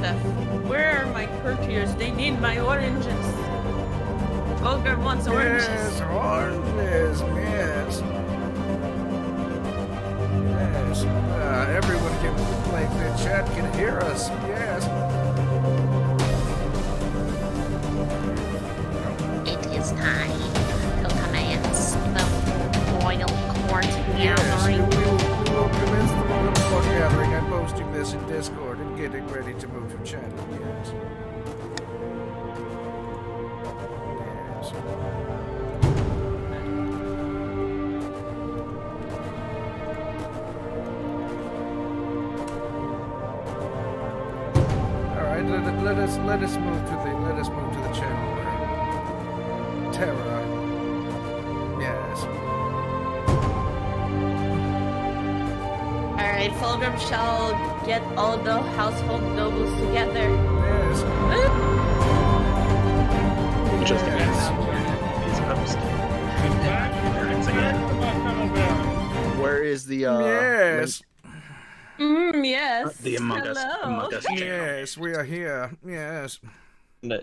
the... Where are my courtiers? They need my oranges. Fulgrim wants oranges. Yes, oranges, yes. Yes. Everyone can, like, the chat can hear us, yes. It is time to commence the royal court gathering. Yes, we will commence the royal court gathering. I'm posting this in Discord and getting ready to move to channel, yes. Yes. Alright, let us move to the channel where Terra. Yes. Alright, Fulgrim shall get all the household nobles together. Yes. Just Where is the Yes. Yes. The Among Us. Hello. Among Us channel. Yes, we are here. Yes. Yes.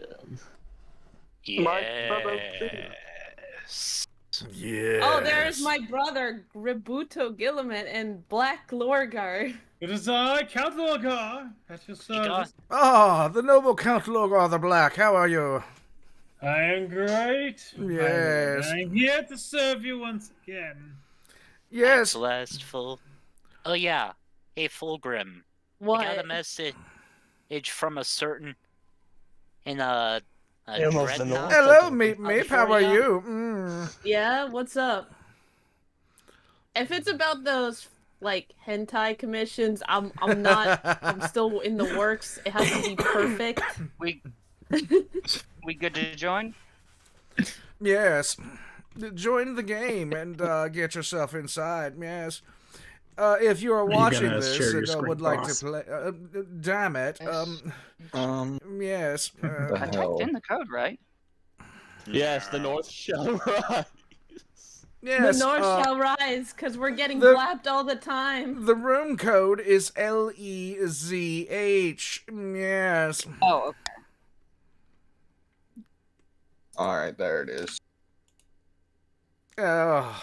Yes. Oh, there's my brother, Gributo Gilliman, and Black Lorgar. It is I, Count Lorgar. That's your service. Ah, the noble Count Lorgar the Black. How are you? I am great. Yes. I'm here to serve you once again. Yes. Last full. Oh yeah. Hey Fulgrim. What? I got a message from a certain in a Almost the dreadnought. Hello, Meep. How are Australia? you? Mm. Yeah, what's up? If it's about those like hentai commissions, I'm not. I'm still in the works. It has to be perfect. We good to join? Yes. Join the game and get yourself inside. Yes. If you are watching gonna this share your and screen, would like boss? to play, damn it. Yes. I typed in the code, right? Yes, the North shall rise. Yes. The North shall rise, because we're getting the- blapped all the time. The room code is LEZH. Yes. Oh, okay. All right, there it is. Oh.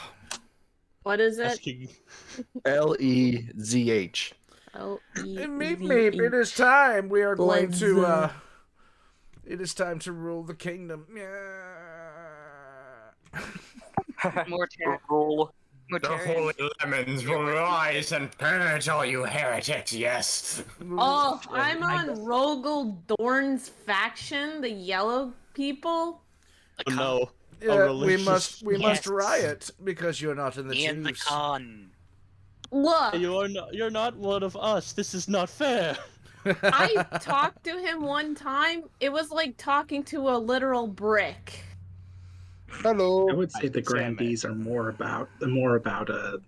What is it? LEZH. Meep. It is time. We are going to. It is time to rule the kingdom. More The holy lemons will rise and purge all you heretics, yes. Oh, I'm on Rogel Dorn's faction, the yellow people. Oh, no. We must Yes. riot because you're not in the Me and the Chiefs. con. Look, You're not one of us. This is not fair. I talked to him one time. It was like talking to a literal brick. Hello. I would say the grandees are more about Lorgar's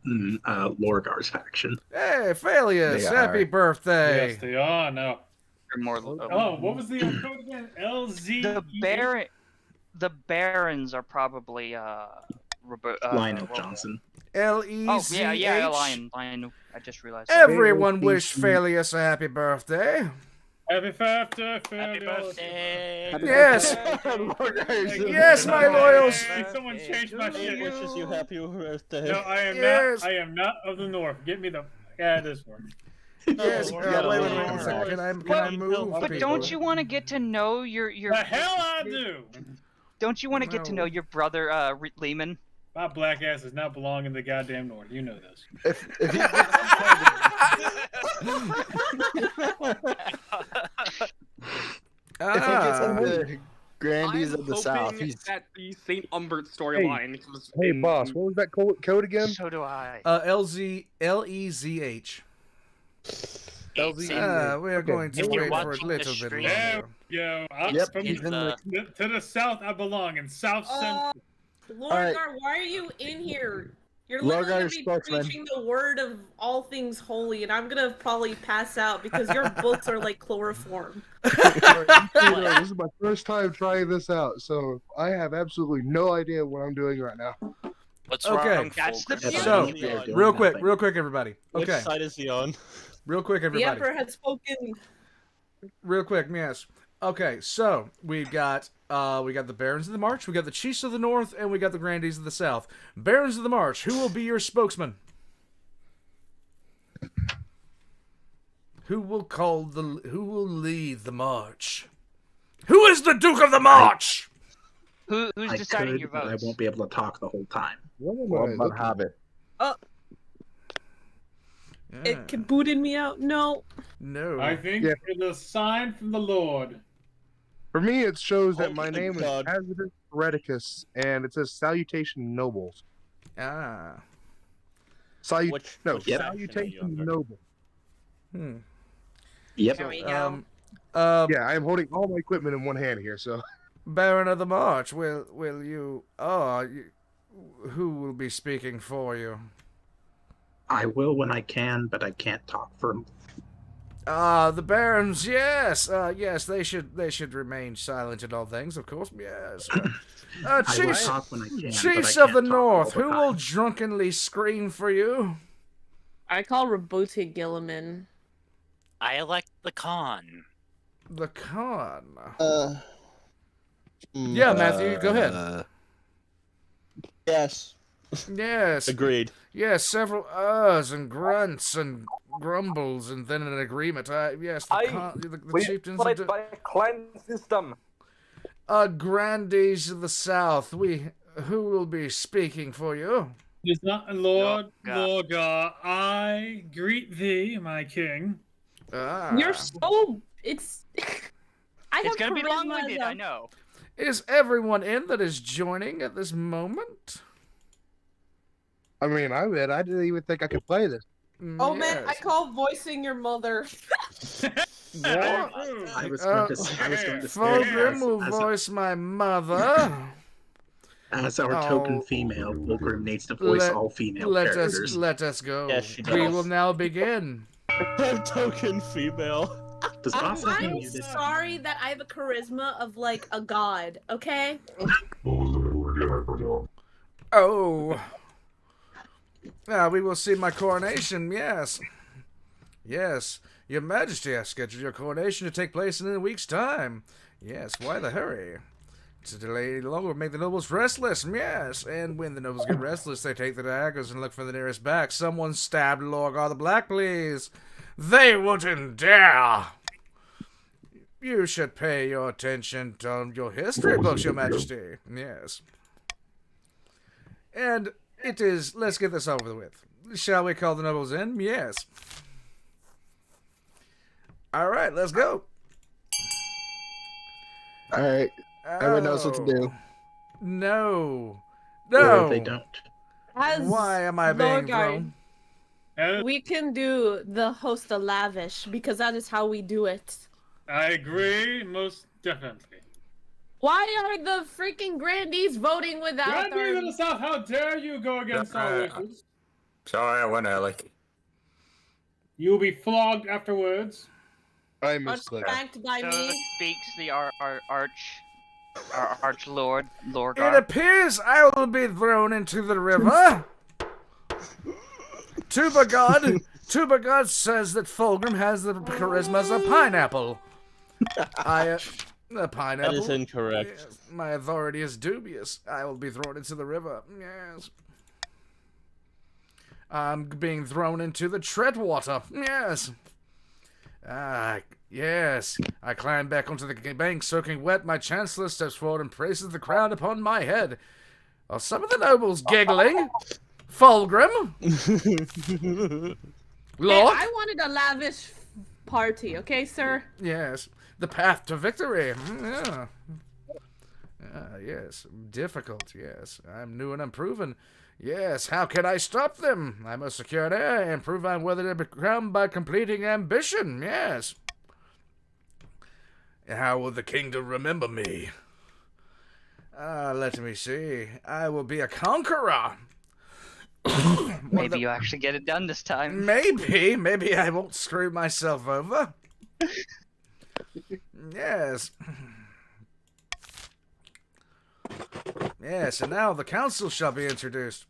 faction. Hey, Phalius, They happy are. birthday! Yes, they are now. more. Oh, what was the code again? LZ. The Barons are probably Lionel Johnson. LEZH. Oh yeah, Lion. I just realized. Everyone wish Phalius a happy birthday. Happy birthday, Happy birthday. Yes. Yes, my loyals. Someone changed my shit. Wishes you happy birthday. No, I am Yes. not. I am not of the North. Get me the. Yeah, this one. Yes. Oh, Wait a second. Can I move? But people? don't you want to get to know your? The hell I do. Don't you want to get to know your brother, Lehman? My black ass does not belong in the goddamn North. You know this. If he gets into Grandies of the South, he's... at the St. Umbert storyline. Hey, boss, what was that code again? So do I. LEZH. We are going to If you're wait for a watching little the bit stream- There longer. we go. Up Yep, from he's in to the south, I belong in South Central. Lorgar, right. why are you in here? You're Lorgar literally gonna be spokesman. preaching the word of all things holy, and I'm gonna probably pass out because your books are like chloroform. This is my first time trying this out, so I have absolutely no idea what I'm doing right now. What's Okay. wrong? That's the Fulgrim? So, Yeah. real quick, everybody. Which Okay, side is he on? real quick, The everybody. Emperor had spoken. real quick, yes. Okay, so we got the Barons of the March, we got the Chiefs of the North, and we got the Grandees of the South. Barons of the March, who will be your spokesman? Who will lead the march? Who is the Duke of the March? Who's I deciding could, your but I votes? won't be able to talk the whole time. What about Hobbit? It can booted me out. No. No. I think Yeah. it's a sign from the Lord. For me, it shows that Oh my my name God. is Tacitus Hereticus, and it says Salutation Nobles. Ah. Which faction are you Salutation under? Noble. Yep. There we go. Yeah, I am holding all my equipment in one hand here, so. Baron of the March, will you? Who will be speaking for you? I will when I can, but I can't talk for. The barons, yes, yes, they should remain silent in all things, of course, yes. I will Chiefs, talk when I can. Chiefs but I of the can't talk North, all the who time. will drunkenly scream for you? I call Rabuti Gilliman. I elect the Khan. The Khan. Yeah, Matthew, go ahead. Yes. Yes. Agreed. Yes, several uhs and grunts and grumbles, and then an agreement. Yes, the chieftains. by clan system. Grandees of the South. Who will be speaking for you? Is not Lord, God. Lord God, I greet thee, my king. You're so. It's. I It's have gonna be charisma long-winded, as a- I know. Is everyone in that is joining at this moment? I mean, I didn't even think I could play this. Oh man, I Yes. call voicing your mother. What? I was going to say, Fulgrim will voice my mother. as our token female, Fulgrim needs to voice all female characters. Let us go. Yes, she We does. will now begin. Token female. Does Boss have me I'm muted? sorry that I have a charisma of like a god. Okay. Oh. We will see my coronation, yes. Yes. Your Majesty, I scheduled your coronation to take place in a week's time. Yes, why the hurry? To delay any longer would make the nobles restless, yes. And when the nobles get restless, they take the daggers and look for the nearest back. Someone stabbed Lorgar the Black, please. They wouldn't dare. You should pay your attention to your history books, Your Majesty. Yes. And it is, let's get this over with. Shall we call the nobles in? Yes. All right, let's go. All right. Everyone knows what to do. No. Or No. they don't. As Why am I being Lorgar, thrown? we can do the host of lavish because that is how we do it. I agree, most definitely. Why are the freaking grandees voting without Grandees of the South, how dare you go against our wishes? Sorry, I went early. You will be flogged afterwards. I Much misclicked. spanked by So me? speaks the our arch lord, It Lorgar. appears I will be thrown into the river. Tubagod says that Fulgrim has the charisma as a pineapple. A pineapple? That is incorrect. Yes, my authority is dubious. I will be thrown into the river. Yes. I'm being thrown into the Treadwater. Yes. Yes. I climb back onto the bank, soaking wet. My chancellor steps forward and praises the crown upon my head. Are some of the nobles giggling? Fulgrim? Hey, Lord? I wanted a lavish party, okay, sir? Yes. The path to victory. Yeah. Yes. Difficult, yes. I'm new and unproven. Yes, how can I stop them? I must secure an heir and prove I'm worthy to be crowned by completing ambition, yes. How will the kingdom remember me? Let me see. I will be a conqueror. Maybe you actually get it done this time. Maybe I won't screw myself over. Yes. Yes, and now the council shall be introduced.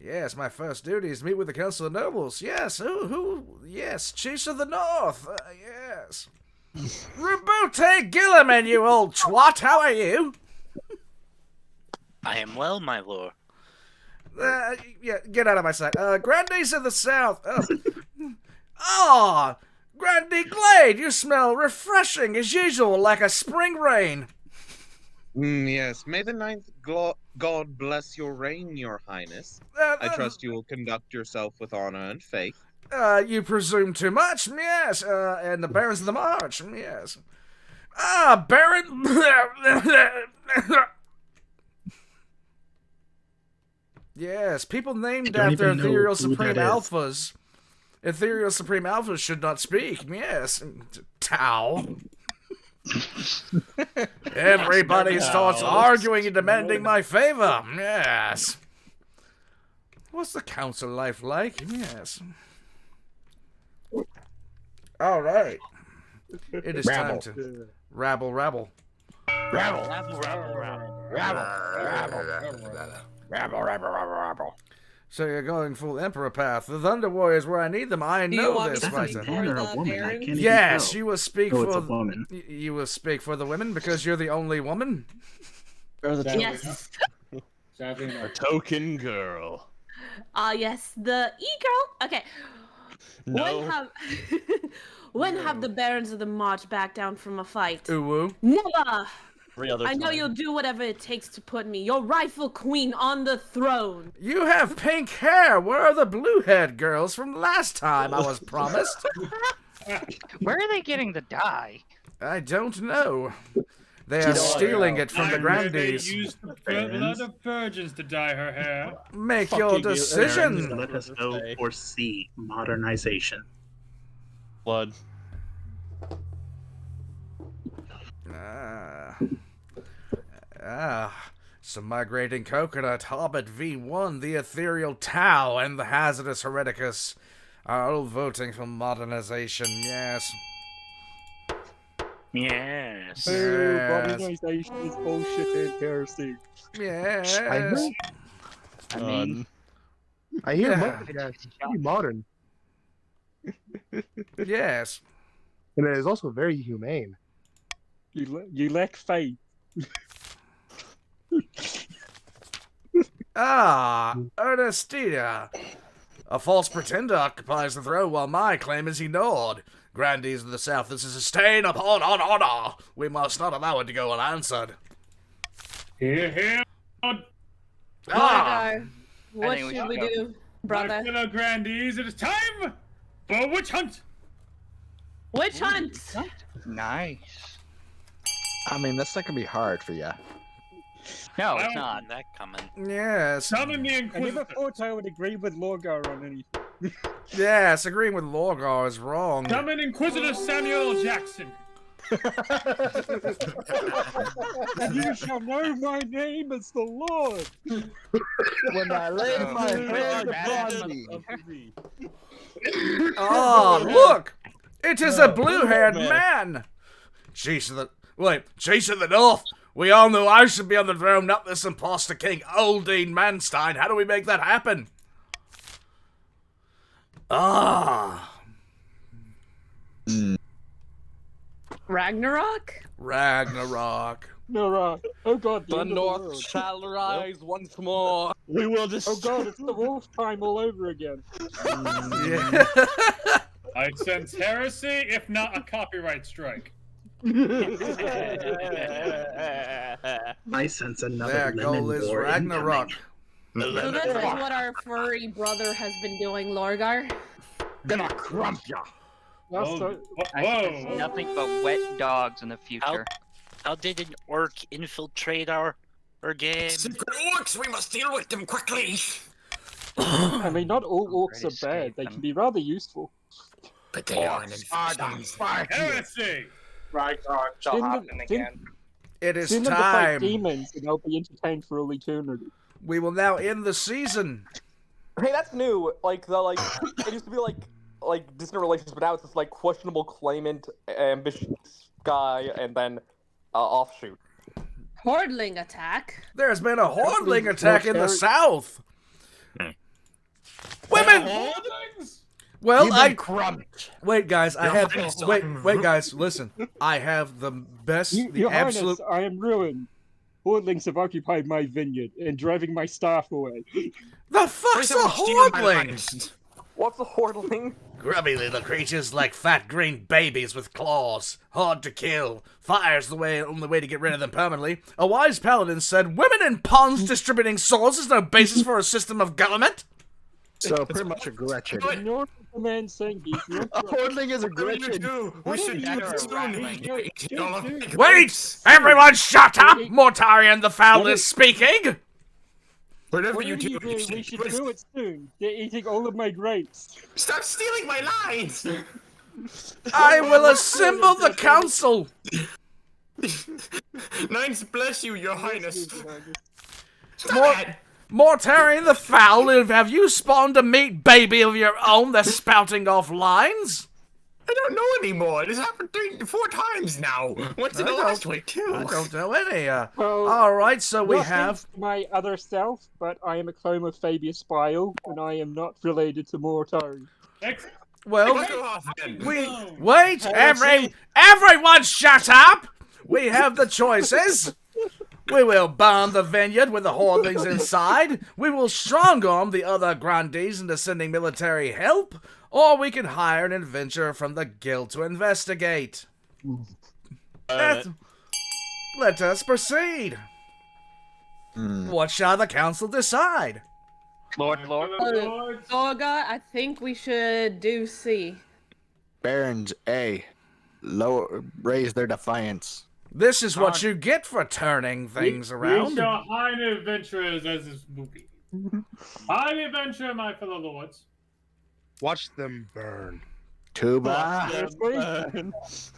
Yes, my first duty is to meet with the Council of Nobles. Yes, yes, Chiefs of the North. Yes. Rabute Gilliman, you old twat, how are you? I am well, my lord. Yeah, get out of my sight. Grandies of the South. Ah, Grandee Glade, you smell refreshing as usual, like a spring rain. Yes, may the ninth God bless your reign, your highness. I trust you will conduct yourself with honor and faith. You presume too much, yes, and the Barons of the March, yes. Ah, Baron... Yes, people named after Ethereal Supreme Alphas. Ethereal Supreme Alphas should not speak, yes. Tau. Everybody starts arguing and demanding my favor, yes. What's the council life like? Yes. All right. It is time to rabble. Rabble. So you're going full Emperor path. The Thunder Warriors where I need them. I know this, Fighter. Yes, you will speak for a woman. You will speak for the women because you're the only woman. Yes. A token girl. Yes, the e-girl. Okay. No. When have the Barons of the March backed down from a fight? Uwu. Never. I know time. you'll do whatever it takes to put me, your rightful queen, on the throne. You have pink hair. Where are the blue-haired girls from last time I was promised? Where are they getting the dye? I don't know. They are stealing it from the Grandees. They used the blood of virgins to dye her hair. Make your decision. Let us go foresee modernization. Blood. Some migrating coconut, Hobbit V1, the ethereal Tau, and the hazardous Hereticus are all voting for modernization, yes. Yes. Modernization is bullshit and heresy. Yes. I mean, I hear it's pretty modern. Yes. And it is also very humane. You lack faith. Ernestina. A false pretender occupies the throne while my claim is ignored. Grandees of the South, this is a stain upon our honor. We must not allow it to go unanswered. Here. What should we do, brother? My fellow Grandees, it is time for witch hunt. Witch hunt. nice. I mean, that's not gonna be hard for you. No, it's It's not. not that coming. Yes. Summon the I never Inquisitor. thought I would agree with Lorgar on anything. Yes, agreeing with Lorgar is wrong. Summon Inquisitor Samuel Jackson. You shall know my name as the Lord. When I lay my hand upon thee. Oh, look! It is a blue-haired man! Chiefs of the North! We all knew I should be on the throne, not this imposter king, Oldine Manstein. How do we make that happen? Ragnarok? Ragnarok. No, oh god, The end of North world. shall rise once more. We will just. Oh god, it's the wolf time all over again. Yeah. I sense heresy, if not a copyright strike. I sense another Their goal lemon is war Ragnarok. incoming. So this is what our furry brother has been doing, Lorgar? Gonna crump ya. Whoa. I see nothing but wet dogs in the future. How did an orc infiltrate our game? Secret orcs, we must deal with them quickly. I mean, not all orcs are bad. They can be rather useful. But they are an infestation. Heresy! Ragnarok shall happen again. It is Send them to fight time. demons, and they'll be entertained for all eternity. We will now end the season. Hey, that's new. Like it used to be like distant relations, but now it's this like questionable claimant, ambitious guy, and then offshoot. Hordling attack. There's been a Hordling attack in the south. Women! Well, wait, guys. Wait, guys. Listen. I have the best, Your absolute. Highness, I am ruined. Hordlings have occupied my vineyard and driving my staff away. The fuck's a hordling? What's a hordling? Grubby little creatures like fat green babies with claws, hard to kill. Fire's the only way to get rid of them permanently. A wise paladin said, "Women in ponds distributing swords is no basis for a system of government." So pretty much a Gretchen. Ignore the man saying he's not A hordling is a Gretchen. We should Wait! Everyone shut up! Mortarion the Foul is speaking! Whatever you do, we should do it soon. They're eating all of my grapes. Stop stealing my lines! I will assemble the council! Nines bless you, your highness. Mortarion the Foul, have you spawned a meat baby of your own that's spouting off lines? I don't know anymore. This happened 4 times now. Once in the last week, too. I don't know any. Well, Alright, so we have... my other self, but I am a clone of Fabius Bile, and I am not related to Mortari. Well, wait, everyone shut up! We have the choices. We will burn the vineyard with the hordlings inside. We will strong-arm the other grandees into sending military help. Or we can hire an adventurer from the guild to investigate. Let us proceed. What shall the council decide? Lord. Zorga, I think we should do C. Barons A. Raise their defiance. This is what you get for turning things around. We shall hire adventurers as this movie. Hire adventurer, my fellow lords. Watch them burn. Tuba.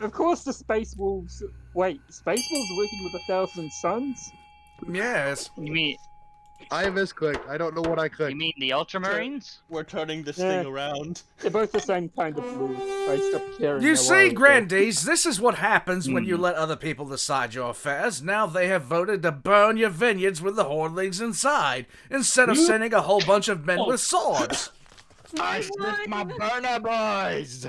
Of course, the Space Wolves. Wait, Space Wolves working with 1,000 Suns? Yes. You mean? I misclicked. I don't know what I clicked. You mean the Ultramarines? We're turning this thing around. They're both the same kind of blue. I stopped caring. You see, Grandees, this is what happens when you let other people decide your affairs. Now they have voted to burn your vineyards with the hordlings inside, instead of sending a whole bunch of men with swords. I sniffed my burner, boys!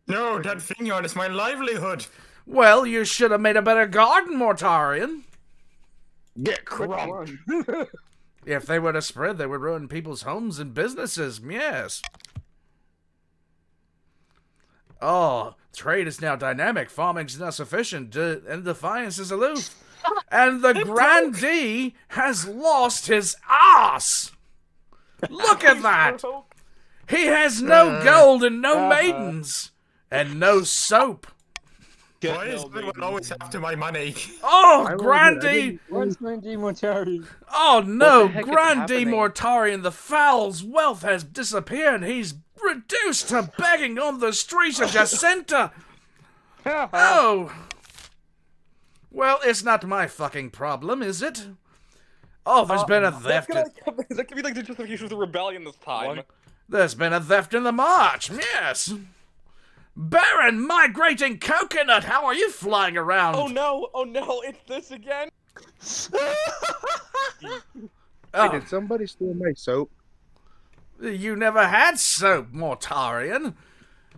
No, that vineyard is my livelihood. Well, you should have made a better garden, Mortarion. Get crumbed. If they were to spread, they would ruin people's homes and businesses, yes. Oh, trade is now dynamic, farming is now sufficient, and defiance is aloof. And the Grandee has lost his ass! Look at that! He has no gold and no maidens, and no soap. Why is everyone always after my money? Oh, Grandee! Where's Grandee Mortari? Oh no, What the heck is Grandee happening? Mortarion the Foul's wealth has disappeared. He's reduced to begging on the streets of Jacinta. Oh. Well, it's not my fucking problem, is it? Oh, there's been a theft. That could be like the justification of the rebellion this time. There's been a theft in the march, yes. Baron Migrating Coconut, how are you flying around? Oh no, it's this again? Hey, did somebody steal my soap? You never had soap, Mortarion.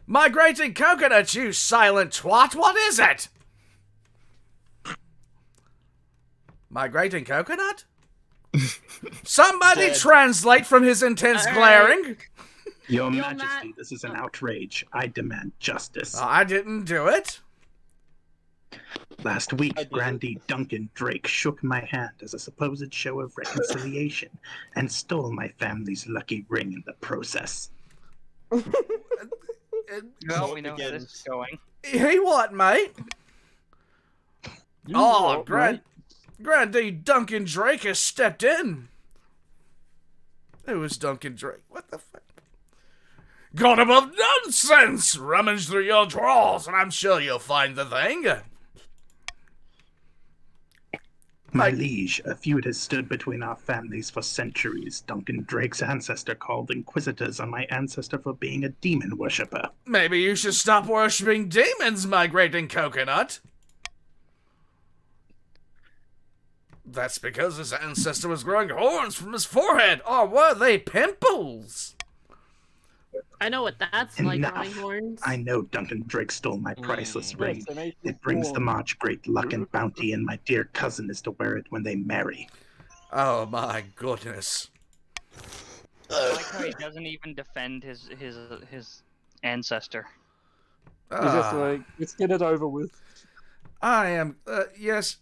Migrating Coconut, you silent twat, what is it? Migrating Coconut? Somebody translate from his intense glaring. Your Majesty, this is an outrage. I demand justice. I didn't do it. Last week, Grandee Duncan Drake shook my hand as a supposed show of reconciliation and stole my family's lucky ring in the process. No, we know where this is going. He what, mate? Grandee Duncan Drake has stepped in. Who is Duncan Drake? What the fuck? God above nonsense! Rummage through your drawers, and I'm sure you'll find the thing. My liege, a feud has stood between our families for centuries. Duncan Drake's ancestor called inquisitors on my ancestor for being a demon worshipper. Maybe you should stop worshipping demons, Migrating Coconut. That's because his ancestor was growing horns from his forehead. Or were they pimples? I know what that's like, growing horns. I know Duncan Drake stole my priceless ring. Yes, they make It brings the horns. March great luck and bounty, and my dear cousin is to wear it when they marry. Oh my goodness. I like how he doesn't even defend his ancestor. He's just like, let's get it over with. I am, yes,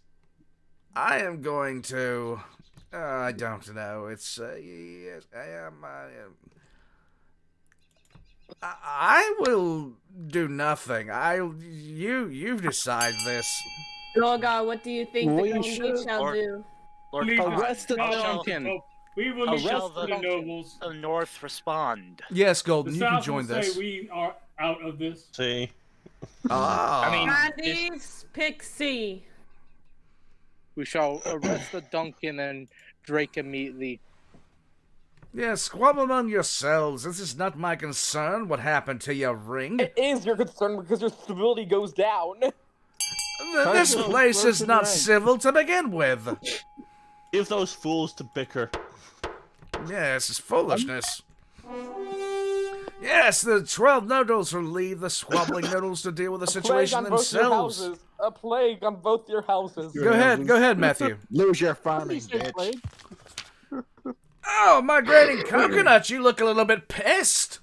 I am going to, I don't know, it's, yes, I will do nothing. You decide this. Lorgar, what do you think the We Queen should- shall do? Lord Please Khan, Arrest the how shall- Duncan. oh, we will how leave shall the nobles. the North respond? Yes, The Golden, you can South join will this. say we are out of this. See? Ah. I mean, Grandies, pick C. We shall arrest the Duncan and Drake immediately. Yeah, squabble among yourselves. This is not my concern. What happened to your ring? It is your concern because your stability goes down. This place is not civil to begin with. Give those fools to bicker. Yes, it's foolishness. Yes, the 12 noodles will leave the squabbling noodles to deal with the situation themselves. A plague on both your houses. Go ahead, Matthew. Lose your farming, bitch. Oh, my grating coconut, you look a little bit pissed.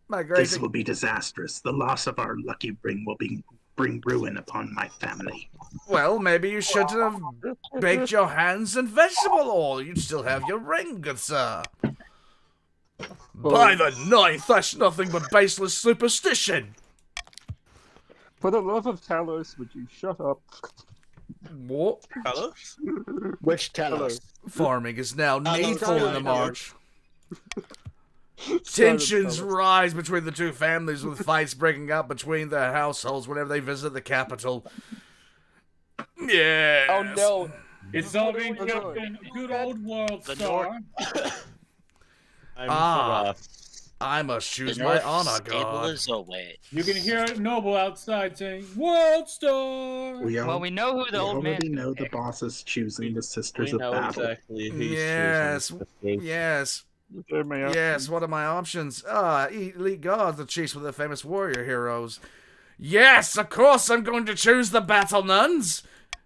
My This grating... will be disastrous. The loss of our lucky ring will bring ruin upon my family. Well, maybe you should have baked your hands in vegetable oil. You'd still have your ring, good sir. By the 9th, that's nothing but baseless superstition. For the love of Talos, would you shut up? What? Talos? Which Talos? Farming is now needful in the Talos. march. Tensions rise between the two families, with fights breaking out between their households whenever they visit the capital. Yes. Oh no. It's all being kept in good old world star. I must choose The my North honor, stable God. is away. You can hear Noble outside saying, World Star! Well, we know who the old man already know the boss is choosing the Sisters of know Battle. exactly who's Yes, choosing the king. yes. Yes, what are my options? Elite gods, the chiefs with the famous warrior heroes. Yes, of course I'm going to choose the battle nuns.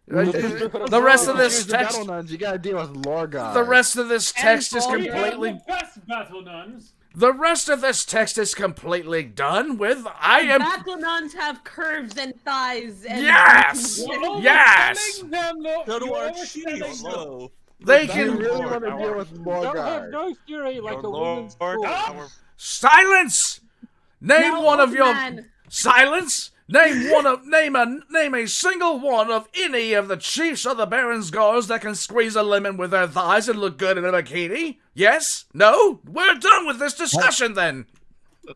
The rest of this text... Battle nuns, you gotta deal with Lorgar. The rest of this text is We have completely... the best battle nuns. The rest of this text is completely done with. I am... Battle nuns have curves and thighs and... Yes! You're Yes! overselling them, Lord. Go to You're our overselling chiefs. them. Hello. They You can... really want to deal with Don't have Lorgar. no fury like a Lord, woman's sword. Silence! Name Now, one of old your... man. Silence! Name a single one of any of the chiefs or the barons' guards that can squeeze a lemon with their thighs and look good in a bikini. Yes? No? We're done with this discussion then.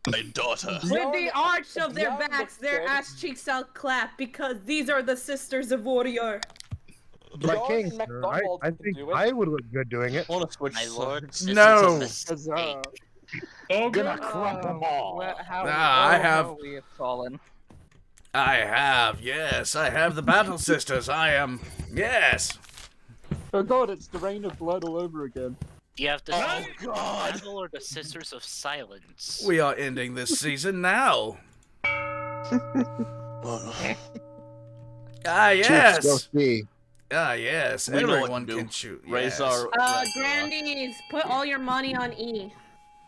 My daughter. With the arch of their Beyond backs, the their good. ass cheeks shall clap, because these are the sisters of warrior. My George king, and sir, McDonald's I can think do it. I would look good doing it. I want to switch My lord, sides. No. this is a mistake. Gonna crump them all. I have... We have fallen. I have, yes. I have the battle sisters. I am... Yes. Oh god, it's the rain of blood all over again. You have to Oh, God. battle or the Sisters of Silence. We are ending this season now. Ah, Chiefs, go yes. see. Ah, yes. We know what Everyone to do. can shoot. Raise Yes. our... Grandies, put all your money on E.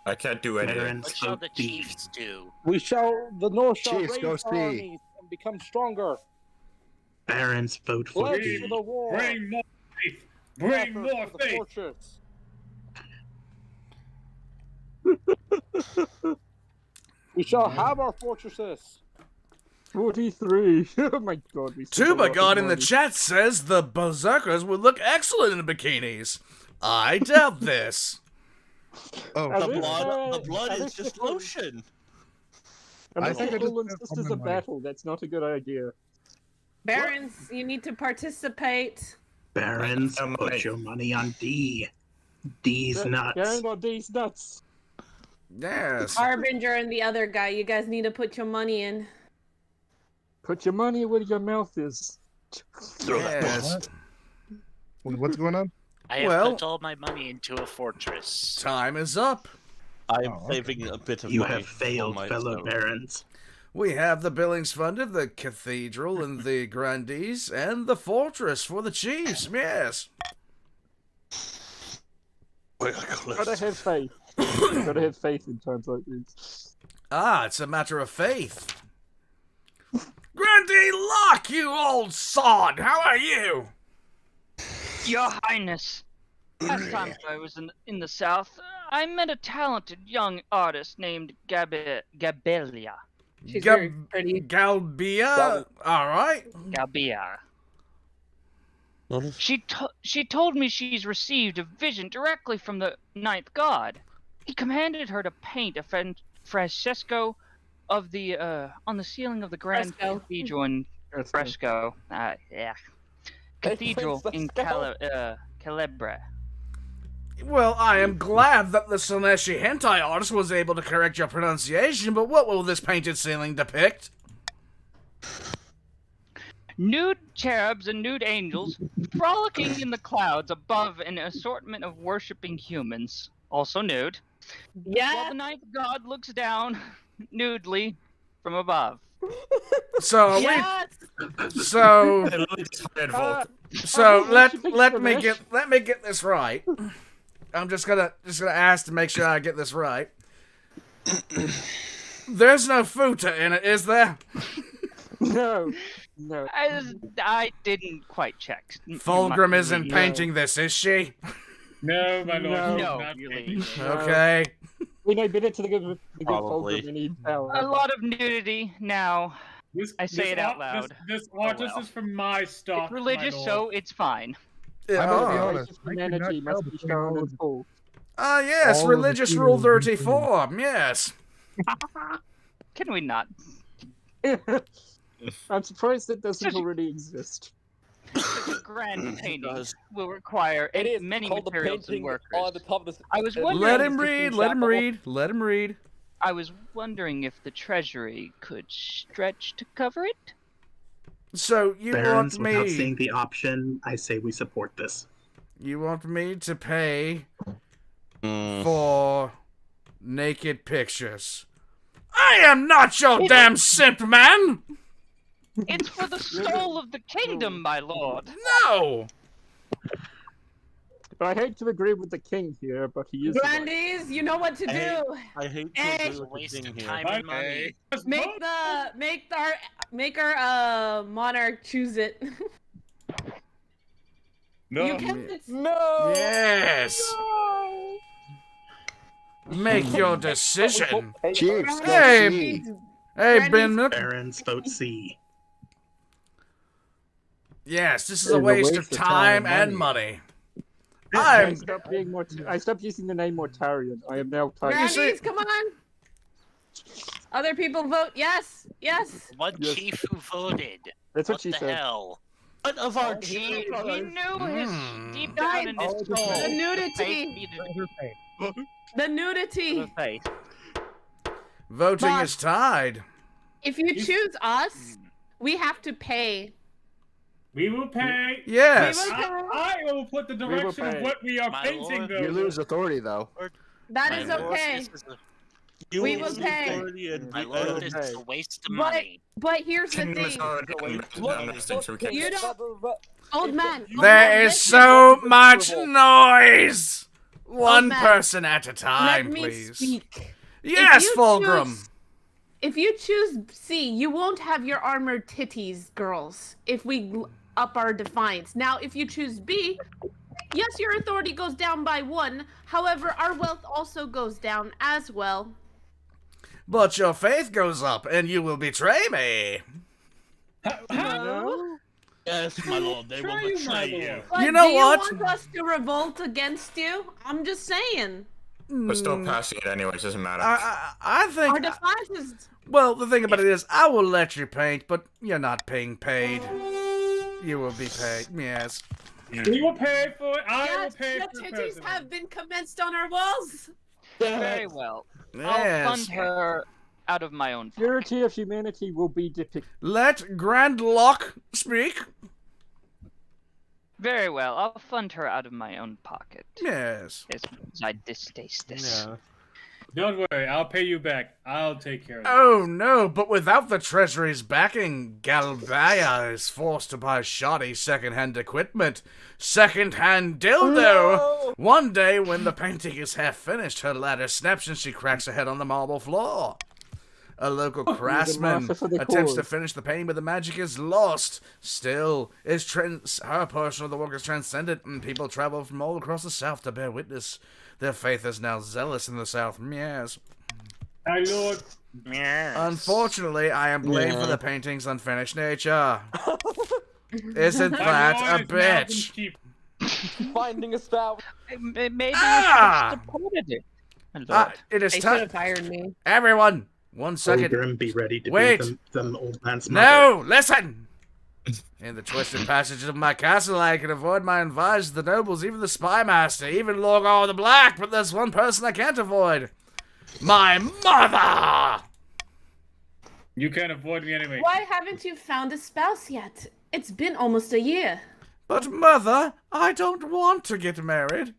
I can't do anything. Barons What shall vote the D. chiefs do? The North shall Chiefs, go raise our see. armies and become stronger. Barons vote for Pledge D. to the war. Bring more faith. Bring Effort more for the faith. fortress. We shall have our fortresses. 43. Oh my god, we still Tuba got God in the money. chat says the berserkers would look excellent in bikinis. I doubt this. Oh, At The this, blood at is this just point- lotion. And I this think I is just Full spent all Sisters my of money. Battle. That's not a good idea. Barons, you need to participate. Barons, Money. put your money on D. D's nuts. Going on these nuts. Yes. Harbinger and the other guy, you guys need to put your money in. Put your money where your mouth is. Yes. What's going on? I have Well- put all my money into a fortress. Time is up. I am saving a bit of You money have failed, for fellow myself. barons. We have the Billings Fund of the Cathedral and the Grandees and the Fortress for the Chiefs, yes. Gotta have faith. Gotta have faith in times like these. Ah, it's a matter of faith. Grandee Locke, you old sod! How are you? Your Highness, last time I was in the South, I met a talented young artist named Gabelia. She's very pretty. Galbia? Alright. Galbia. She told me she's received a vision directly from the ninth god. He commanded her to paint a fresco of the on the ceiling of the Grand Cathedral in fresco. Cathedral in Calabria. Well, I am glad that the Sineshi hentai artist was able to correct your pronunciation, but what will this painted ceiling depict? Nude cherubs and nude angels frolicking in the clouds above an assortment of worshipping humans, also nude. Yeah. While the ninth god looks down nudely from above. So Yes. So let me Finish. get this right. I'm just gonna ask to make sure I get this right. There's no futa in it, is there? No. I didn't quite check. Fulgrim isn't painting this, is she? No, my lord. No, not really. Okay. We know better to the good Probably. Fulgrim, we need power. A lot of nudity now. I say it out ar- loud. This artist is from my stock. It's religious, my lord. so it's fine. I Yeah, must be oh. honest. I could not Humanity tell must be between shown all in of full. Ah, yes, All of the religious rule females 34, yes. Can we not? I'm surprised that doesn't Such a- already exist. Such a grand painting does. will require It is many called the materials and painting workers. on the top of the. I was uh, wondering Let if him the read, King let him Chapel- read, let him read. I was wondering if the treasury could stretch to cover it. So you Barons, want without seeing me the option, I say we support this. you want me to pay Mm. for naked pictures? I am not your damn simp, man! It's for the soul of the kingdom, my lord. No! I hate to agree with the king here, but he is. right. Grandees, you know what to Hey. do. I hate to Hey. agree with the Waste king of here. time and money. Make our monarch choose it. No. You can. No. Yes! Make your decision. Chiefs, go Hey, see. Hey, Ben Milk. Barons vote C. Yes, this is It's a waste of time and money. I stopped being I stopped using the name Mortarion. I am now Grandees, come on. Other people vote yes. Yes. One Yes. chief who voted. That's what she the said. hell? What of our He knew his deep Guys, down in his the soul. nudity. faith needed The nudity. the faith. Voting Boss. is tied. If you choose us, we have to pay. We will pay. Yes. We will pay. I will put the will direction of pay. what we are My painting, lord. though. You lose authority, though. That My is lord, okay. this is a- You We will pay. My lord, this is a waste of money. But here's the Kingdom is thing, already understand, so we can't. you don't, old man. There is so much noise. One man, person at a Let time, me please. speak. Yes, If you Fulgrim. If you choose C, you won't have your armored titties, girls, if we up our defiance. Now, if you choose B, yes, your authority goes down by 1. However, our wealth also goes down as well. But your faith goes up, and you will betray me. No. Yes, my lord, they will betray you. But You know do what? you want us to revolt against you? I'm just saying. We're still passing it anyways, doesn't matter. I think. Our defiance is... Well, the thing about it is, I will let you paint, but you're not being paid. You will be paid. Yes. We will pay for it. I will Yes, pay the for it. titties personally. have been commenced on our walls. Very well. I'll Yes. fund her out of my own. Purity of humanity will be depicted. Let Grand Locke speak. Very well. I'll fund her out of my own pocket. Yes. As much as I distaste this. Yeah. Don't worry, I'll pay you back. I'll take care of it. Oh no, but without the Treasury's backing, Galbaya is forced to buy shoddy second-hand equipment. Second-hand dildo! No! One day, when the painting is half finished, her ladder snaps and she cracks her head on the marble floor. A local craftsman attempts to finish the painting, but the magic is lost. Still, her portion of the work is transcendent, and people travel from all across the South to bear witness. Their faith is now zealous in the South. Yes. My lord. Yes. Unfortunately, I am blamed for the painting's unfinished nature. Isn't that a bitch? Finding a spouse. Maybe you should have supported it. My lord. It is They should time. have hired me. Everyone, 1 second. Ogre, be ready to Wait. be the old man's mother. No, listen! In the twisted passages of my castle, I can avoid my advisors, the nobles, even the spy master, even Lorgar the Black, but there's one person I can't avoid. My mother! You can't avoid me anyway. Why haven't you found a spouse yet? It's been almost a year. But mother, I don't want to get married.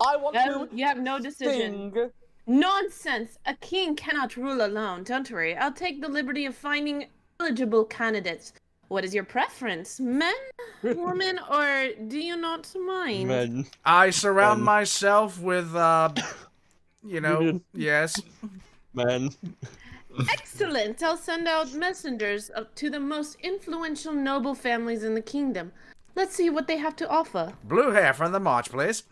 I want Well, to. you have no decision. Sing. Nonsense! A king cannot rule alone. Don't worry. I'll take the liberty of finding eligible candidates. What is your preference? Men, women, or do you not mind? Men. I surround myself with, yes. Men. Excellent! I'll send out messengers to the most influential noble families in the kingdom. Let's see what they have to offer. Blue hair from the march, please.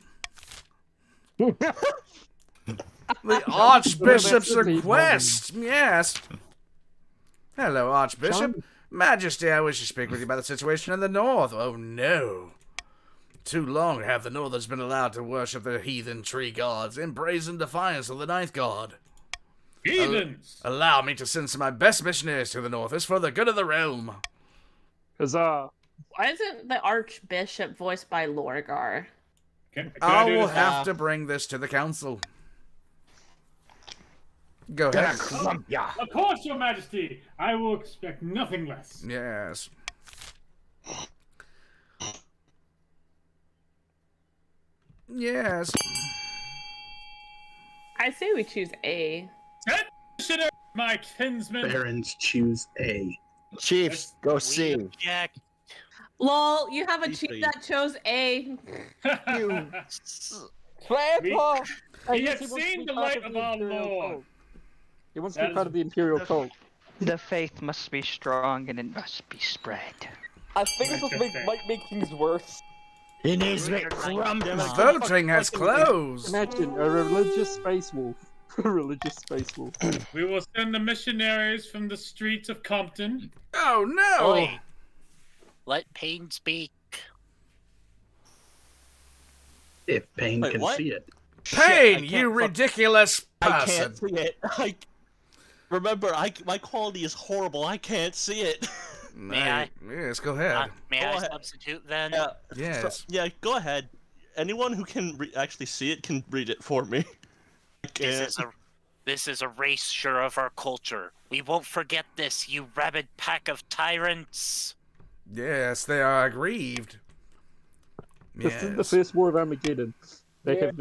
The Archbishop's request. Yes. Hello, Archbishop. Majesty, I wish to speak with you about the situation in the north. Oh, no. Too long have the Northerners been allowed to worship their heathen tree gods in brazen defiance of the ninth god. Heathens! Allow me to send some of my best missionaries to the north. It's for the good of the realm. Huzzah. Why isn't the Archbishop voiced by Lorgar? I will have to bring this to the council. Go ahead. Of course, Your Majesty. I will expect nothing less. Yes. Yes. I say we choose A. Attention, my kinsmen. Barons choose A. Chiefs, go C. Jack. Lol, you have a chief that chose A. Grandpa! He has seen the light of our Lord. He wants to be part of the Imperial cult. The faith must be strong and it must be spread. I think this might make things worse. He needs to make crumble. Voting has closed. Imagine a religious space wolf. A religious space wolf. We will send the missionaries from the streets of Compton. Oh no! Wait. Let Payne speak. If Payne Wait, can what? see it. Payne, you ridiculous person! I can't see it. Remember, my quality is horrible. I can't see it. May I? Yes, go ahead. May Go I ahead. substitute then? Yes. Yeah, go ahead. Anyone who can actually see it can read it for me. This is a erasure of our culture. We won't forget this, you rabid pack of tyrants. Yes, they are aggrieved. This is the first war of Armageddon. They have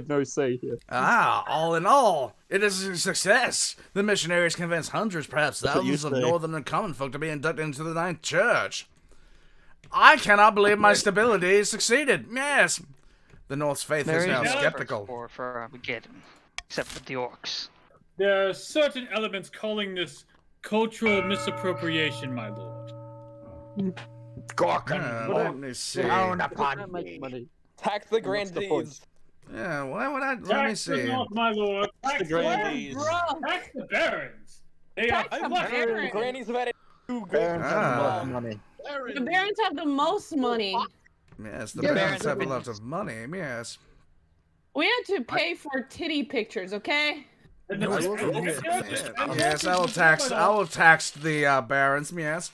no say here. All in all, it is a success. The missionaries convinced hundreds, perhaps thousands of northern and common folk to be inducted into the Ninth Church. I cannot believe my stability succeeded. Yes. The North's faith is now skeptical. For Armageddon, except for the orcs. There are certain elements calling this cultural misappropriation, my lord. Let me see. Money. Tax the grandees. Yeah, why would I? Let me Tax see. the North, my lord. Tax the grandees. Tax the barons. They are Tax the flush. barons. Grannies have had it too good. Barons have a lot of money. The barons have the most money. Yes, the barons have a lot of money. Yes. We had to pay for titty pictures, okay? Yes, I will tax the barons. Yes.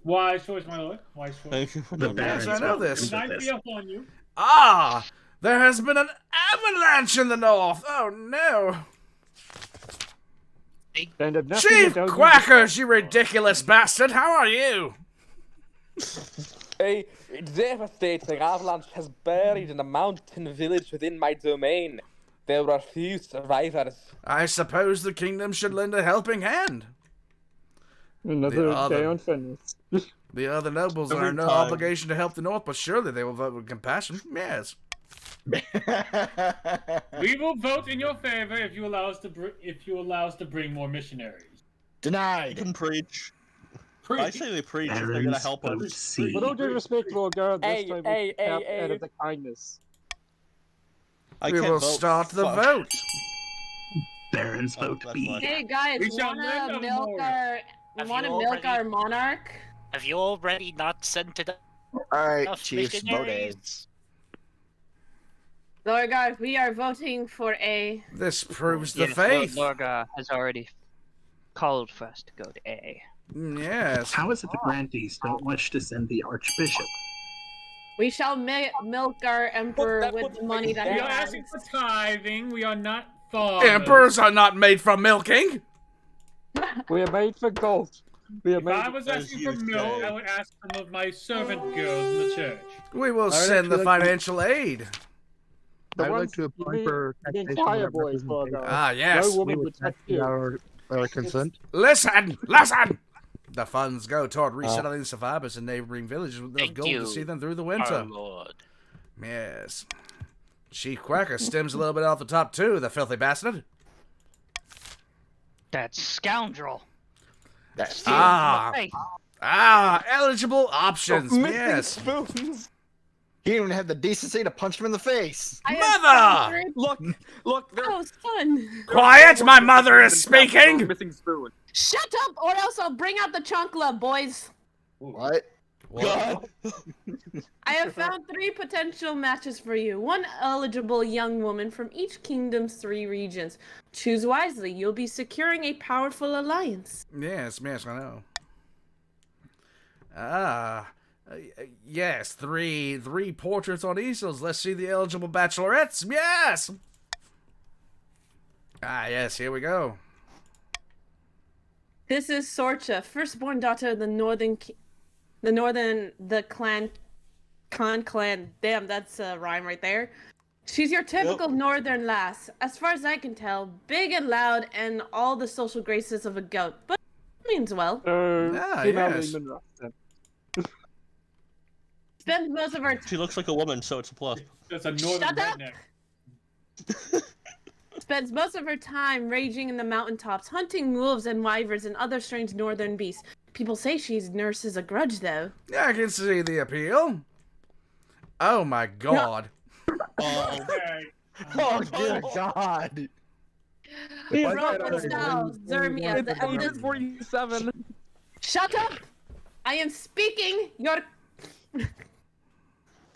Wise choice, my lord. Wise choice. Yes, I know this. Might be upon you. Ah, there has been an avalanche in the north. Oh no! Chief Quackers, you ridiculous bastard! How are you? A devastating avalanche has buried in a mountain village within my domain. There were few survivors. I suppose the kingdom should lend a helping hand. Another day on Fenris. The other nobles are Every under no time. obligation to help the North, but surely they will vote with compassion. Yes. We will vote in your favor if you allow us to bring more missionaries. Denied. You can preach. I say they preach if they're gonna help us. With all due respect, Volgar, this time we have hey. out of the kindness. We will start the vote. Baron's vote B. Hey guys, We shall wanna win milk our Have wanna you milk already- our monarch? Have you already not sent it up? Alright, enough Chiefs, vote A. missionaries? Lorgar, we are voting for A. This proves the Yes, faith. Lorga has already called for us to go to A. Yes. How is it the grantees don't wish to send the Archbishop? We shall milk our emperor with the money that We he are has. asking for tithing. We are not farmers. Emperors are not made from milking. We are made for gold. We are If made I was asking for milk, I would ask some of my servant girls in the church. We will I'd send the actually like to- financial aid. The I'd like ones to apply you for mean taxation choir without boys, representation. Volgar. Ah, yes. No woman would touch you. Our consent. Listen, listen. The funds go toward resettling survivors in neighboring villages with enough Thank gold you, to see them through the Our winter. Lord. Yes. Chief Quacker stems a little bit off the top too, the filthy bastard. That scoundrel. Ah. Ah, eligible options. Missing Yes. spoons. He didn't even have the decency to punch him in the face. Mother! Look, Oh, son. Quiet, my mother is speaking. Missing spoon. Shut up, or else I'll bring out the chancla, boys. What? God. I have found 3 potential matches for you. 1 eligible young woman from each kingdom's 3 regions. Choose wisely. You'll be securing a powerful alliance. Yes, yes, I know. Yes, three portraits on easels. Let's see the eligible bachelorettes. Yes. Ah, yes, here we go. This is Sorcha, firstborn daughter of the Khan clan. Damn, that's a rhyme right there. She's your typical northern lass. As far as I can tell, big and loud and all the social graces of a goat, but means well. Yes. Spends most of her She looks like a woman, so it's a plus. That's a northern Shut up! redneck. Spends most of her time raging in the mountaintops, hunting wolves and wyverns and other strange northern beasts. People say she nurses a grudge, though. Yeah, I can see the appeal. Oh my God. Okay. Oh, dear God. He's Why from can't I the win? south, Zermia, the eldest. 47. Shut up! I am speaking. Your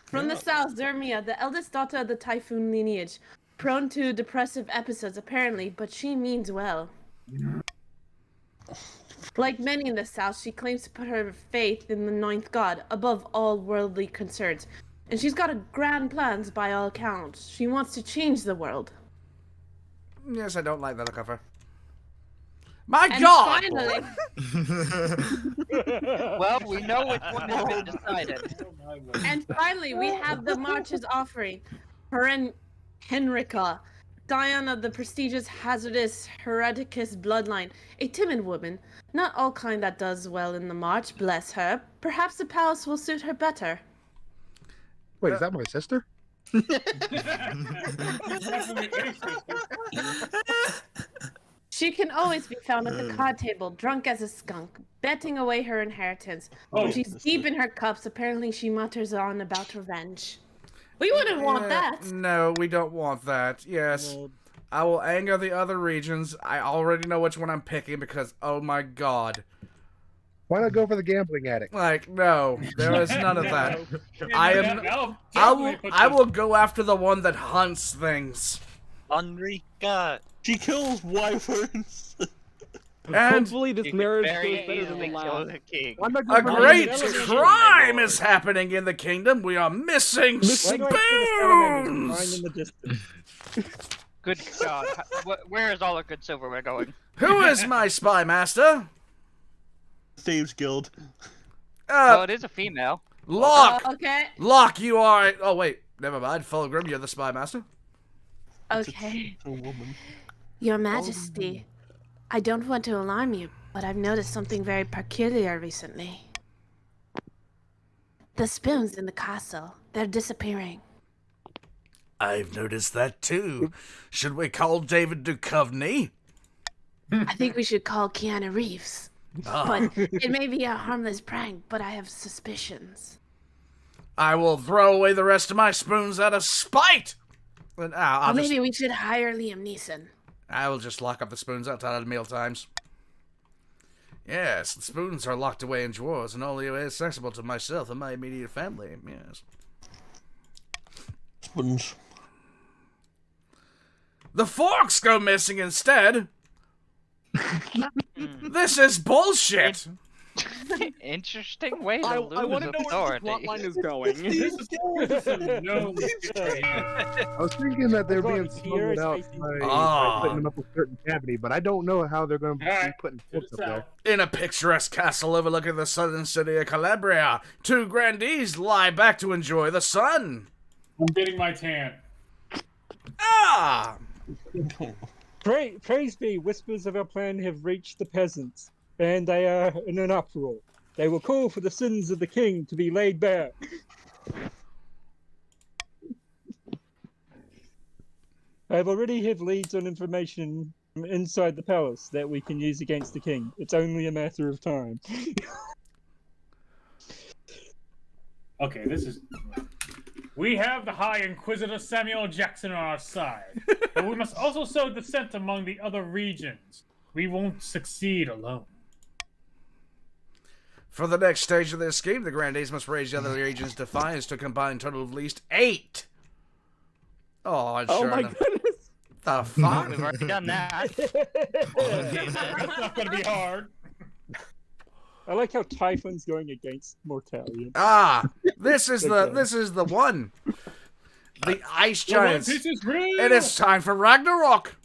from the south, Zermia, the eldest daughter of the Typhoon lineage, prone to depressive episodes apparently, but she means well. Like many in the south, she claims to put her faith in the ninth god above all worldly concerns, and she's got grand plans by all accounts. She wants to change the world. Yes, I don't like that look of her. My And God! finally, Well, we know which one has been decided. And finally, we have the March's offering. Henrika, Dion of the prestigious, hazardous, hereticus bloodline. A timid woman. Not all kind that does well in the March, bless her. Perhaps the palace will suit her better. Wait, is that my sister? She can always be found at the card table, drunk as a skunk, betting away her inheritance. When she's deep in her cups, apparently she mutters on about revenge. We wouldn't want that. No, we don't want that. Yes. I will anger the other regions. I already know which one I'm picking because, oh my God. Why not go for the gambling addict? Like, no, there is none of that. I will go after the one that hunts things. Enrica. She kills wyverns. And hopefully this marriage goes better than the last. a great crime is happening in the kingdom. We are missing spoons. Good God. Where is all the good silverware going? Who is my spy master? Thieves Guild. Well, it is a female. Locke! Okay. Locke, you are... Oh, wait. Never mind. Fulgrim, you're the spy master. Okay. A woman. Your Majesty, I don't want to alarm you, but I've noticed something very peculiar recently. The spoons in the castle, they're disappearing. I've noticed that too. Should we call David Duchovny? I think we should call Keanu Reeves. Ah. But it may be a harmless prank, but I have suspicions. I will throw away the rest of my spoons out of spite! And, Or maybe we should hire Liam Neeson. I will just lock up the spoons outside at meal times. Yes, the spoons are locked away in drawers and only accessible to myself and my immediate family. Yes. Spoons. The forks go missing instead. This is bullshit. Interesting way to I lose want to know where authority. the plot line is going. I was thinking that they're being smuggled out by putting them up a certain cavity, but I don't know how they're going to be putting forks up there. In a picturesque castle overlooking the southern city of Calabria, two grandees lie back to enjoy the sun. I'm getting my tan. Ah! Praise be, whispers of our plan have reached the peasants, and they are in an uproar. They will call for the sins of the king to be laid bare. I've already have leads on information from inside the palace that we can use against the king. It's only a matter of time. Okay, this is... We have the High Inquisitor Samuel Jackson on our side, but we must also sow dissent among the other regions. We won't succeed alone. For the next stage of their scheme, the grandees must raise the other regions' defiance to a combined total of at least 8. Oh, sure my enough. goodness! The fuck? We've already done that. That's not gonna be hard. I like how Typhon's going against Mortalion. Ah, this is the one. The ice giants. It is time for Ragnarok.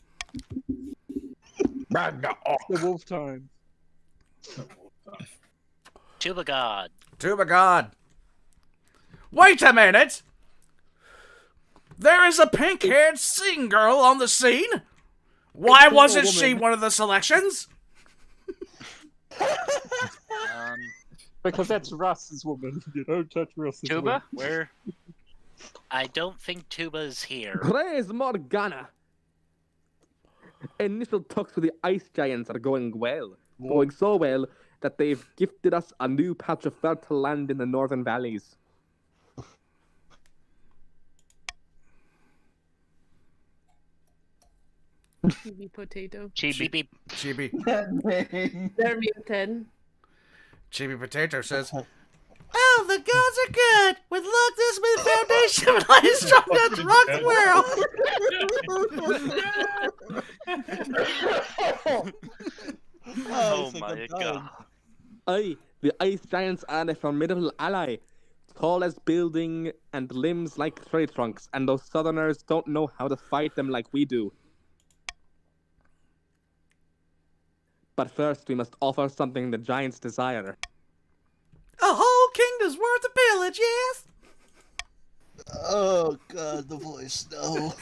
The wolf time. Tuba God. Tuba God. Wait a minute. There is a pink-haired sing girl on the scene. Why wasn't she one of the selections? Because that's Russ's woman. You don't touch Russ's Tuba? woman. Where? I don't think Tuba's here. Praise Morgana! Initial talks with the ice giants are going well. Going so well that they've gifted us a new patch of fertile land in the northern valleys. Chibi potato. Chibi. They're muted. Chibi Potato says, "Oh, the gods are good. With luck, this will be the foundation of life strong enough to rock the world." Oh my god. Aye, the ice giants are a formidable ally. Tall as building and limbs like tree trunks, and those southerners don't know how to fight them like we do. But first, we must offer something the giants desire. A whole kingdom's worth of pillage, yes? Oh god, the voice, no.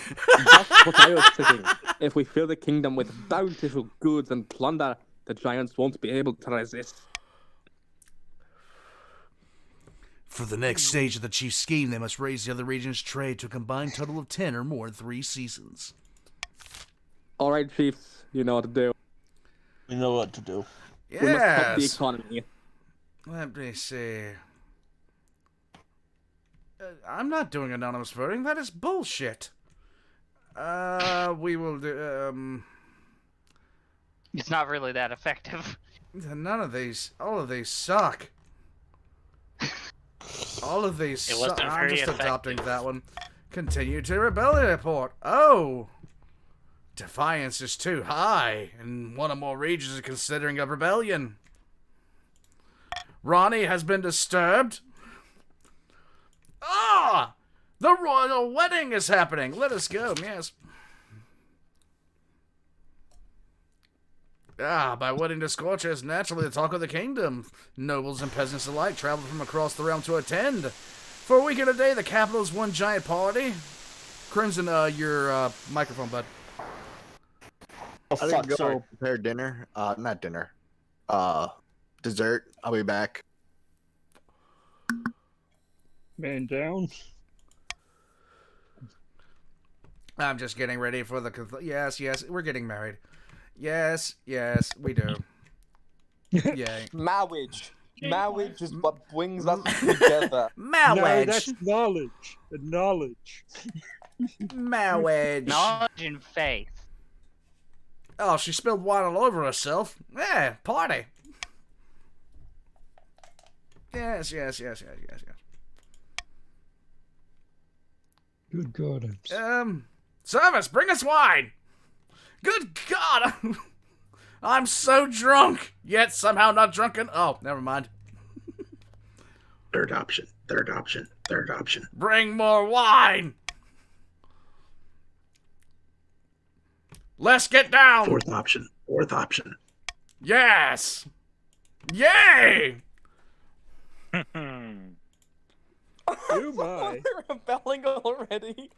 That's what I was thinking. If we fill the kingdom with bountiful goods and plunder, the giants won't be able to resist. For the next stage of the chief's scheme, they must raise the other region's trade to a combined total of 10 or more in 3 seasons. All right, chiefs, you know what to do. We know what to do. Yes. We must help the economy. Let me see. I'm not doing anonymous voting. That is bullshit. We will do, It's not really that effective. None of these. All of these suck. All of these It suck. wasn't I'm very just effective. adopting that one. Continue to rebellion report. Oh! Defiance is too high, and one or more regions are considering a rebellion. Ronnie has been disturbed. Ah! The royal wedding is happening. Let us go, yes. By winning the Scorcher is naturally the talk of the kingdom. Nobles and peasants alike travel from across the realm to attend. For a week and a day, the capital is one giant party. Crimson, your microphone, bud. I think go prepare dinner. Not dinner. Dessert. I'll be back. Man down. I'm just getting ready for the... Yes, we're getting married. Yes, we do. Yay. Marriage. Marriage is what brings us together. Marriage. No, that's knowledge. The knowledge. Marriage. Knowledge and faith. Oh, she spilled wine all over herself. Yeah, party. Yes. Good God. Service, bring us wine. Good God. I'm so drunk, yet somehow not drunken. Oh, never mind. Third option. Bring more wine. Let's get down. Fourth option. Yes. Yay. Oh my. We're rebelling already.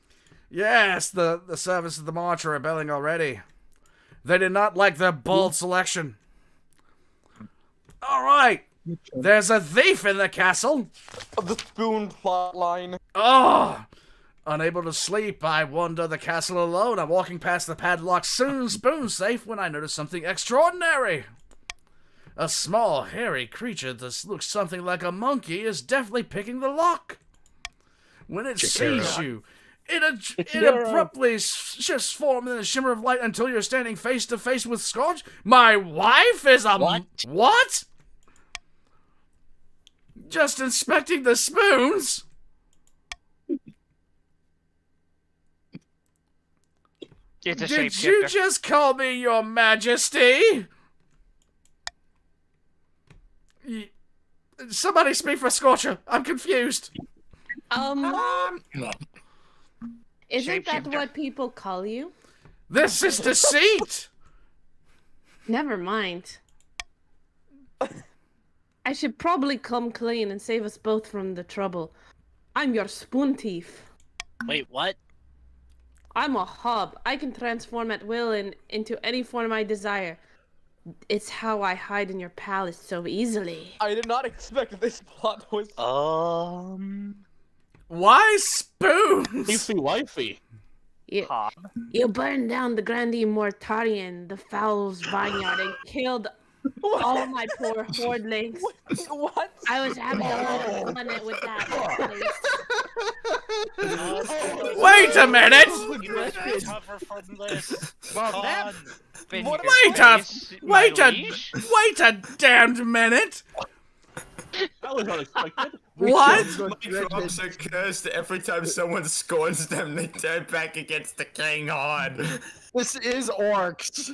Yes, the service of the march are rebelling already. They did not like their bold selection. All right. There's a thief in the castle. The spoon plotline. Oh! Unable to sleep, I wander the castle alone. I'm walking past the padlocked spoon safe when I notice something extraordinary. A small, hairy creature that looks something like a monkey is deftly picking the lock. When it sees you, it abruptly shifts form in a shimmer of light until you're standing face to face with Scorch. My wife is a... What? Just inspecting the spoons? It's a Did shapeshifter. you just call me your majesty? Somebody speak for Scorcher. I'm confused. Isn't that what people call you? This is deceit. Never mind. I should probably come clean and save us both from the trouble. I'm your spoon thief. Wait, what? I'm a hob. I can transform at will into any form I desire. It's how I hide in your palace so easily. I did not expect this plot twist. Why spoons? Wifey. You burned down the Grandi Mortarian, the Fowl's vineyard, and killed all my poor hordlings. What? I was having a lot of fun with that. Wait a minute! Wait a damned minute! That was unexpected. What? My crops are cursed. Every time someone scorns them, they turn back against the king on. This is orcs.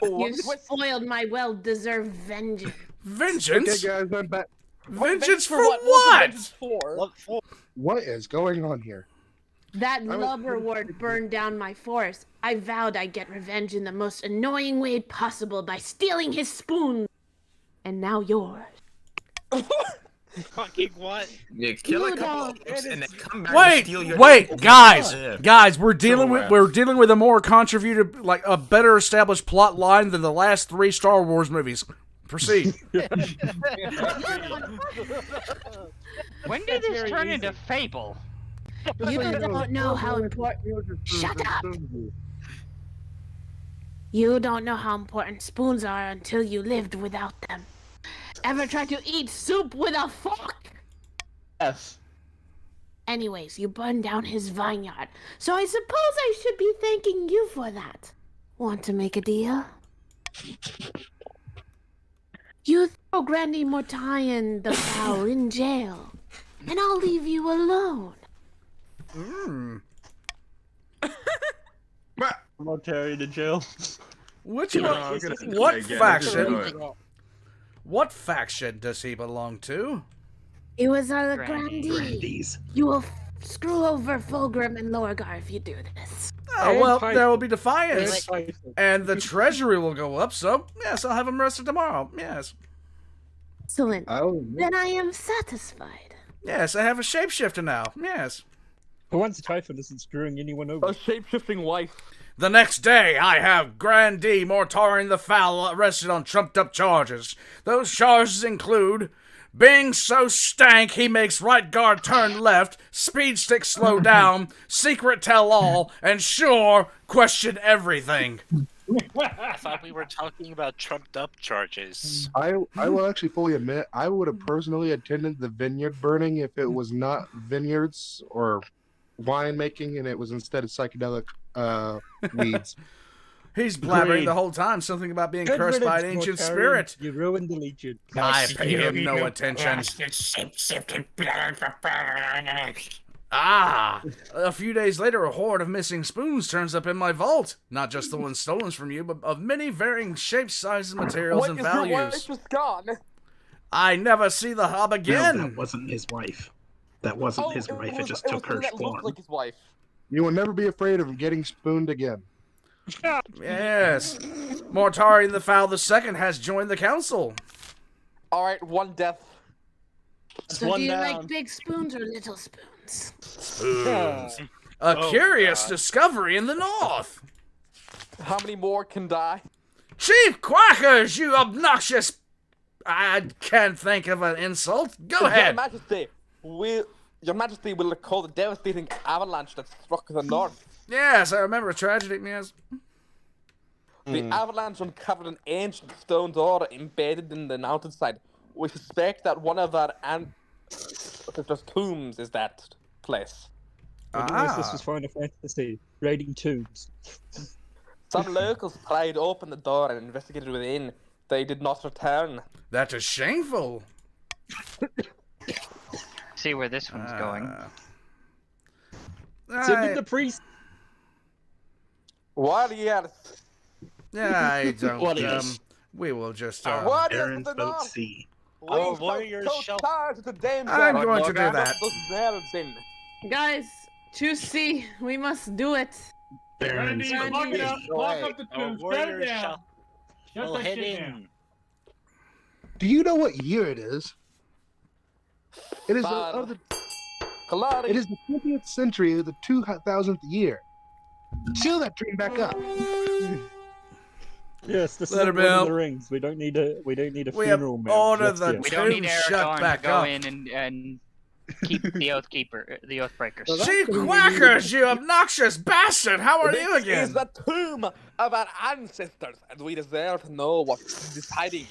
You spoiled my well-deserved vengeance. Vengeance? Okay, guys, I'm back. Vengeance for what? What is going on here? That lubberwort burned down my forest. I vowed I'd get revenge in the most annoying way possible by stealing his spoon. And now yours. Fucking what? You kill a couple of orcs and then come back and steal your... guys, we're dealing with a more contributed, like a better established plot line than the last 3 Star Wars movies. Proceed. When did this turn into Fable? You don't know how important... Shut up! You don't know how important spoons are until you lived without them. Ever tried to eat soup with a fork? Yes. Anyways, you burned down his vineyard, so I suppose I should be thanking you for that. Want to make a deal? You throw Grandi Mortarian the Fowl in jail, and I'll leave you alone. Mortarian in jail. What faction does he belong to? It was Grandis. You will screw over Fulgrim and Lorgar if you do this. Oh, well, there will be defiance. And the treasury will go up, so, yes, I'll have him arrested tomorrow. Yes. Excellent. Then I am satisfied. Yes, I have a shapeshifter now. Yes. For once, Typhon isn't screwing anyone over. A shape-shifting wife. The next day, I have Grandee Mortarian the Foul arrested on trumped-up charges. Those charges include being so stank he makes right guard turn left, speed stick slow down, secret tell-all, and sure, question everything. I thought we were talking about trumped-up charges. I will actually fully admit, I would have personally attended the vineyard burning if it was not vineyards or winemaking and it was instead of psychedelic weeds. He's blabbering the whole time something about being cursed by an ancient spirit. You ruined the Legion. I pay him no attention. A few days later, a horde of missing spoons turns up in my vault. Not just the ones stolen from you, but of many varying shapes, sizes, materials, and values. Your wife is gone? I never see the hob again. No, that wasn't his wife. That wasn't his wife. It just took her form. Like his wife. You will never be afraid of getting spooned again. Yes. Mortarian the Foul II has joined the council. Alright, one death. So do you like big spoons or little spoons? Spoons. A curious discovery in the north. How many more can die? Chief Quackers, you obnoxious... I can't think of an insult. Go ahead. Your Majesty will recall the devastating avalanche that struck the north. Yes, I remember a tragedy, yes. The avalanche uncovered an ancient stone door embedded in the mountainside. We suspect that one of our ancestors' tombs is that place. This was Final Fantasy, raiding tombs. Some locals pried open the door and investigated within. They did not return. That is shameful. See where this one's going. Send the priest. Warriors. Yeah, I don't. We will just. Warriors of the boat north. sea. Our warriors shall. I'm going to do that. Guys, choose C. We must do it. Randy, lock it up. Lock up the tombs. Shut it down. Shut that head shit in. down. Do you know what year it is? It is it is the 20th century of the 2000th year. Seal that train back up. Yes, this Let is him Lord of out. the Rings. We don't need a We funeral have mail ordered just the yet. We don't need tomb Aragorn shut to back go up. in and keep the the Oathbreakers. Chief Quackers, you obnoxious bastard! How are you again? This is the tomb of our ancestors, and we deserve to know what is hiding.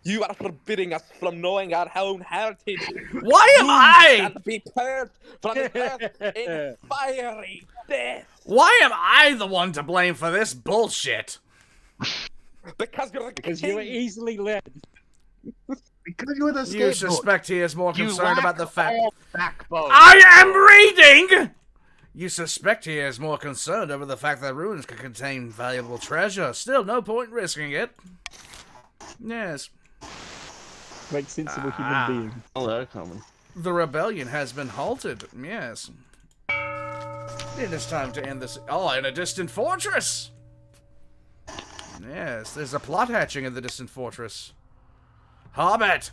You are forbidding us from knowing our own heritage. Why am I? Shall be purged from the earth in fiery death. Why am I the one to blame for this bullshit? Because you're the Because king. you were easily led. Because you were the You scapegoat. suspect he is more You concerned about the fact. backbone. I am reading! You suspect he is more concerned over the fact that ruins could contain valuable treasure. Still, no point in risking it. Yes. Like sensible human beings. Oh, they're coming. The rebellion has been halted. Yes. It is time to end this. Oh, in a distant fortress! Yes, there's a plot hatching in the distant fortress. Hobbit!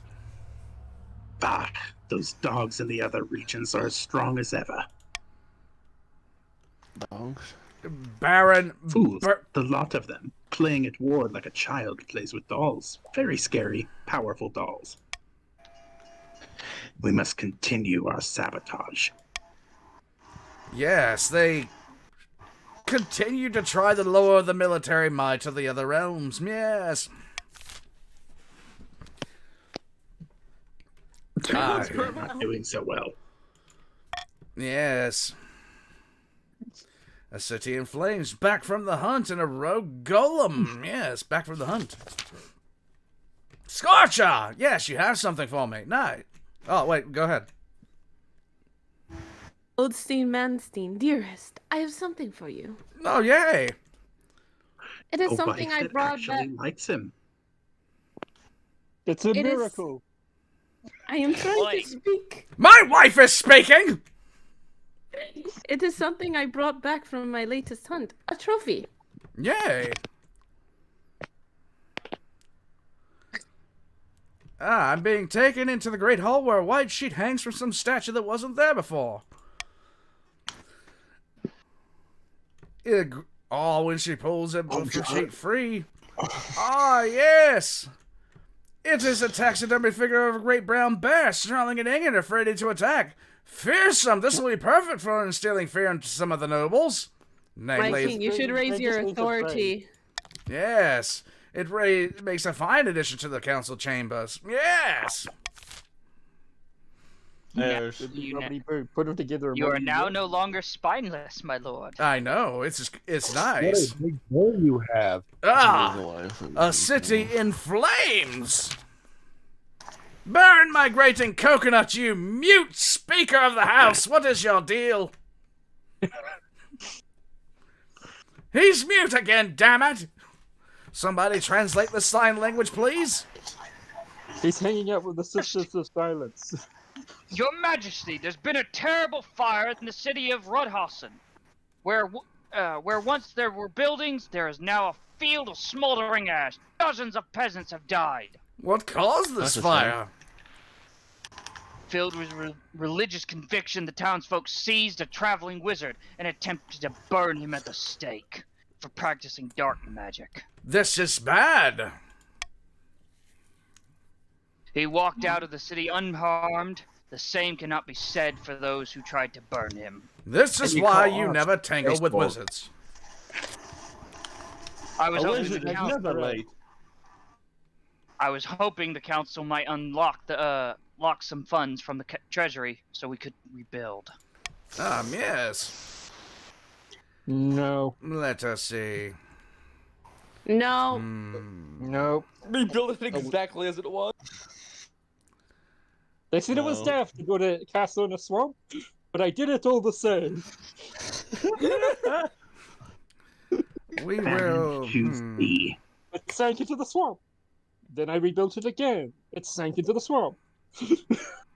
Bah, those dogs in the other regions are as strong as ever. Dogs? Baron... Fools, the lot of them, playing at war like a child plays with dolls. Very scary, powerful dolls. We must continue our sabotage. Yes, they continue to try to lower the military might of the other realms. Yes. We're not doing so well. Yes. A city in flames, back from the hunt, and a rogue golem. Yes, back from the hunt. Scorcher! Yes, you have something for me. No. Oh, wait, go ahead. Oldstein Manstein, dearest, I have something for you. Oh, yay! It is something I brought actually back. likes him. It's a It is- miracle. I am trying to speak. My wife is speaking! It is something I brought back from my latest hunt. A trophy. Yay! I'm being taken into the great hall where a white sheet hangs from some statue that wasn't there before. When she pulls it, moves the sheet free. Ah, yes! It is a taxidermy figure of a great brown bear, snarling and hanging, ready to attack. Fearsome! This will be perfect for instilling fear into some of the nobles. My king, you should raise your authority. Yes, it makes a fine addition to the council chambers. Yes! Put them together. You are now no longer spineless, my lord. I know, it's nice. What a big goal you have. A city in flames! Burn my grating coconut, you mute speaker of the house! What is your deal? He's mute again, damn it! Somebody translate the sign language, please? He's hanging out with the Sisters of Silence. Your Majesty, there's been a terrible fire in the city of Rudhausen. Where once there were buildings, there is now a field of smoldering ash. Dozens of peasants have died. What caused this fire? Filled with religious conviction, the townsfolk seized a traveling wizard and attempted to burn him at the stake for practicing dark magic. This is bad. He walked out of the city unharmed. The same cannot be said for those who tried to burn him. This is why you never tangle with wizards. I was hoping the council might unlock lock some funds from the treasury so we could rebuild. Yes. No. Let us see. No. Nope. Rebuild it exactly as it was. They said it was death to go to castle in a swamp, but I did it all the same. We will. It sank into the swamp. Then I rebuilt it again. It sank into the swamp. On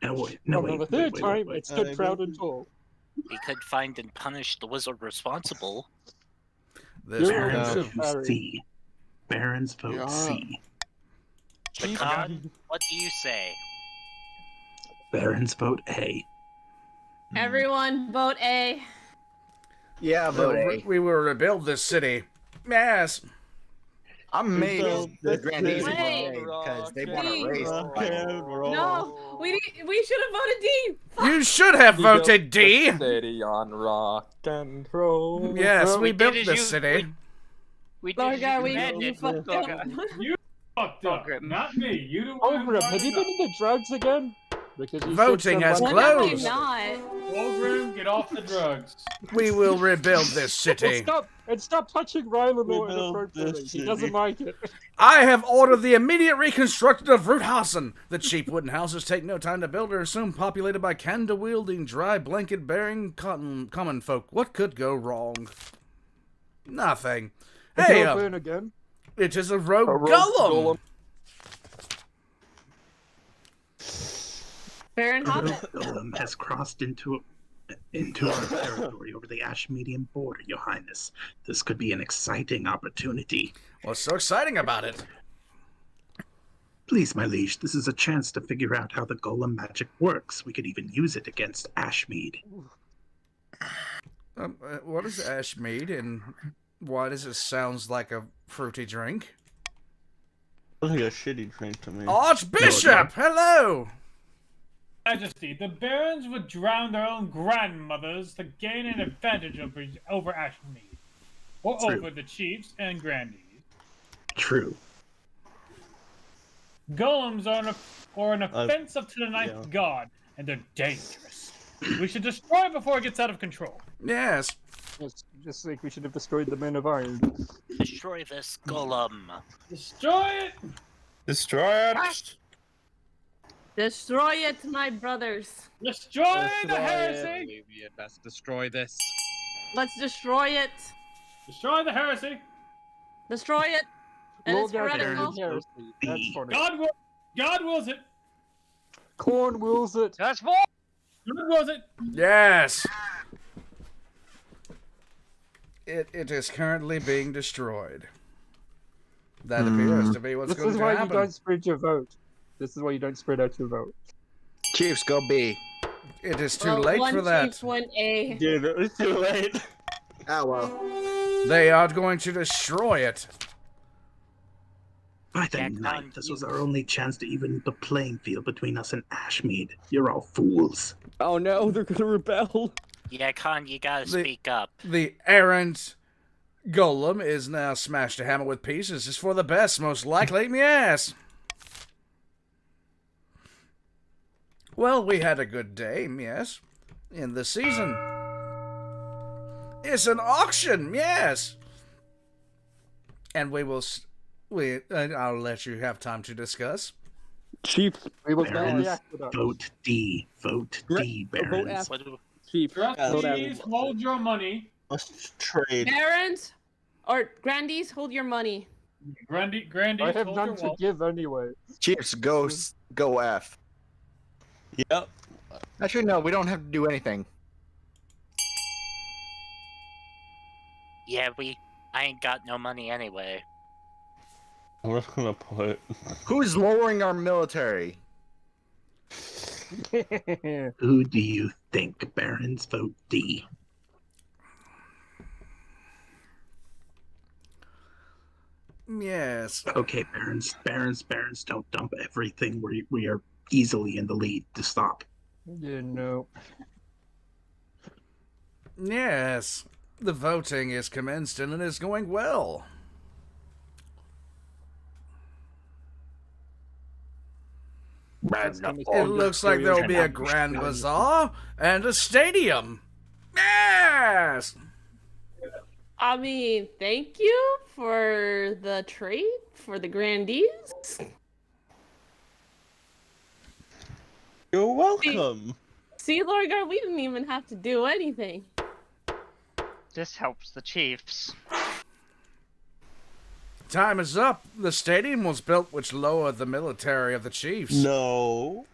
the third time, it stood proud and tall. We could find and punish the wizard responsible. Barons vote C. Barons vote C. Pecan, what do you say? Barons vote A. Everyone vote A. Yeah, vote A. We will rebuild this city. Yes. I'm made the grandees because they want to raise the No, we should have voted D. You should have voted D. City on rock and roll. Yes, we built this city. We did. You fucked up. You fucked up. Not me. You do. Ogrim, have you been into drugs again? Because you voting has closed. Ogrim, get off the drugs. We will rebuild this city. Stop touching Rylan more inappropriately. He doesn't like it. I have ordered the immediate reconstruction of Rudhausen. The cheap wooden houses take no time to build and are soon populated by candle-wielding, dry blanket-bearing common folk. What could go wrong? Nothing. Hey, again. It is a rogue golem. Baron Hobbit. Golem has crossed into our territory over the Ashmedian border, Your Highness. This could be an exciting opportunity. What's so exciting about it? Please, my liege, this is a chance to figure out how the golem magic works. We could even use it against Ashmead. What is Ashmead, and why does it sound like a fruity drink? Looks like a shitty drink to me. Archbishop, hello! Majesty, the barons would drown their own grandmothers to gain an advantage over Ashmead, or over the chiefs and grandees. True. Golems are an offensive to the ninth god, and they're dangerous. We should destroy it before it gets out of control. Yes. Just like we should have destroyed the Men of Iron. Destroy this golem. Destroy it! Destroy it! Destroy it, my brothers. Destroy the heresy! We had best destroy this. Let's destroy it. Destroy the heresy. Destroy it. And it's heretical. That's funny. God wills it. Corn wills it. That's more. God wills it. Yes. It is currently being destroyed. That appears to be what's This going is to why you happen. don't spread your vote. This is why you don't spread out your vote. Chiefs, go B. It is too Well, late one for that. chief went A. Yeah, it's too late. Ah, well. They are going to destroy it. By the ninth, this was our only chance to even the playing field between us and Ashmead. You're all fools. Oh no, they're gonna rebel. Yeah, Khan, you gotta speak up. The errant golem is now smashed to hammer with pieces. It's for the best, most likely. Yes. Well, we had a good day, yes, in the season. It's an auction, yes. And we will... I'll let you have time to discuss. Chief, we will Barons, vote D. Vote D, Barons. Chief, Trustees, hold your money. Let's trade. Barons or Grandees, hold your money. Grandees, I have hold none your to wallet. give anyway. Chiefs, go F. Yep. Actually, no, we don't have to do anything. Yeah, I ain't got no money anyway. We're gonna put. Who's lowering our military? Who do you think, Barons? Vote D. Yes. Okay, Barons, don't dump everything. We are easily in the lead to stop. Yeah, no. Yes. The voting is commenced and it is going well. It looks like there will be a grand bazaar and a stadium. Yes! I mean, thank you for the trade for the Grandees. You're welcome. See, Lorgar, we didn't even have to do anything. This helps the Chiefs. Time is up. The stadium was built which lowered the military of the chiefs. No.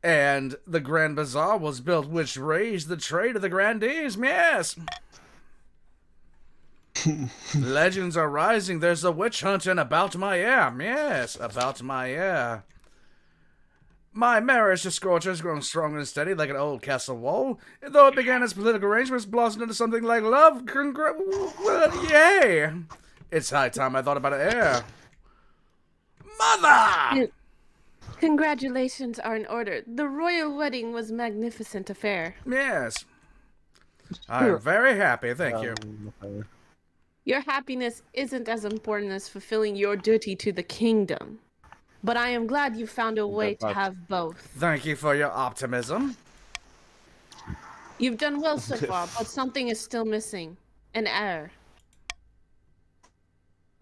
And the Grand Bazaar was built which raised the trade of the grandees. Yes. Legends are rising. There's a witch hunt and about my ear. Yes, about my ear. My marriage to Scorcher has grown strong and steady like an old castle wall. And though it began as political arrangements, blossomed into something like love. Well, yay! It's high time I thought about it. Yeah. Mother! Congratulations are in order. The royal wedding was a magnificent affair. Yes. I'm very happy, thank you. Your happiness isn't as important as fulfilling your duty to the kingdom. But I am glad you found a way to have both. Thank you for your optimism. You've done well so far, but something is still missing. An heir.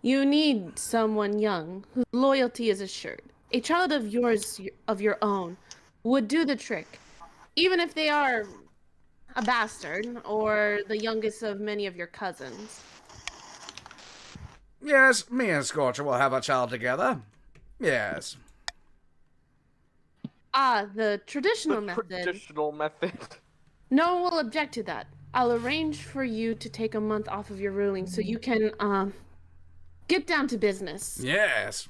You need someone young, whose loyalty is assured. A child of yours, of your own, would do the trick. Even if they are a bastard, or the youngest of many of your cousins. Yes, me and Scorcher will have a child together. Yes. Ah, the traditional method. Traditional method. No one will object to that. I'll arrange for you to take a month off of your ruling so you can, get down to business. Yes.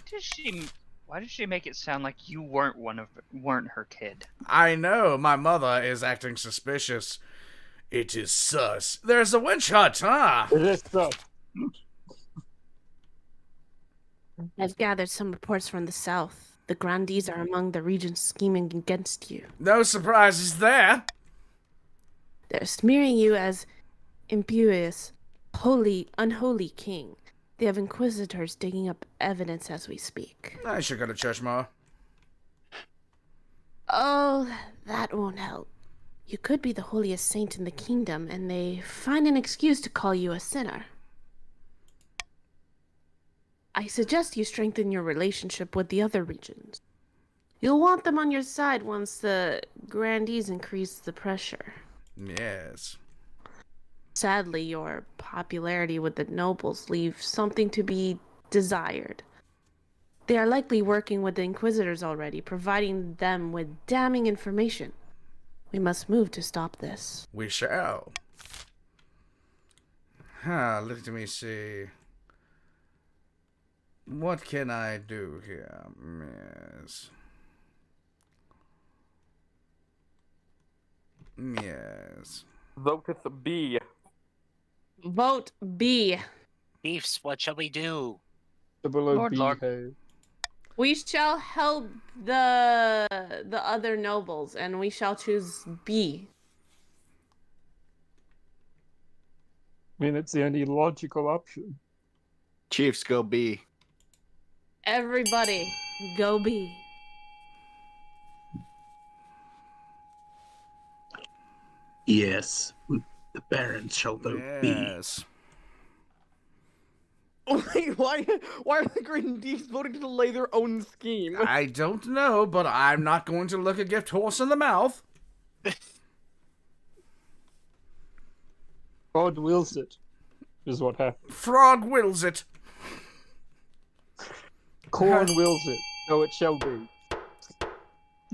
Why did she make it sound like you weren't her kid? I know, my mother is acting suspicious. It is sus. There's a witch hunt, huh? It is sus. I've gathered some reports from the south. The Grandees are among the regions scheming against you. No surprises there. They're smearing you as impious, unholy king. They have inquisitors digging up evidence as we speak. I should go to church more. Oh, that won't help. You could be the holiest saint in the kingdom, and they find an excuse to call you a sinner. I suggest you strengthen your relationship with the other regions. You'll want them on your side once the Grandees increase the pressure. Yes. Sadly, your popularity with the nobles leaves something to be desired. They are likely working with the Inquisitors already, providing them with damning information. We must move to stop this. We shall. Let me see. What can I do here? Yes. Yes. Vote with the B. Vote B. Chiefs, what shall we do? Lord. We shall help the other nobles, and we shall choose B. I mean, it's the only logical option. Chiefs go B. Everybody, go B. Yes, the barons shall vote B. Yes. Wait, why are the Green Deeps voting to delay their own scheme? I don't know, but I'm not going to look a gift horse in the mouth. God wills it, is what happened. Frog wills it. Corn wills it, so it shall be.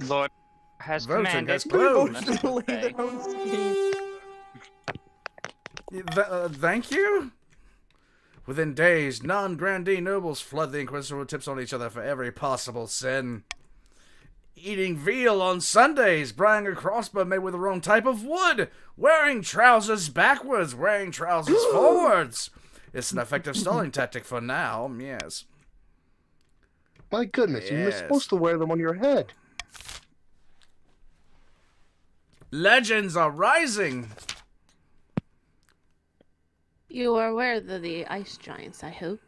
Lord has Voting commanded. has closed. To delay their own scheme. Thank you? Within days, non-grandee nobles flood the Inquisitor with tips on each other for every possible sin. Eating veal on Sundays, buying a crossbow made with the wrong type of wood, wearing trousers backwards, wearing trousers forwards. It's an effective stalling tactic for now, yes. My goodness, you're Yes. supposed to wear them on your head. Legends are rising. You are aware of the ice giants, I hope.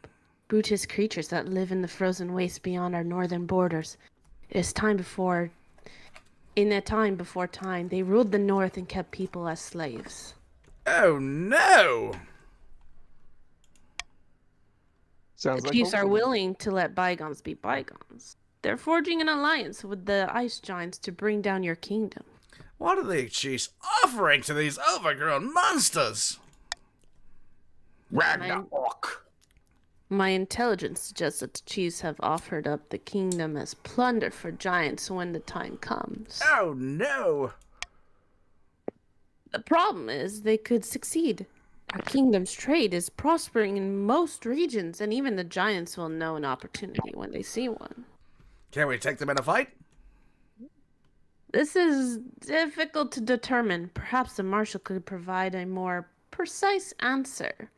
Brutish creatures that live in the frozen wastes beyond our northern borders. In a time before time, they ruled the north and kept people as slaves. Oh no! Sounds The like chiefs are hopeful. willing to let bygones be bygones. They're forging an alliance with the ice giants to bring down your kingdom. What are the chiefs offering to these overgrown monsters? Ragnarok. My intelligence suggests that the chiefs have offered up the kingdom as plunder for giants when the time comes. Oh no! The problem is they could succeed. Our kingdom's trade is prospering in most regions, and even the giants will know an opportunity when they see one. Can we take them in a fight? This is difficult to determine. Perhaps the marshal could provide a more precise answer,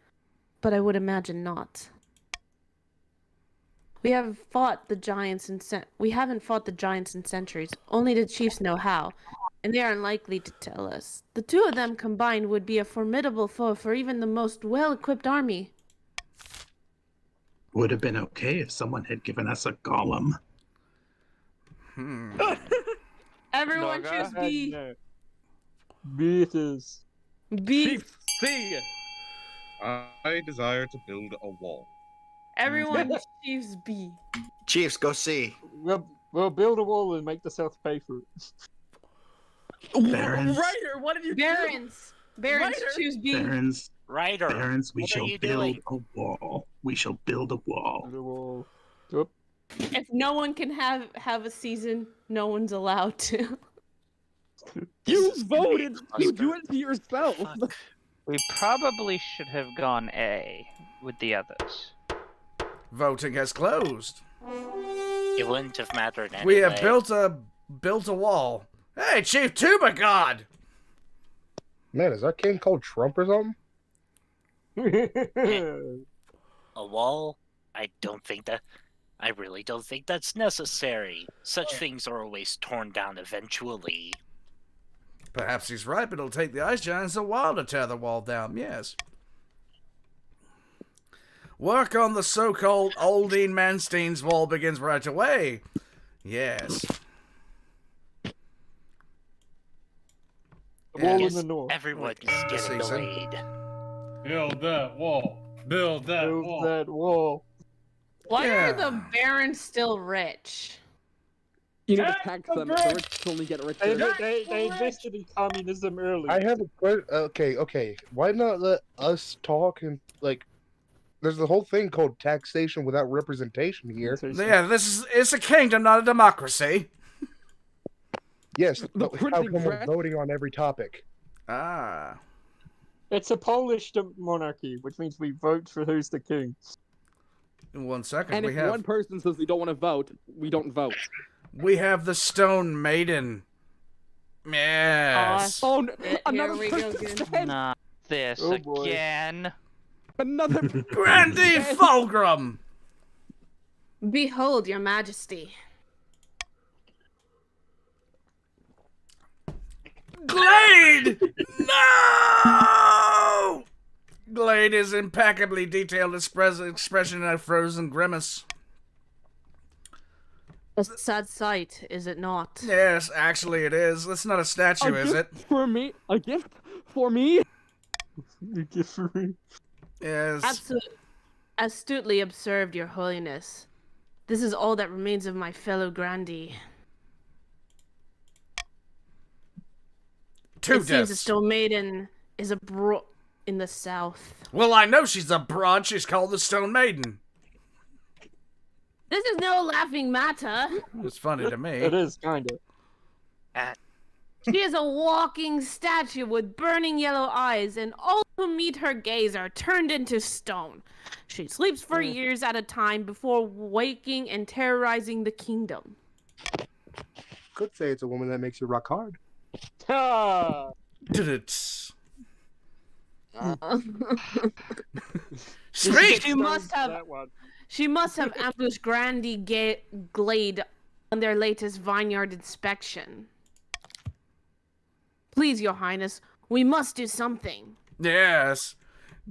but I would imagine not. We haven't fought the giants in centuries. Only the chiefs know how, and they are unlikely to tell us. The two of them combined would be a formidable foe for even the most well-equipped army. Would have been okay if someone had given us a golem. Everyone choose B. No. B it is. B. C. I desire to build a wall. Everyone choose B. Chiefs go C. We'll build a wall and make the South pay for it. Barons. Ryder, what did you Barons. Barons Ryder. choose B. Barons. Ryder, Barons, we what are shall you build doing? a wall. We shall build a wall. The wall. Oop. If no one can have a season, no one's allowed to. You voted. You do it to yourself. We probably should have gone A with the others. Voting has closed. It wouldn't have mattered anyway. We have built a wall. Hey, Chief Tuba God! Man, is that king called Trump or something? A wall? I really don't think that's necessary. Such things are always torn down eventually. Perhaps he's right, but it'll take the ice giants a while to tear the wall down, yes. Work on the so-called Oldine Manstein's wall begins right away. Yes. The wall in Yes, the north. everyone is getting delayed. Build that wall. Build that Build wall. that wall. Why Yeah. are the barons still rich? You need to Tax tax the them. The rich. rich only get They, richer. they invested in communism early. I have a question. Okay. Why not let us talk and, like, there's the whole thing called taxation without representation here. Yeah, it's a kingdom, not a democracy. Yes, The but how printing come we're press. voting on every topic? Ah. It's a Polish monarchy, which means we vote for who's the king. In 1 second, And we if have one person says they don't want to vote, we don't vote. we have the Stone Maiden. Yes. Oh, no, Here another we go person again. said Not this Oh, boy. again. another. Grandee Fulgrim. Behold, your majesty. Glade! No! Glade is impeccably detailed expression in a frozen grimace. A sad sight, is it not? Yes, actually it is. That's not a statue, is it? For me? A gift for me? A gift for me? Yes. Astutely observed, your holiness. This is all that remains of my fellow grandee. Two It seems the deaths. Stone Maiden is a in the south. Well, I know she's a broad. She's called the Stone Maiden. This is no laughing matter. It's funny to me. It is, kind of. She is a walking statue with burning yellow eyes, and all who meet her gaze are turned into stone. She sleeps for years at a time before waking and terrorizing the kingdom. Could say it's a woman that makes you rock hard. Ah! Speak! She must have ambushed Grandee Glade on their latest vineyard inspection. Please, your highness, we must do something. Yes.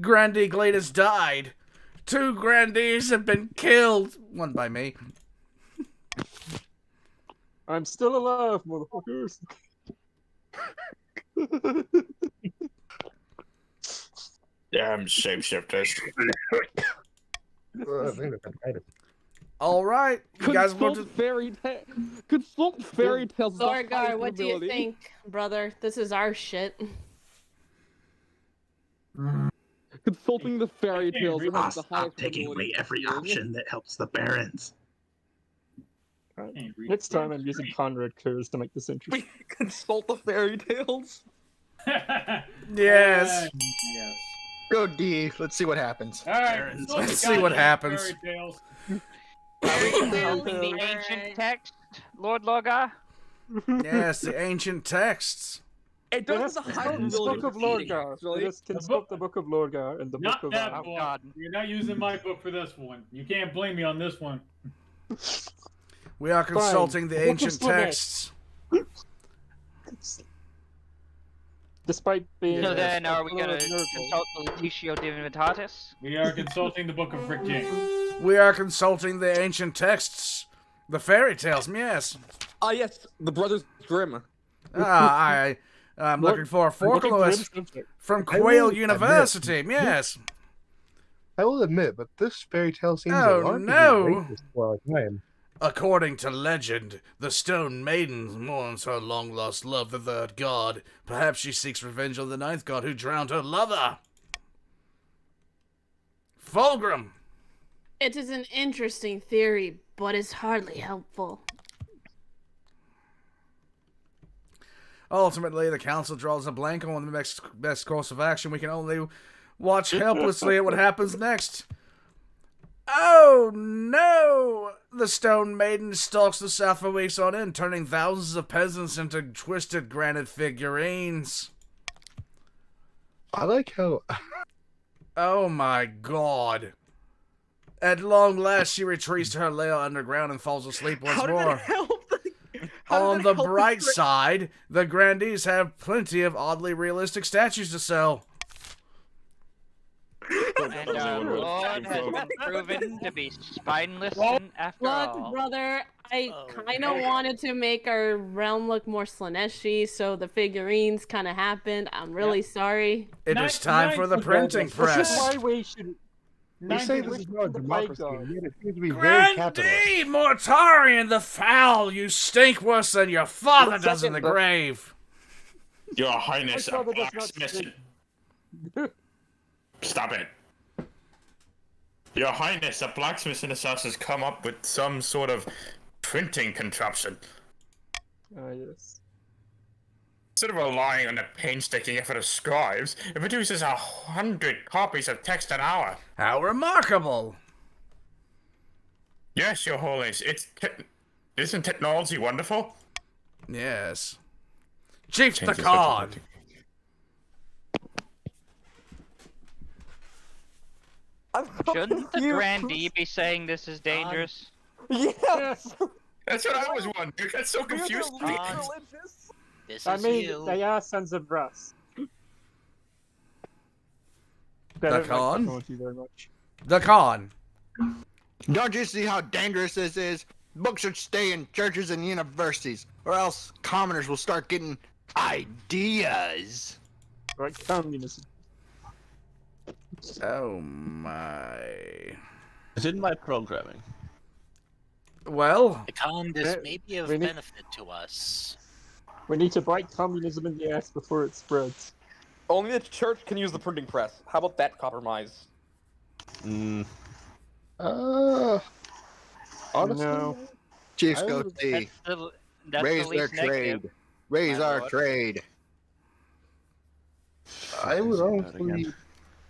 Grandee Glade has died. 2 grandees have been killed. One by me. I'm still alive, motherfuckers. Damn shapeshifters. All right, you guys want to consult fairy tales? Lorgar, what do you think, brother? This is our shit. Consulting the fairy tales has I'll the stop highest taking away every option that helps the barons. Next time I'm using Conrad clues to make this interesting. Consult the fairy tales. Yes. Yes. Go D. Let's see what happens. All right. Let's see what happens. Are we consulting the ancient text, Lord Lorgar? Yes, the ancient texts. It Yes, does the the highest Book of Lorgar. really. Let's consult the Book of Lorgar and the Not Book of that one. You're not using my book for this one. You can't blame me on this one. We are consulting the Book of ancient Slanesh. texts. Despite being. So then, are we full of gonna miracles. consult the Latitio Divinitatis? We are consulting the book of Rick King. We are consulting the ancient texts. The fairy tales, yes. Ah, yes, the Brothers Grimm. I'm looking for a folklorist from I will Quail admit- University, yes. I will admit, but this fairy tale seems Oh, alarmingly no. racist for our time. According to legend, the Stone Maiden mourns her long-lost love, the 3rd god. Perhaps she seeks revenge on the 9th god who drowned her lover. Fulgrim. It is an interesting theory, but it's hardly helpful. Ultimately, the council draws a blank on the best course of action. We can only watch helplessly at what happens next. Oh no! The Stone Maiden stalks the south for weeks on end, turning thousands of peasants into twisted granite figurines. I like how. Oh my god. At long last, she retreats to her lair underground and falls asleep once How did more. that help? On the bright side, the grandees have plenty of oddly realistic statues to sell. And our Lord has been proven to be spineless after Look, all. brother, I kind of wanted to make our realm look more Slaneshi, so the figurines kind of happened. I'm really sorry. It is time for the printing This is press. why we should. You say this is not a the democracy, Python. and yet it seems to be very capitalist. Grandee Mortarian the foul, you stink worse than your father does in the grave. Your Highness, My a father does not blacksmith. Stop it. Your Highness, a blacksmith in this house has come up with some sort of printing contraption. Ah, yes. Instead of relying on the painstaking effort of scribes, it produces 100 copies of text an hour. How remarkable! Yes, Your Holiness. Isn't technology wonderful? Yes. Chief the Khan! Shouldn't the grandee be saying this is dangerous? Yes! That's what I was wondering. That's so confusing. This I is mean, you. they are sons of Russ. The Khan? Technology very much. The Khan. Don't you see how dangerous this is? Books should stay in churches and universities, or else commoners will start getting ideas. Like communism. Oh my. It's in my programming. Well, This may be of benefit to us. We need to bite communism in the ass before it spreads. Only the church can use the printing press. How about that compromise? Honestly, No. Chiefs I go would- see. That's Raise the their least negative. trade. Raise My our lord. trade. I would honestly.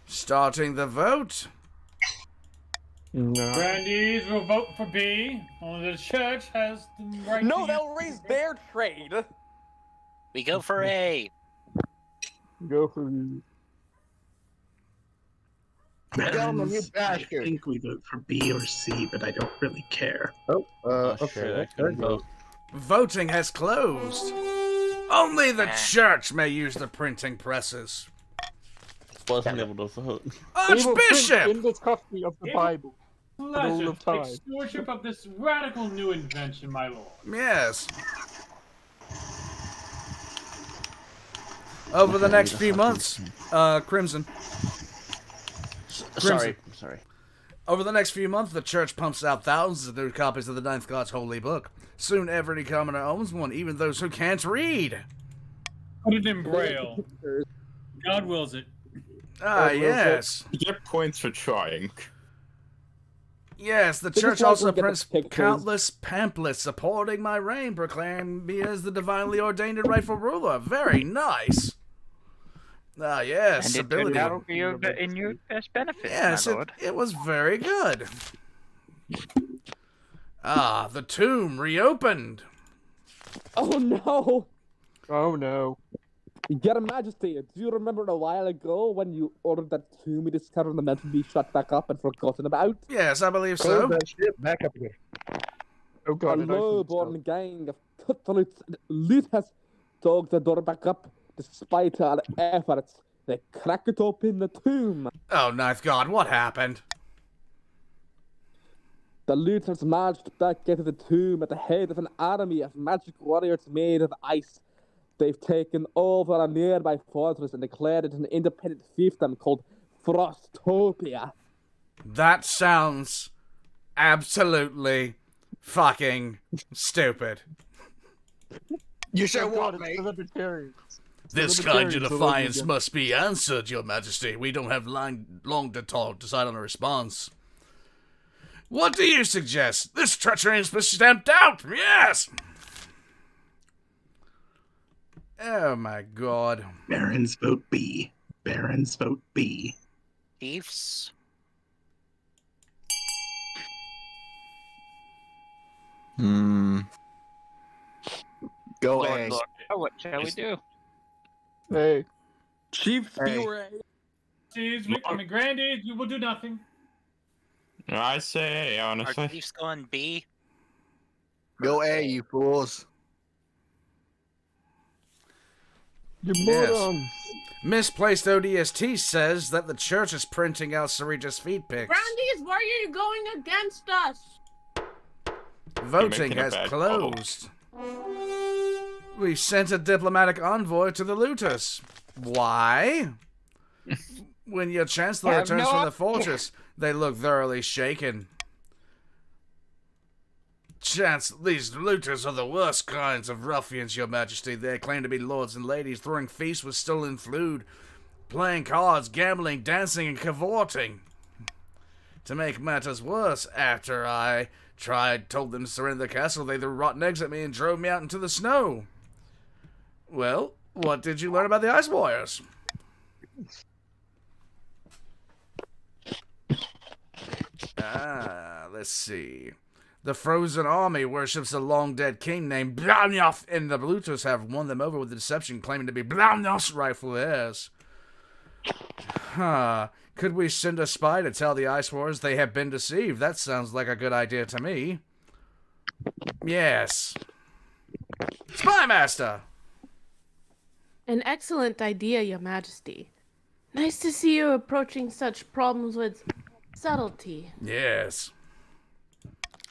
starting the vote. No. Grandees will vote for B. Only the church has the right No, to they'll raise their trade. We go for A. Go for you. Gentlemen, you I bastard. think we vote for B or C, but I don't really care. Oh, Oh, okay. shit, I couldn't vote. Voting has closed. Only the church may use the printing presses. Wasn't able to vote. We will print Archbishop! in this copy of the Bible. Pleasure of to time. take stewardship of this radical new invention, my lord. Yes. Over the next few months, Crimson. Sorry. Over the next few months, the church pumps out thousands of new copies of the Ninth God's Holy Book. Soon every commoner owns one, even those who can't read. Put it in Braille. God wills it. Ah, yes. You get points for trying. Yes, the This is church like also we get the prints pictures. countless pamphlets supporting my reign, proclaiming me as the divinely ordained and rightful ruler. Very nice. Ah, yes, And it ability. turned out for your, in your best benefit, Yes, my lord. it was very good. Ah, the tomb reopened. Oh no! Oh no. Your Majesty, do you remember a while ago when you ordered that tomb we discovered meant to be shut back up and forgotten about? Yes, I believe Close so. that shit back up again. Oh A god, it opened low-born gang of cutthroats and looters dug the door back up despite our efforts. They cracked open the tomb. Oh, Ninth God, what happened? The looters marched back into the tomb at the head of an army of magic warriors made of ice. They've taken over a nearby fortress and declared it an independent fiefdom called Frostopia. That sounds absolutely fucking stupid. You said Oh what, god, it's mate? the libertarians. This The kind of libertarians all over defiance again. must be answered, Your Majesty. We don't have long to decide on a response. What do you suggest? This treachery is stamped out. Yes. Oh my god. Barons vote B. Barons vote B. Chiefs. Go Lord, A. Lord, what shall we do? Hey. Chiefs Hey. beware. Grandees, we will do nothing. I say, Are honestly. Chiefs going B? Go A, you fools. You Yes. morons. Misplaced ODST says that the church is printing out Sarita's feet pics. Grandies, why are you going against us? Voting making a has bad call. closed. We sent a diplomatic envoy to the looters. Why? When your chancellor Have returns no from the idea. fortress, they look thoroughly shaken. These looters are the worst kinds of ruffians, Your Majesty. They claim to be lords and ladies, throwing feasts with stolen food, playing cards, gambling, dancing, and cavorting. To make matters worse, after I told them to surrender the castle, they threw rotten eggs at me and drove me out into the snow. Well, What did you learn about the Ice Warriors? Let's see. The Frozen Army worships a long-dead king named Blamnoth, and the Blutos have won them over with the deception, claiming to be Blamnoth's rightful heirs. Could we send a spy to tell the Ice Warriors they have been deceived? That sounds like a good idea to me. Yes. Spy Master! An excellent idea, Your Majesty. Nice to see you approaching such problems with subtlety. Yes.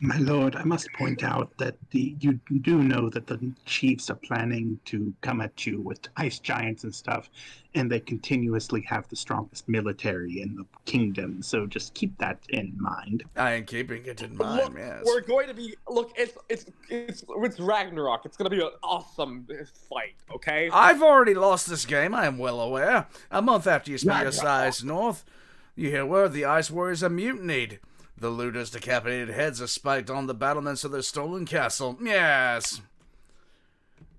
My lord, I must point out that you do know that the chiefs are planning to come at you with ice giants and stuff, and they continuously have the strongest military in the kingdom, so just keep that in mind. I am keeping it in mind, Look, yes. we're going to be... Look, it's Ragnarok. It's going to be an awesome fight, okay? I've already lost this game, I am well aware. A month after you spent your size north, you hear word the Ice Warriors are mutinied. The looters' decapitated heads are spiked on the battlements of their stolen castle. Yes.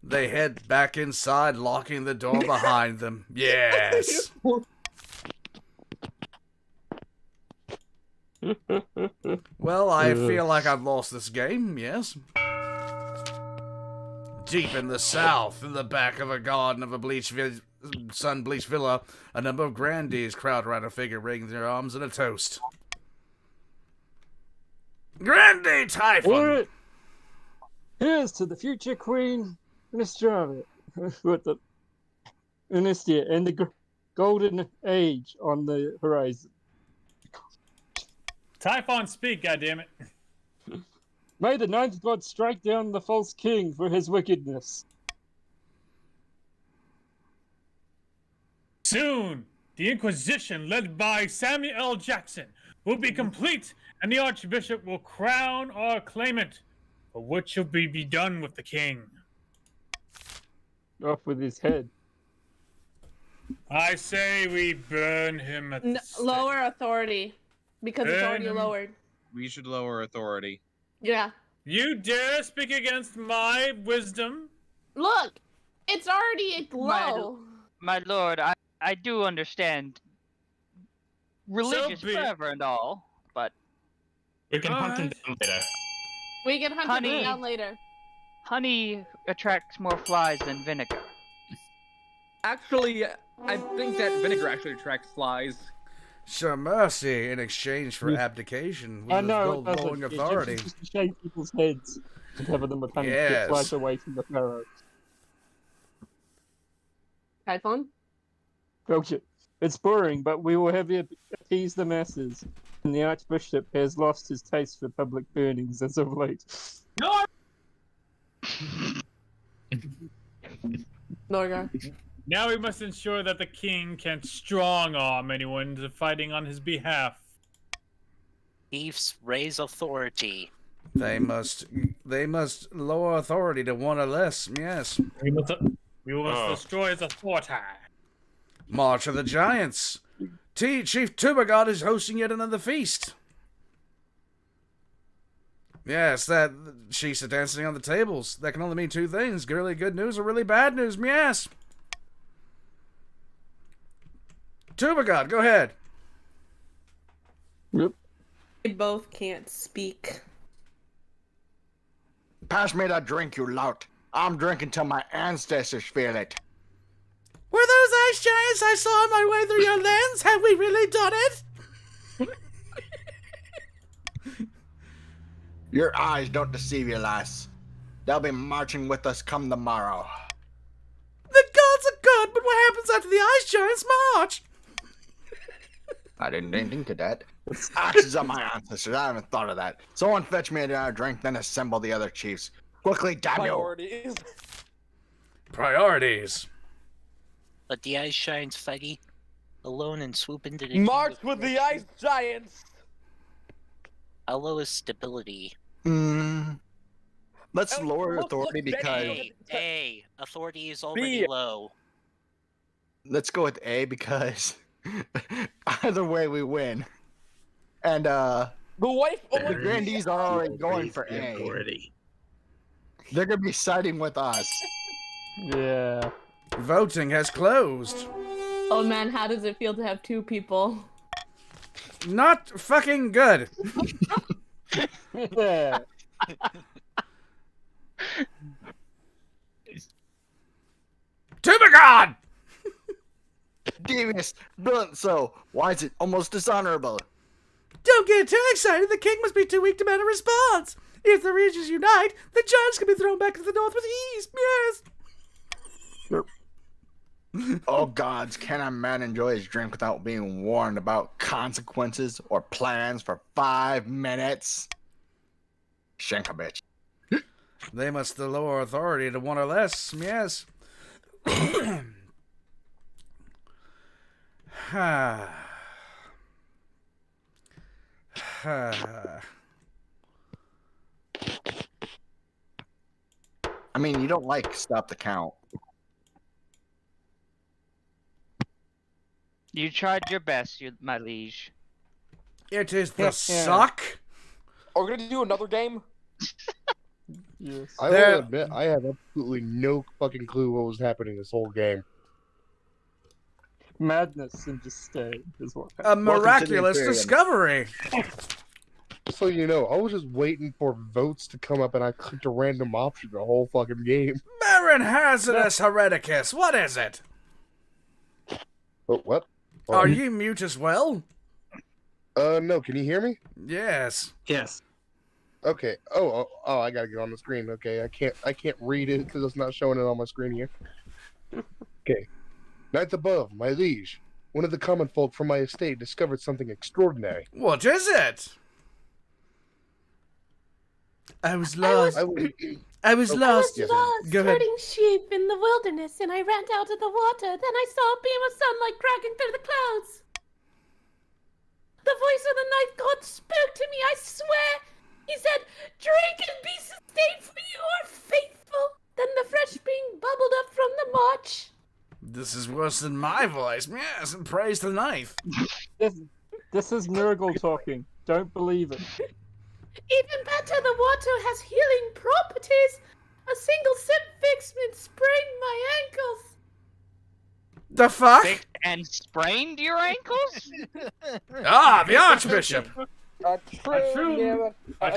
They head back inside, locking the door behind them. Yes. Well, I feel like I've lost this game, yes. Deep in the south, in the back of a garden of a sun-bleached villa, a number of grandees crowd around a figure raising their arms in a toast. Grandee Typhon! Here's to the future Queen, Miss Jarvis, with the Anistia and the golden age on the horizon. Typhon, speak, goddammit. May the ninth god strike down the false king for his wickedness. Soon, the Inquisition, led by Samuel L. Jackson, will be complete, and the Archbishop will crown our claimant. But what shall be done with the king? Off with his head. I say we burn him at the stake. Lower authority, because it's already lowered. We should lower authority. Yeah. You dare speak against my wisdom? Look, it's already low. My lord, I do understand religious fervor and all, but we can hunt him down later. We can hunt him down later. Honey attracts more flies than vinegar. Actually, I think that vinegar actually attracts flies. Sir Mercy, in exchange for abdication, I with know, lowering authority. Just to shave people's heads and cover them with honey to get flies away from the pharaoh. Typhon? Gotcha. It's boring, but we will have you appease the masses. And the Archbishop has lost his taste for public burnings as of late. No! Norgar. Now we must ensure that the king can't strong-arm anyone to fighting on his behalf. Chiefs raise authority. They must lower authority to one or less, yes. We must destroy his authority. March of the Giants. Chief Tubagod is hosting yet another feast. Yes, that she's dancing on the tables. That can only mean two things: really good news or really bad news. Yes. Tubagod, go ahead. Yep. They both can't speak. Pass me that drink, you lout. I'm drinking till my ancestors feel it. Were those ice giants I saw on my way through your lens? Have we really done it? Your eyes don't deceive you, lass. They'll be marching with us come the morrow. The gods are good, but what happens after the ice giants march? I didn't think of that. Axes are my ancestors. I haven't thought of that. Someone fetch me another drink, then assemble the other chiefs. Quickly, damn Priorities. Priorities. Let the ice giants fight alone and swoop into the March with the ice giants. How low is stability? Let's lower authority because... A. Authority is already low. Let's go with A because either way we win. And the grandees are already going for A. They're gonna be siding with us. Yeah. Voting has closed. Oh man, how does it feel to have 2 people? Not fucking good. Yeah. To the god! Devious, blunt, so why is it almost dishonorable? Don't get too excited. The king must be too weak to mount a response. If the regions unite, the giants can be thrown back to the north with ease. Yes. Oh gods, can a man enjoy his drink without being warned about consequences or plans for 5 minutes? Shank a bitch. They must the lower authority to 1 or less. Yes. I mean, you don't like stop the count. You tried your best, my liege. It is the suck. Are we gonna do another game? Yes. I will admit, I have absolutely no fucking clue what was happening this whole game. Madness and disdain is what A miraculous discovery. So you know, I was just waiting for votes to come up and I clicked a random option the whole fucking game. Baron Hazardous Hereticus, what is it? Oh, what? Are you mute as well? No, can you hear me? Yes. Yes. Okay. Oh, I gotta get on the screen. Okay, I can't read it because it's not showing it on my screen here. Okay. Knight above, my liege. One of the common folk from my estate discovered something extraordinary. What is it? I was lost. I was lost. Go ahead. Herding sheep in the wilderness, and I ran out of the water. Then I saw a beam of sunlight cracking through the clouds. The voice of the night god spoke to me, I swear. He said, "Drink and be sustained, for you are faithful." Then the fresh spring bubbled up from the march. This is worse than my voice. Yes, and praise the knife. This is Nurgle talking. Don't believe it. Even better, the water has healing properties. A single sip fixed and sprained my ankles. The fuck? And sprained your ankles? Ah, the Archbishop. A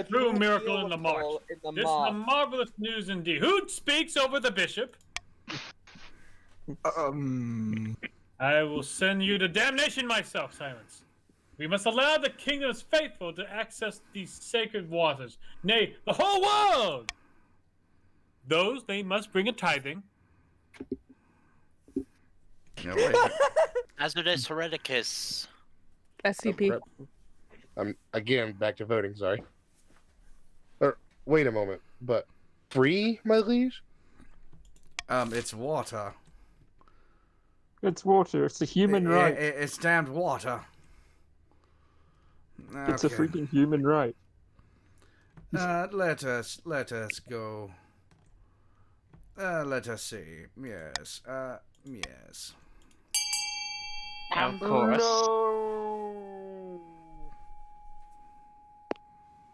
true miracle in the march. This is a marvelous news indeed. Who speaks over the bishop? I will send you to damnation myself, Silence. We must allow the kingdom's faithful to access these sacred waters, nay, the whole world! Those, they must bring a tithing. No, wait. Hazardous Hereticus. SCP. Again, back to voting, sorry. Wait a moment, but free, my liege? It's water. It's water. It's a human right. It's damned water. Okay. It's a freaking human right. Let us go. Let us see. Yes. Yes. Of course.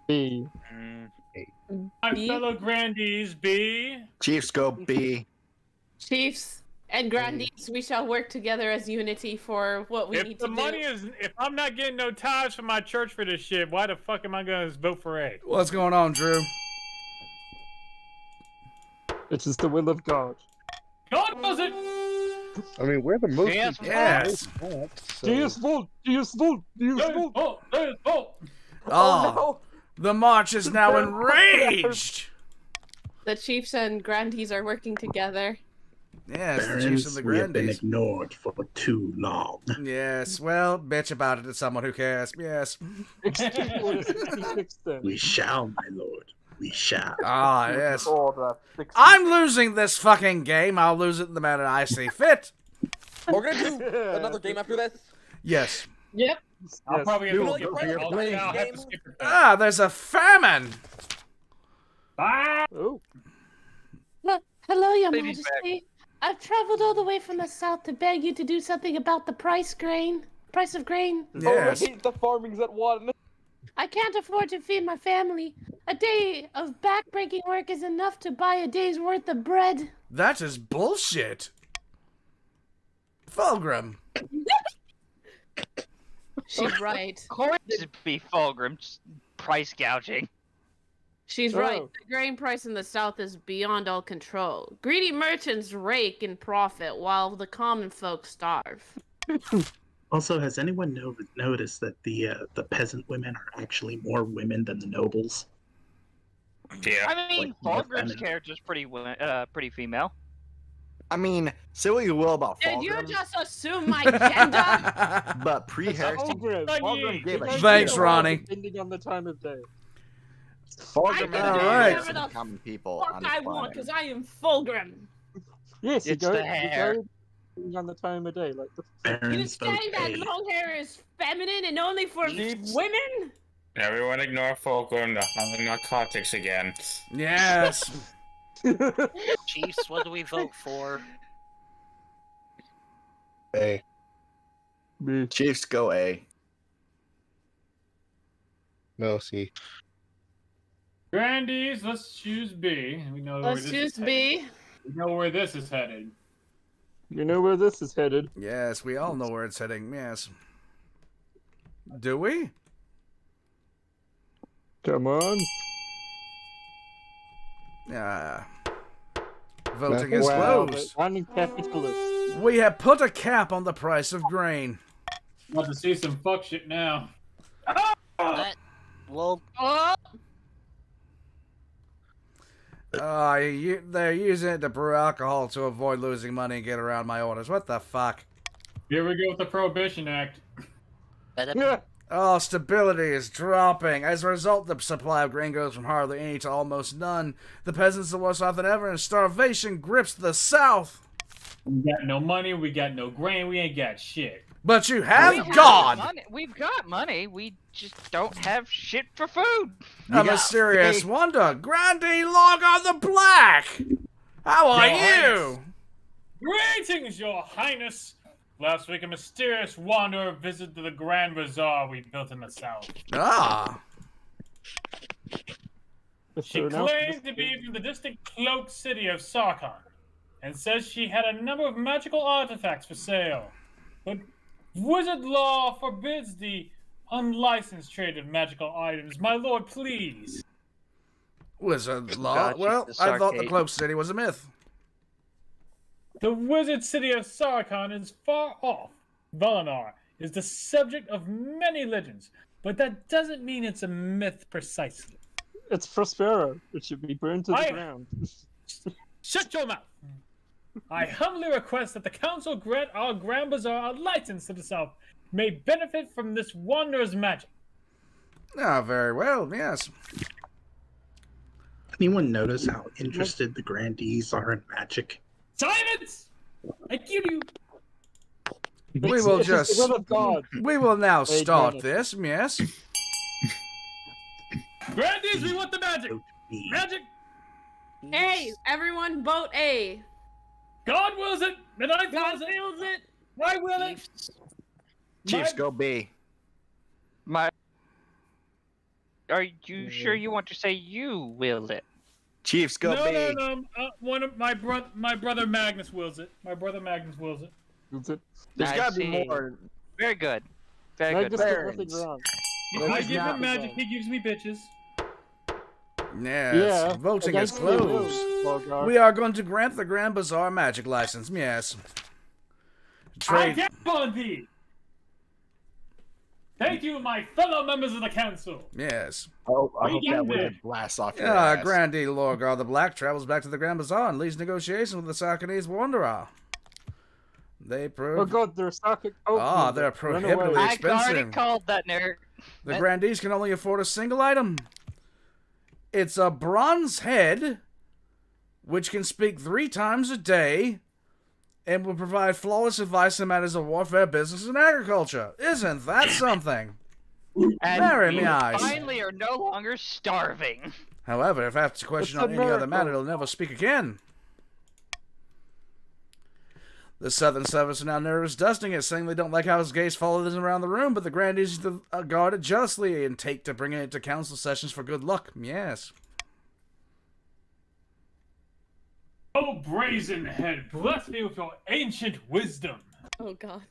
B. My fellow grandees, B. Chiefs go B. Chiefs and grandees, we shall work together as unity for what we need to do. If I'm not getting no tithes from my church for this shit, why the fuck am I gonna vote for A? What's going on, Drew? It is the will of God. God does it! I mean, we're the most... Yes. Deus Volt! Deus Volt! Deus Volt! Deus Volt! Oh, the march is now enraged! The chiefs and grandees are working together. Yes, the chiefs Barons, and the we have been grandees. ignored for too long. Yes, well, bitch about it to someone who cares. Yes. We shall, my lord. We shall. Ah, yes. I'm losing this fucking game. I'll lose it in the manner I see fit. We're gonna do another game after this. Yes. Yep. I'll probably have to skip it. I'll have to skip it. Ah, there's a famine. Ah! Oh. Hello, Your Baby's Majesty. I've traveled all the way from the south to beg you to do something about the price of grain. Yes. Oh, the farming's at 1. I can't afford to feed my family. A day of back-breaking work is enough to buy a day's worth of bread. That is bullshit. Fulgrim. She's right. Of course it'd be Fulgrim. Just price gouging. She's right. The grain price in the south is beyond all control. Greedy merchants rake and profit while the common folk starve. Also, has anyone noticed that the peasant women are actually more women than the nobles? Yeah. I mean, Fulgrim's character's pretty female. I mean, say what you will about Did Fulgrim, you just assume my gender? but pre-Heresy, Fulgrim gave a Thanks, shit. Ronnie. Depending on the time of day. Fulgrim All right. is the common people Fuck on the I planet. want, because I am Fulgrim. Yes, It's the hair. Depending on the time of day, like the You say that long hair is feminine and only for women? Everyone ignore Fulgrim, they're having narcotics again. Yes. Chiefs, what do we vote for? A. Chiefs go A. No, C. Grandies, let's choose B. We know Let's where choose this is B. headed. We know where this is headed. You know where this is headed. Yes, we all know where it's heading. Yes. Do we? Come on. Voting is Wow, closed. running capitalist. We have put a cap on the price of grain. About to see some fuck shit now. Well, They're using it to brew alcohol to avoid losing money and get around my orders. What the fuck? Here we go with the Prohibition Act. Oh, stability is dropping. As a result, the supply of grain goes from hardly any to almost none. The peasants are worse off than ever, and starvation grips the South. We got no money, we got no grain, we ain't got shit. But you have God! We've got money, we just don't have shit for food. A mysterious wonder. Grandee Log on the Black! How are Your you? Greetings, Your Highness! Last week, a mysterious wanderer visited the Grand Bazaar we built in the south. Ah. She claimed to be from the distant cloaked city of Sarkon, and says she had a number of magical artifacts for sale. But wizard law forbids the unlicensed trade of magical items. My lord, please. Wizard law? Well, I thought the cloaked city was a myth. The wizard city of Sarkon is far off. Velenar is the subject of many legends, but that doesn't mean it's a myth precisely. It's Prospero. It should be burned to the ground. Shut your mouth! I humbly request that the council grant our Grand Bazaar a license to the south, may benefit from this wanderer's magic. Ah, very well, yes. Anyone notice how interested the grandees are in magic? Silence! I give you. We will now start this, yes. Grandees, we want the magic! Magic! A! Everyone vote A. God wills it! And I God wills it! I will it! Chiefs go B. Are you sure you want to say you will it? Chiefs go B. No. One of my brother Magnus wills it. My brother Magnus wills it. There's gotta be more. Very good. Very good. Nothing wrong. I give him magic, he gives me bitches. Yes, Yeah, voting is against the rules, closed. Lorgar. We are going to grant the Grand Bazaar magic license, yes. I get on thee! Thank you, my fellow members of the council. Yes. Oh, I We hope get that there. would blast off your ass. Grandee Lorgar the Black travels back to the Grand Bazaar and leads negotiations with the Sarkanese Wanderer. They prove... Oh god, they're socket. they're prohibitively I expensive. already called that nerd. The grandees can only afford a single item. It's a bronze head, which can speak 3 times a day, and will provide flawless advice in matters of warfare, business, and agriculture. Isn't that something? And Very you nice. finally are no longer starving. However, if asked a question It's on a any other miracle. matter, he'll never speak again. The Southern Service are now nervous, dusting it, saying they don't like how his gaze followed them around the room, but the grandees guard it jealously and take to bringing it to council sessions for good luck. Yes. Oh, brazen head, bless me with your ancient wisdom. Oh God.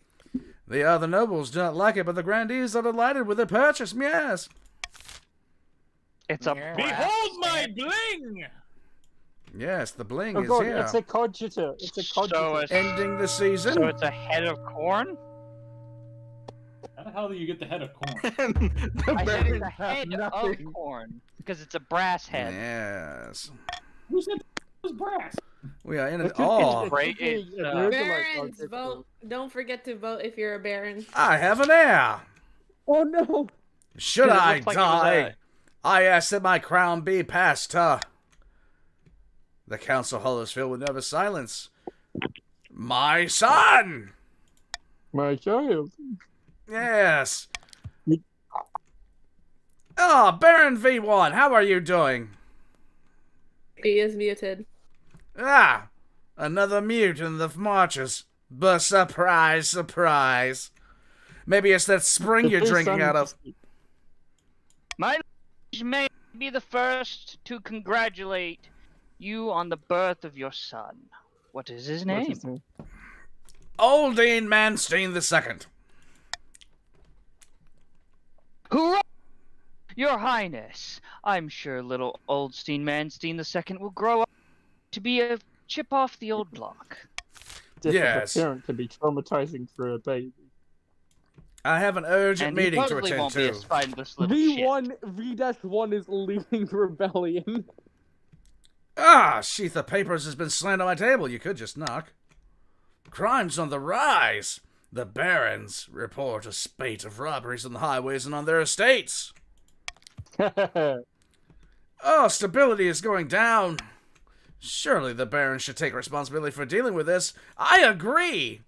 The other nobles do not like it, but the grandees are delighted with the purchase. Yes. It's a Behold my bling! Yes, the bling Oh is God, here. it's a cogita. It's a cogita. Ending the season. So it's a head of corn? How the hell do you get the head of corn? I said it's a head of corn because it's a brass head. Yes. Who said it was brass? We are in it It could be- all. it could be a virgilite Barons, cogita. vote. Don't forget to vote if you're a baron. I have an heir. Oh no! Should It I looks like it was die? I ask that my crown be passed to. The council hall is filled with nervous silence. My son! My child. Yes. Ah, Baron V1, how are you doing? He is muted. Ah, another mute in the marches. But surprise, surprise. Maybe it's that spring you're drinking out of. My liege may be the first to congratulate you on the birth of your son. What is his name? Aldine Manstein II. Hurrah! Your Highness, I'm sure little Oldstein Manstein II will grow up to be a chip off the old block. Yes. A parent can be traumatizing for a baby. I have an urgent And he meeting to totally attend won't be a to. spineless little shit. V-1 is leading the rebellion. Ah, sheath of papers has been slammed on my table. You could just knock. Crimes on the rise. The barons report a spate of robberies on the highways and on their estates. Oh, stability is going down. Surely the barons should take responsibility for dealing with this. I agree.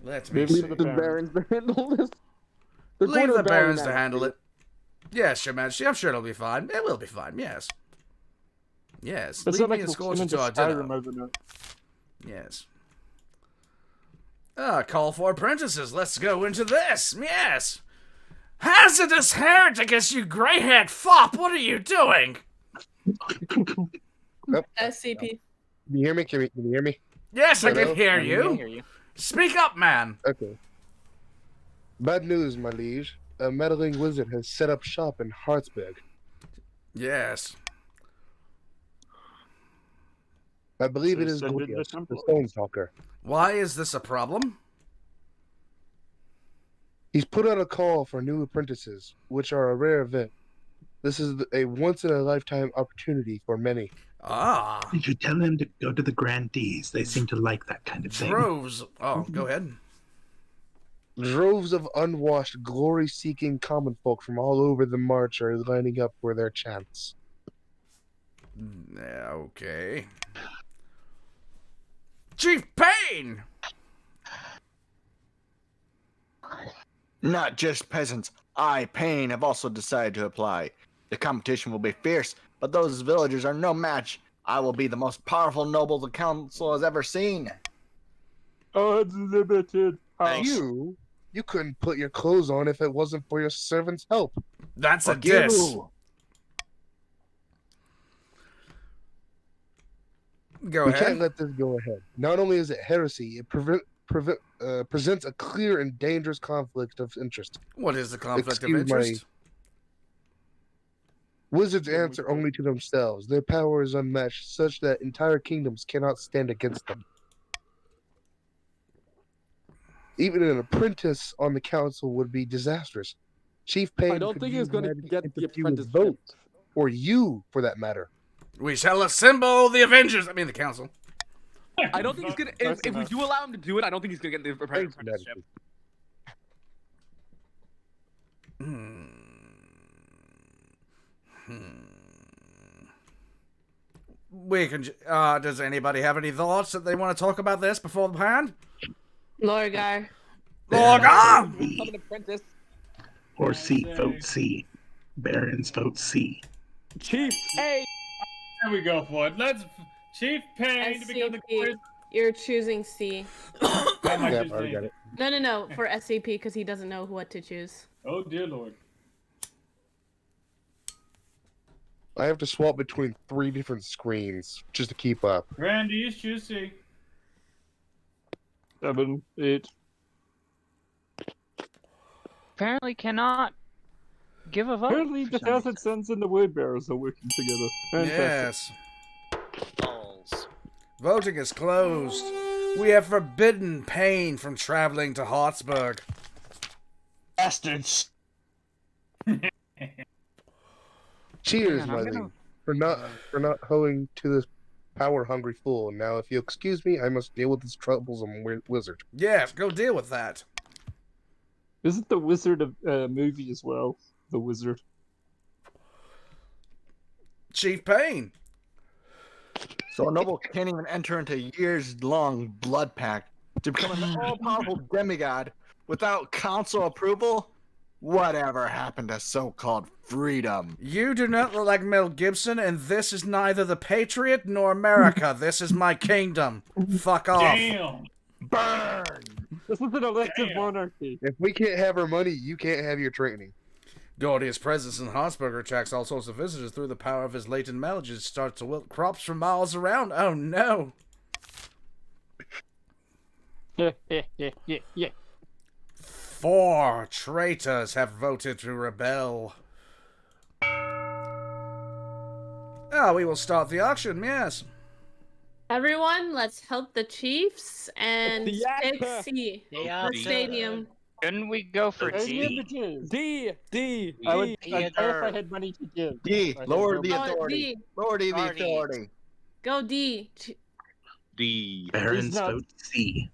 Let me see. Leave the barons to handle this. They're going Leave to the rebellion barons to next handle year. it. Yes, your majesty. I'm sure it'll be fine. It will be fine, yes. Yes. It's Leave not me like and we'll Scorch turn to into our dinner. Skyrim overnight. Yes. Call for apprentices. Let's go into this. Yes. Hazardous hereticus, you grey-haired fop. What are you doing? SCP. Can you hear me? Can you hear me? Yes, I Hello? can hear you. Speak up, man. Okay. Bad news, my liege. A meddling wizard has set up shop in Hartsburg. Yes. I believe it is send in the Gordius, the Templars. Stone Talker. Why is this a problem? He's put out a call for new apprentices, which are a rare event. This is a once-in-a-lifetime opportunity for many. Ah. Did you tell them to go to the grandees? They seem to like that kind of thing. Droves. Oh, go ahead. Droves of unwashed, glory-seeking common folk from all over the march are lining up for their chance. Yeah, okay. Chief Payne! Not just peasants. I, Payne, have also decided to apply. The competition will be fierce, but those villagers are no match. I will be the most powerful noble the council has ever seen. Unlimited power. You couldn't put your clothes on if it wasn't for your servant's help. That's a Fuck diss. you. Go We ahead. can't let this go ahead. Not only is it heresy, it presents a clear and dangerous conflict of interest. What is the conflict of Excuse my- interest? Wizards answer only to themselves. Their power is unmatched, such that entire kingdoms cannot stand against them. Even an apprentice on the council would be disastrous. Chief Payne I don't could think use he's going to magic get the interfere with apprenticeship. votes, or you, for that matter. We shall assemble the Avengers. I mean, the council. I don't think he's gonna. If we do allow him to do it, I don't think he's gonna get the apprenticeship. We can. Does anybody have any thoughts that they want to talk about this before the hand? Lorgar. Lorgar! Become an apprentice. Or C, vote C. Barons vote C. Chief A. There we go for it. Let's Chief Payne to become the SCP. You're choosing C. How much Yep, is I already got it? it. No, for SCP because he doesn't know what to choose. Oh dear lord. I have to swap between 3 different screens just to keep up. Grandees, choose C. 7, 8. Apparently cannot give a vote. Apparently, the 1,000 Suns and the Word Bearers are working together. Fantastic. Yes. Balls. Voting is closed. We have forbidden Pain from traveling to Hotsburg. Bastards. Cheers, Man, I'm my gonna- lady, for not hoeing to this power-hungry fool. Now, if you excuse me, I must deal with this troublesome wizard. Yes, go deal with that. Isn't the Wizard a movie as well? The Wizard. Chief Pain. So a noble can't even enter into years-long blood pact to become an all-powerful demigod without council approval? Whatever happened to so-called freedom? You do not look like Mel Gibson, and this is neither the Patriot nor America. This is my kingdom. Fuck off. Damn. Burn! This is an elective monarchy. If we can't have our money, you can't have your training. Gordia's presence in Hotsburg attracts all sorts of visitors through the power of his latent knowledge. It starts to wilt crops for miles around. Oh no. Yeah. 4 traitors have voted to rebel. We will start the auction, yes. Everyone, let's help the Chiefs and The pick actor. C Yeah, for stadium. Couldn't we go for D? D. I would pay if Theater. I had money to give. D, I had lower no the money. authority. D. Lower the Authority. authority. Go D. D. Barons not- vote C.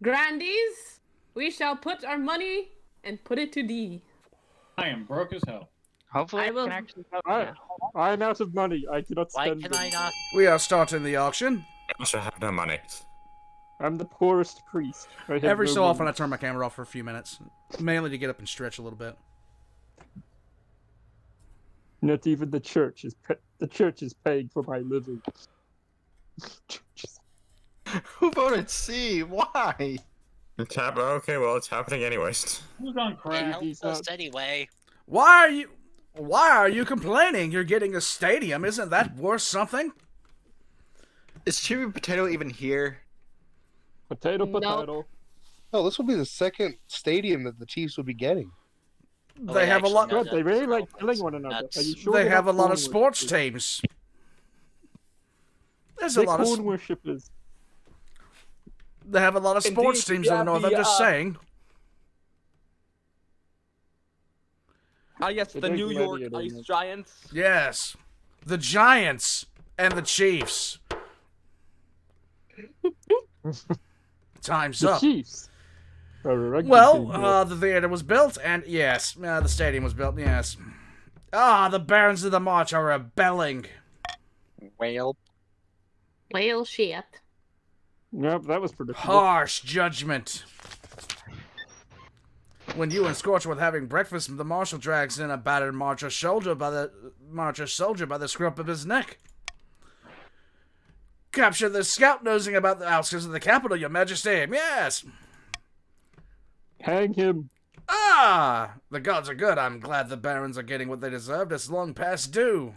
Grandies, we shall put our money and put it to D. I am broke as hell. Hopefully I I will- can actually vote I, now. I'm out of money. I cannot Why spend can it. I not? We are starting the auction. I also have no money. I'm the poorest priest. I have Every no so money. often I turn my camera off for a few minutes. Mainly to get up and stretch a little bit. Not even the church is the church is paying for my living. Who voted C? Why? Okay, well, it's happening anyways. Who's on It crack? helps us anyway. Why are you complaining? You're getting a stadium. Isn't that worth something? Is Chippy Potato even here? Potato, No. potato. Oh, this will be the second stadium that the Chiefs will be getting. Oh, They wait, have a actually, lot. no, God, they really like that's- killing one another. that's- Are you sure They they're have a not lot of corn sports worshippers? teams. There's a They're lot of. corn worshippers. They have a lot of sports Indeed, teams in the yeah, north. I'm the, just saying. Ah, yes, They the don't New do York any of them, Ice no. Giants. Yes, the Giants and the Chiefs. Time's The up. Chiefs. are a rugby Well, team, yeah. the theater was built, and yes, the stadium was built. Yes. The Barons of the March are rebelling. Well, Whale shit. Yep, that was predictable. Harsh judgment. When you and Scorch were having breakfast, the marshal drags in a battered marcher soldier by the scruff of his neck. Capture the scout nosing about the outskirts of the capital, your majesty. Yes. Hang him. The gods are good. I'm glad the barons are getting what they deserved. It's long past due.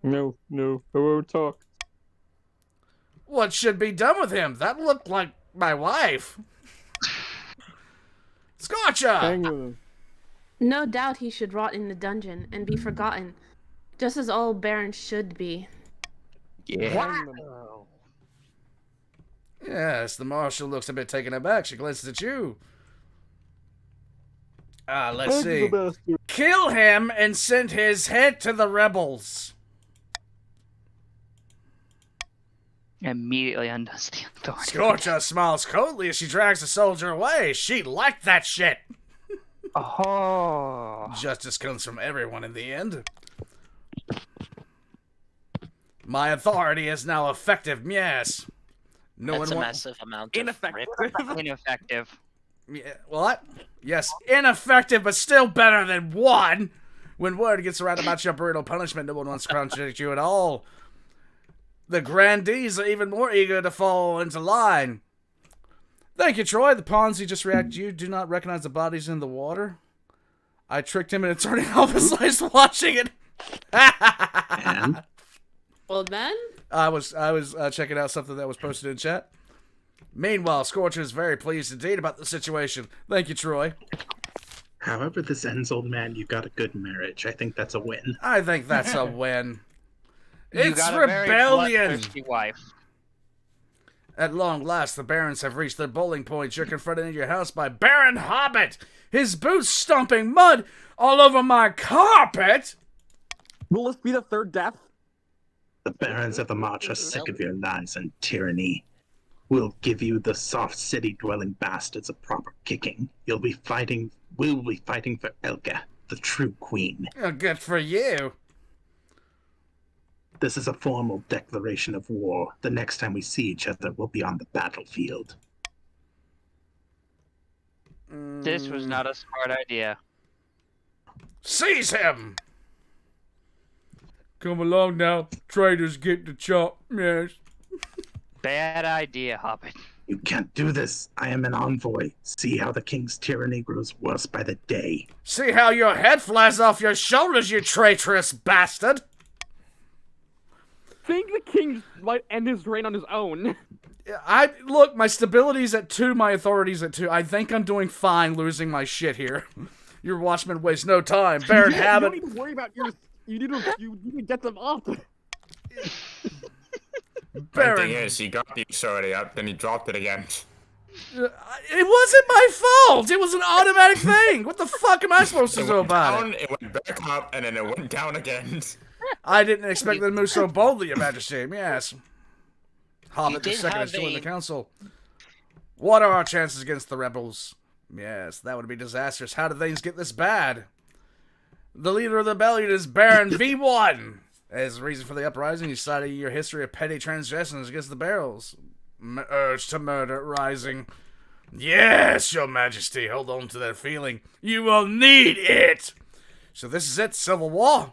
No, I won't talk. What should be done with him? That looked like my wife. Scorcher! Hang him. No doubt he should rot in the dungeon and be forgotten, just as all barons should be. Hang them. Yes, the marshal looks a bit taken aback. She glances at you. Let's Hang see. the bastard. Kill him and send his head to the rebels. Immediately undoes the authority. Scorcher smiles coldly as she drags the soldier away. She liked that shit. Oh. Justice comes from everyone in the end. My authority is now effective, yes. No That's a one massive amount of ineffective. Ineffective. Yeah, what? Yes, ineffective, but still better than one. When word gets around about your brutal punishment, no one wants to contradict you at all. The grandees are even more eager to fall into line. Thank you, Troy. The pawns he just reacted to you do not recognize the bodies in the water. I tricked him into turning off his lights watching it. And Well then, I was checking out something that was posted in chat. Meanwhile, Scorcher is very pleased indeed about the situation. Thank you, Troy. However this ends, old man, you got a good marriage. I think that's a win. I think that's a win. You It's got a rebellion. very bloodthirsty wife. At long last, the barons have reached their bowling point. You're confronted in your house by Baron Hobbit. His boots stomping mud all over my carpet. Will this be the third death? The barons of the march are sick of your lies and tyranny. We'll give you the soft city-dwelling bastards a proper kicking. We'll be fighting for Elga, the true queen. Oh, good for you. This is a formal declaration of war. The next time we see each other, we'll be on the battlefield. This was not a smart idea. Seize him! Come along now. Traitors get the chop. Yes. Bad idea, Hobbit. You can't do this. I am an envoy. See how the king's tyranny grows worse by the day. See how your head flies off your shoulders, you traitorous bastard! I think the king might end his reign on his own. Look, my stability's at 2, my authority's at 2. I think I'm doing fine losing my shit here. Your watchmen waste no time. Baron Habit. You don't need to worry about yours. You need to get them up. The thing is, he got the authority up, then he dropped it again. It wasn't my fault! It was an automatic thing! What the fuck am I supposed to do about it? It went back up, and then it went down again. I didn't expect them to move so boldly, Your Majesty. Yes. Hobbit the did second has have joined the a- council. What are our chances against the rebels? Yes, that would be disastrous. How did things get this bad? The leader of the rebellion is Baron V1. As a reason for the uprising, you cited your history of petty transgressions against the barrels. Urge to murder rising. Yes, Your Majesty, hold on to that feeling. You will need it. So this is it, civil war?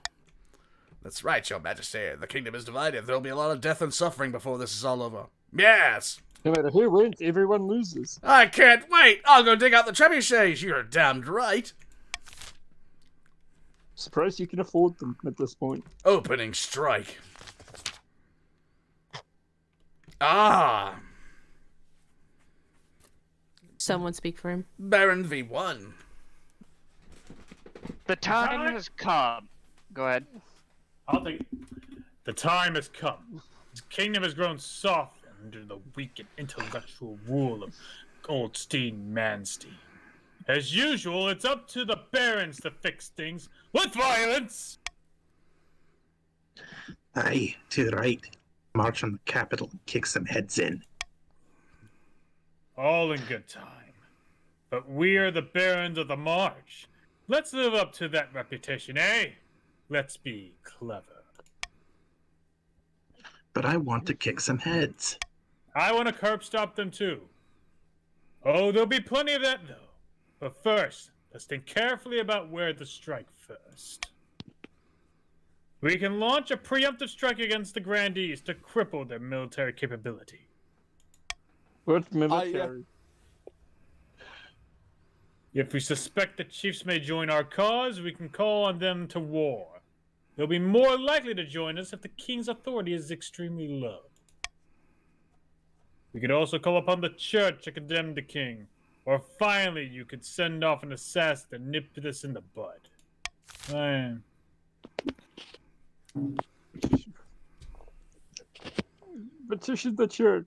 That's right, Your Majesty. The kingdom is divided. There'll be a lot of death and suffering before this is all over. Yes. No matter who wins, everyone loses. I can't wait. I'll go dig out the trebuchets. You're damned right. Surprised you can afford them at this point. Opening strike. Ah. Someone speak for him. Baron V1. The time has come. Go ahead. I'll take it. The time has come. His kingdom has grown soft under the weak and intellectual rule of Goldstein Manstein. As usual, it's up to the barons to fix things with violence. Aye, to the right. March on the capital and kick some heads in. All in good time. But we are the barons of the march. Let's live up to that reputation, eh? Let's be clever. But I want to kick some heads. I want to curb stop them too. Oh, there'll be plenty of that though. But first, let's think carefully about where to strike first. We can launch a preemptive strike against the grandees to cripple their military capability. What military? If we suspect the chiefs may join our cause, we can call on them to war. They'll be more likely to join us if the king's authority is extremely low. We could also call upon the church to condemn the king. Or finally, you could send off an assassin to nip this in the bud. Petition the church.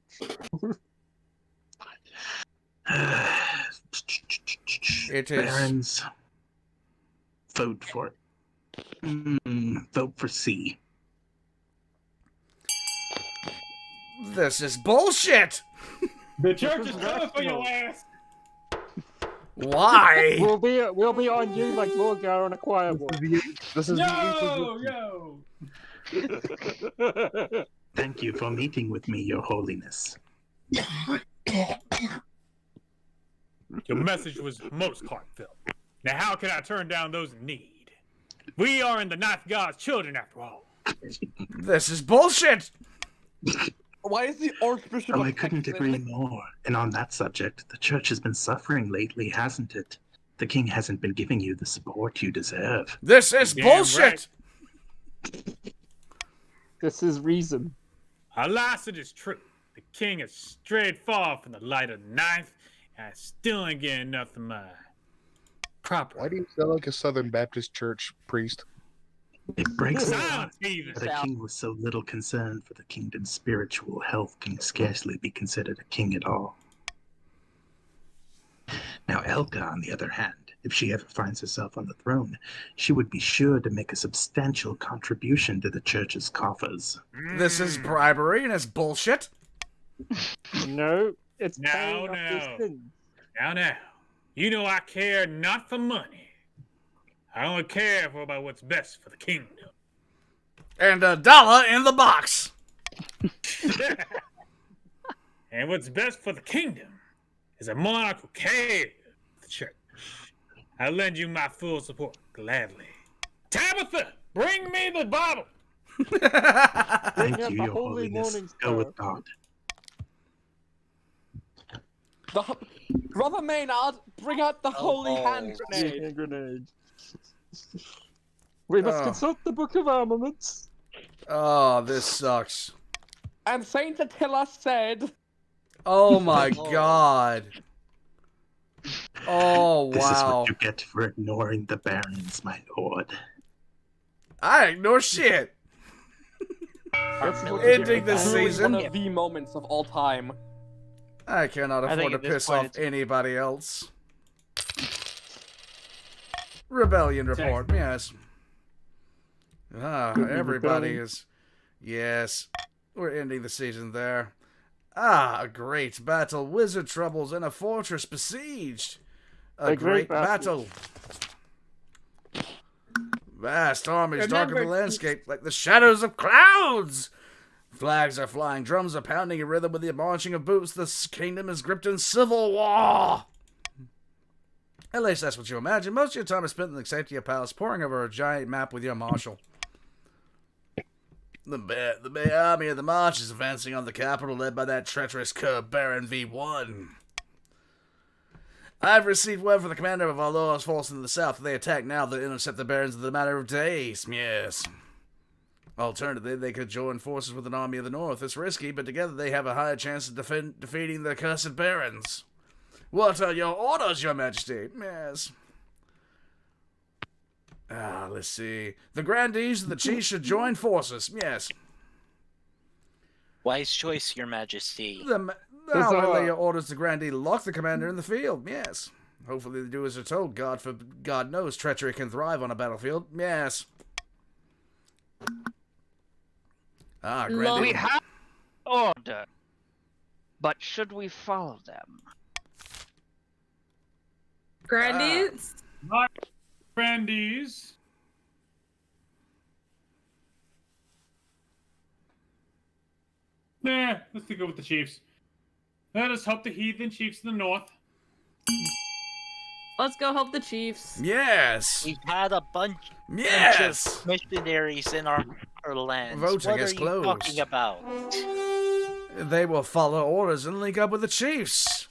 It is. Barons, vote for it. Vote for C. This is bullshit. The church is coming for your ass. Why? We'll be on you like Lorgar on a choir board. This is Yo! Thank you for meeting with me, Your Holiness. Your message was most heartfelt. Now how can I turn down those in need? We are in the Ninth God's children after all. This is bullshit. Why is the Archbishop? Oh, I couldn't agree more. And on that subject, the church has been suffering lately, hasn't it? The king hasn't been giving you the support you deserve. This is bullshit. Right. This is reason. Alas, it is true. The king has strayed far from the light of the ninth, and I still ain't getting nothing my proper. Why do you sound like a Southern Baptist church priest? It breaks my heart Silence, heathen. that a king with so little concern for the kingdom's spiritual health can scarcely be considered a king at all. Now, Elka, on the other hand, if she ever finds herself on the throne, she would be sure to make a substantial contribution to the church's coffers. This is bribery and it's bullshit. No, it's No, paying off his no. sins. Now. You know I care not for money. I only care about what's best for the kingdom. And $1 in the box. And what's best for the kingdom is a monarch who cares for the church. I'll lend you my full support, gladly. Tabitha, bring me the bottle. Thank up you, the Your Holy Holiness. Morning Go with God. Brother Maynard, bring out the holy hand grenade. Hand grenade. We must consult the Book of Armaments. Oh, this sucks. And Saint Attila said... Oh my god. Oh, wow. This is what you get for ignoring the barons, my lord. I ignore shit. Ending the season. One of the moments of all time. I cannot I think afford to at this piss point off anybody else. Rebellion report, yes. Everybody is... Yes. We're ending the season there. A great battle. Wizard troubles in a fortress besieged. A great battle. Vast armies darken the landscape like the shadows of clouds. Flags are flying, drums are pounding in rhythm with the marching of boots. The kingdom is gripped in civil war. At least that's what you imagine. Most of your time is spent in the safety of palace, poring over a giant map with your marshal. The Bay Army of the March is advancing on the capital, led by that treacherous cur Baron V1. I've received word from the commander of our Lord's force in the south. If they attack now, they'll intercept the barons in the matter of days. Yes. Alternatively, they could join forces with an army of the north. It's risky, but together they have a higher chance of defeating the cursed barons. What are your orders, your majesty? Yes. Let's see. The grandees and the chiefs should join forces. Yes. Wise choice, your majesty. Now lay your orders to grandee lock the commander in the field. Yes. Hopefully they do as they're told. God knows treachery can thrive on a battlefield. Yes. Grandee. We have order, but should we follow them? Grandees? Not grandees. Nah, let's go with the chiefs. Let us help the heathen chiefs in the north. Let's go help the Chiefs. Yes. We've had a bunch Yes. of missionaries in our lands. Voting what is are closed. you talking about? They will follow orders and link up with the chiefs.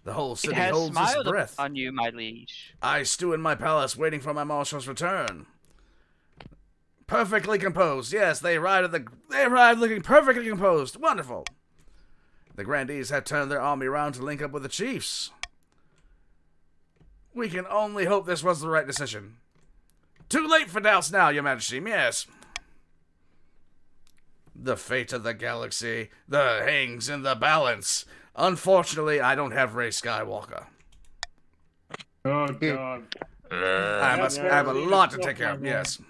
The whole city It has holds its smiled breath. on you, my liege. I stew in my palace, waiting for my marshal's return. Perfectly composed. Yes, they arrived looking perfectly composed. Wonderful. The grandees had turned their army around to link up with the chiefs. We can only hope this was the right decision. Too late for doubts now, your majesty. Yes. The fate of the galaxy hangs in the balance. Unfortunately, I don't have Rey Skywalker. Oh, God. I have a lot to take care of, yes.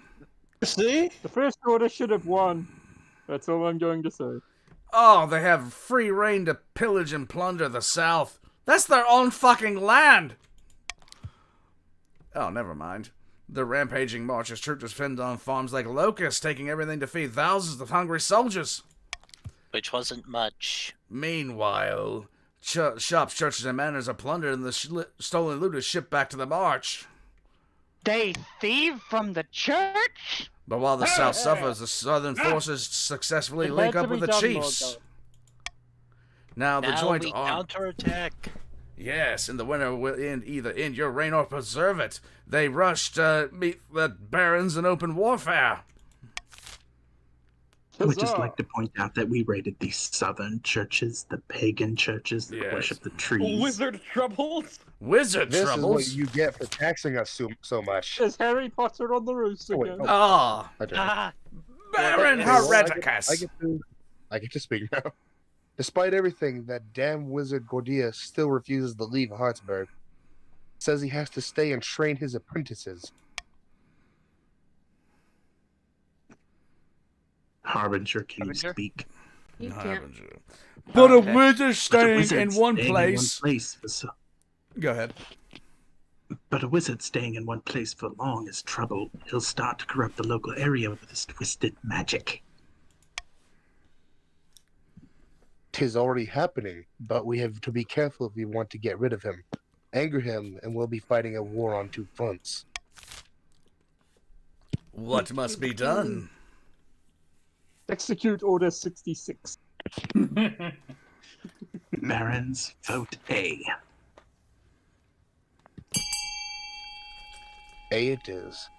See? The First Order should have won. That's all I'm going to say. Oh, they have free reign to pillage and plunder the South. That's their own fucking land! Oh, never mind. The rampaging March's troops fend on farms like locusts, taking everything to feed thousands of hungry soldiers. Which wasn't much. Meanwhile, shops, churches, and manors are plundered and the stolen loot is shipped back to the March. They thieve from the church? But while the South suffers, the Southern forces successfully link up with the chiefs. Now the joint counterattack. Yes, and the winner will either end your reign or preserve it. They rush to meet the barons in open warfare. I would just like to point out that we raided the southern churches, the pagan churches that worship the trees. Wizard troubles. Wizard This troubles. is what you get for taxing us so much. Is Harry Potter on the roost again? Ah, Baron Hereticus. I get to speak now. Despite everything, that damn wizard Gordius still refuses to leave Hartsburg. Says he has to stay and train his apprentices. Harbinger, can you speak? Harbinger. But a wizard staying in one place. Go ahead. But a wizard staying in one place for long is trouble. He'll start to corrupt the local area with his twisted magic. 'Tis already happening, but we have to be careful if we want to get rid of him. Anger him, and we'll be fighting a war on two fronts. What must be done? Execute Order 66. Barons, vote A. A it is.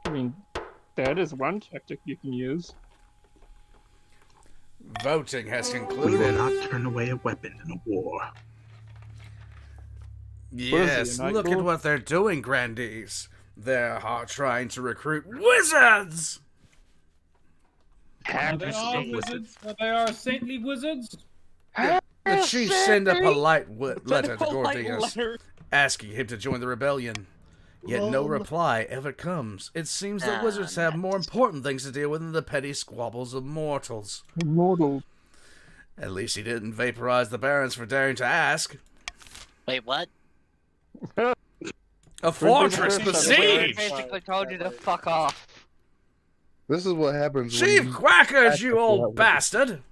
I mean, that is one tactic you can use. Voting has We concluded. will not turn away a weapon in a war. Yes, look at what they're doing, Grandees. They're trying to recruit wizards! Are they all wizards? They are saintly wizards? The chief sent a polite letter to Gordius, asking him to join the rebellion. Yet no reply ever comes. It seems that wizards have more important things to deal with than the petty squabbles of mortals. At least he didn't vaporize the barons for daring to ask. Wait, what? A fortress We besieged! basically told you to fuck off. This is what happens Chief Quackers, you old bastard!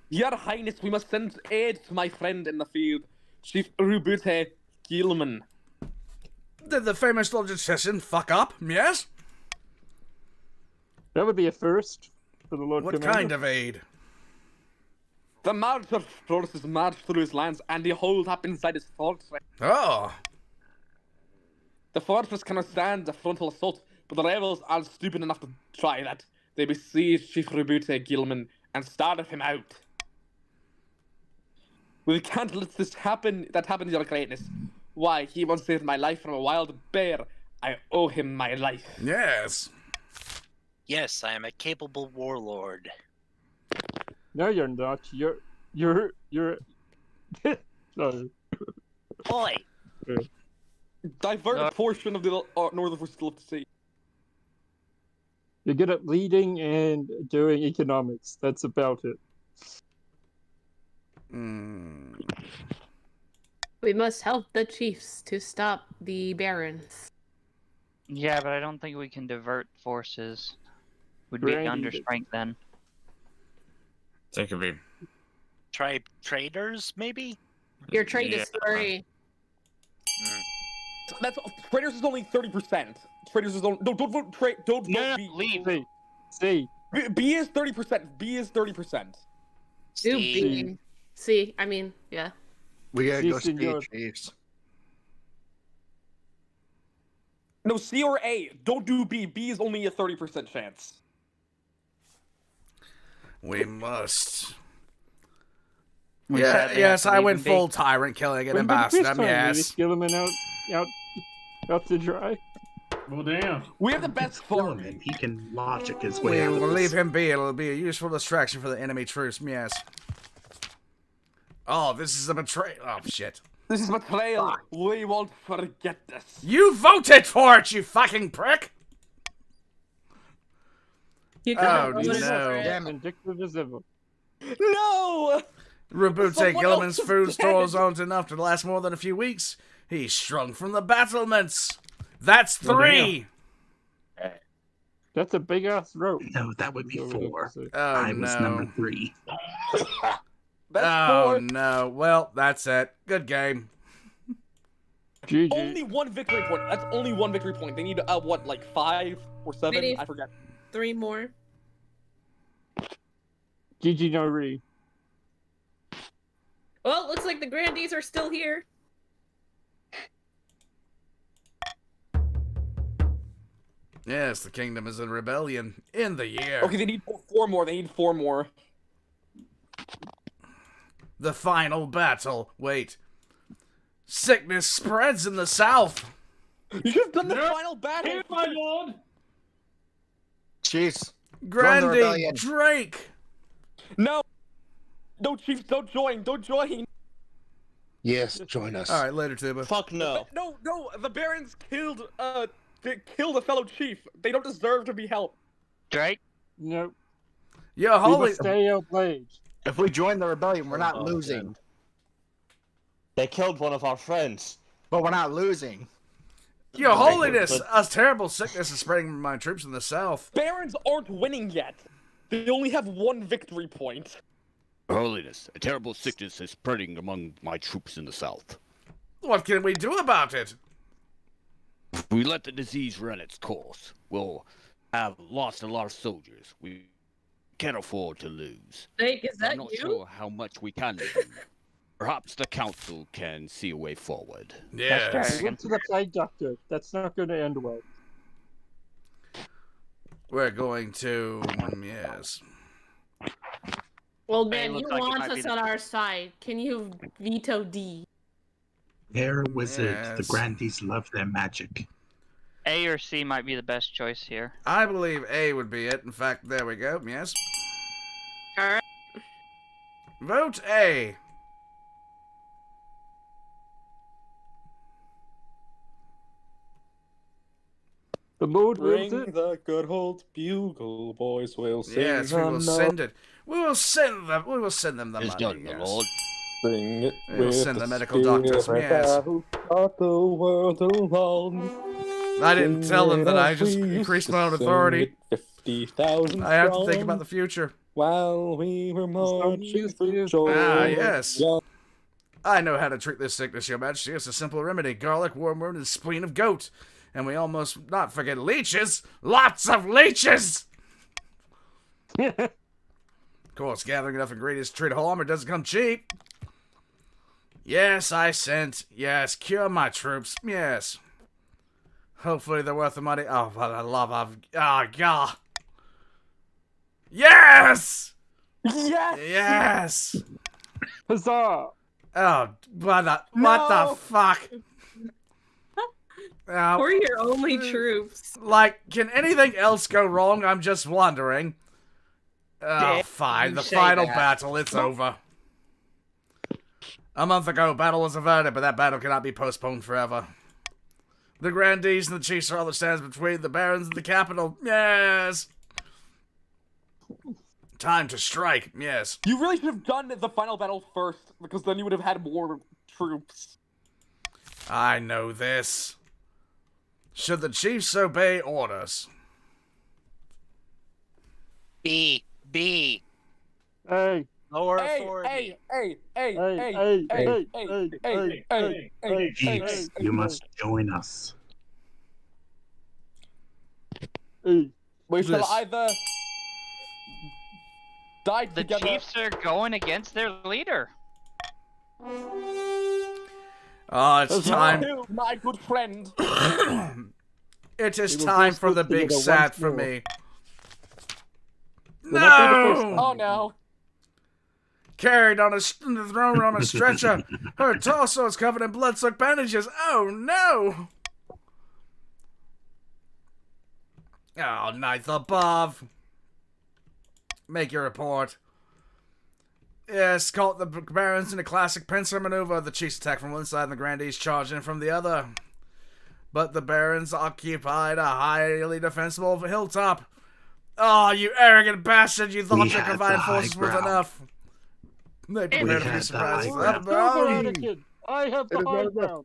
Your Highness, we must send aid to my friend in the field, Chief Rubute Gilman. Did the famous logistician fuck up, yes? That would be a first for the Lord What Commander. kind of aid? The marcher forces marched through his lands and they hold up inside his fortress. Oh. The fortress cannot stand a frontal assault, but the rebels are stupid enough to try that. They besieged Chief Rubute Gilman and started him out. We can't let this happen. That happened, Your Greatness. Why, he once saved my life from a wild bear. I owe him my life. Yes. Yes, I am a capable warlord. No, you're not. You're. Sorry. Boy. Divert a portion of the northern forces to the sea. You're good at leading and doing economics. That's about it. We must help the chiefs to stop the barons. Yeah, but I don't think we can divert forces. We'd be under strength then. Think of it. Try traders, maybe? Your trade is free. That's traders is only 30%. Traders is only don't vote trade. Don't vote B. Leave. C. B is 30%. B is 30%. Do B. C. I mean, yeah. We gotta go C, senor. see Chiefs. No, C or A. Don't do B. B is only a 30% chance. We must. We Yeah, sadly yes, have to I leave went him be. full tyrant killing an When did Chris ambassador, finally yes. Gilliman out to dry. Well, damn. We have the best farm. And he can logic his way out We of will this. leave him be. It'll be a useful distraction for the enemy troops, yes. Oh, this is a betrayal. Oh, shit. This is betrayal. We won't forget this. You voted for it, you fucking prick! You Oh, vote for no. it. Damn vindictive as ever. No! Rabute Someone Gilliman's else is food dead. stores aren't enough to last more than a few weeks. He's shrunk from the battlements. That's 3. That's a big ass rope. No, that would be 4. Oh, I was no. number 3. That's Oh, 4. no. Well, that's it. Good game. GG. Only one victory point. That's only one victory point. They need, what, like 5 or 7? Maybe I forget. 3 more. GG no re. Well, looks like the Grandees are still here. Yes, the kingdom is in rebellion in the year. Okay, they need 4 more. They need 4 more. The final battle. Wait. Sickness spreads in the south. You should have done the final battle. Here, my lord. Jeez. Grandy Drake. No. No, Chiefs, don't join. Don't join. Yes, join us. All right, later, Tuba. Fuck no. No, the Barons killed a fellow chief. They don't deserve to be helped. Drake? No. Yo, We holy. must stay obliged. If we join the rebellion, we're not losing. They killed one of our friends. But we're not losing. Your Holiness, a terrible sickness is spreading from my troops in the south. Barons aren't winning yet. They only have 1 victory point. Holiness, a terrible sickness is spreading among my troops in the south. What can we do about it? If we let the disease run its course, we'll have lost a lot of soldiers. We can't afford to lose. Jake, is that I'm not you? sure how much we can do. Perhaps the council can see a way forward. Yes. Went to the plague doctor. That's not going to end well. We're going to... yes. Well, Hey, Ben, you looks like it want might be us the- on our side. Can you veto D? They're wizards. Yes. The Grandies love their magic. A or C might be the best choice here. I believe A would be it. In fact, there we go. Yes. Alright. Vote A. The Lord Bring wills it. the good old bugle, boys. We'll sing. Yes, we will send it. We will send them. We will send them the It's money. done, my yes. lord. Sing it. We will with send the medical doctors. spirit Yes. that will start the world along. I didn't tell them that I Sing it just as we increased used my to own sing authority. it, 50,000 I have to think strong. about the future. While we were marching through Ah, yes. Georgia. I know how to treat this sickness, Your Majesty. It's a simple remedy. Garlic, wormwood, and spleen of goat. And we almost not forget leeches. Lots of leeches! Of course, gathering enough ingredients to treat a whole armor doesn't come cheap. Yes, I sent. Yes, cure my troops. Yes. Hopefully they're worth the money. Oh, for the love of... Oh, God. Yes! Yes! Yes! Huzzah! Oh, what the fuck? We're your only troops. Like, can anything else go wrong? I'm just wondering. Oh, Yeah, fine. you The say final that. battle, it's over. A month ago, battle was averted, but that battle cannot be postponed forever. The grandees and the chiefs are all that stands between the barons and the capital. Yes! Time to strike. Yes. You really should have done the final battle first, because then you would have had more troops. I know this. Should the chiefs obey orders? B. Hey. Lower Hey, Chiefs, you must join us. We shall This- either die The together. Chiefs are going against their leader. Oh, it's time. You, my good friend. It is We will time both for the work big together sad once for more. me. Will not be the first No! time. Oh no. Carried on thrown on a stretcher. Her torso is covered in blood-soaked bandages. Oh no! Oh, ninth above. Make your report. Yes, caught the barons in a classic pincer maneuver. The chiefs attack from one side and the grandees charge in from the other. But the barons occupied a highly defensible hilltop. Oh, you arrogant bastard! You thought We your had combined the forces high was ground. enough. They prepared to had be the surprised. high ground. Oh, Anakin, I have the It is high not enough. ground.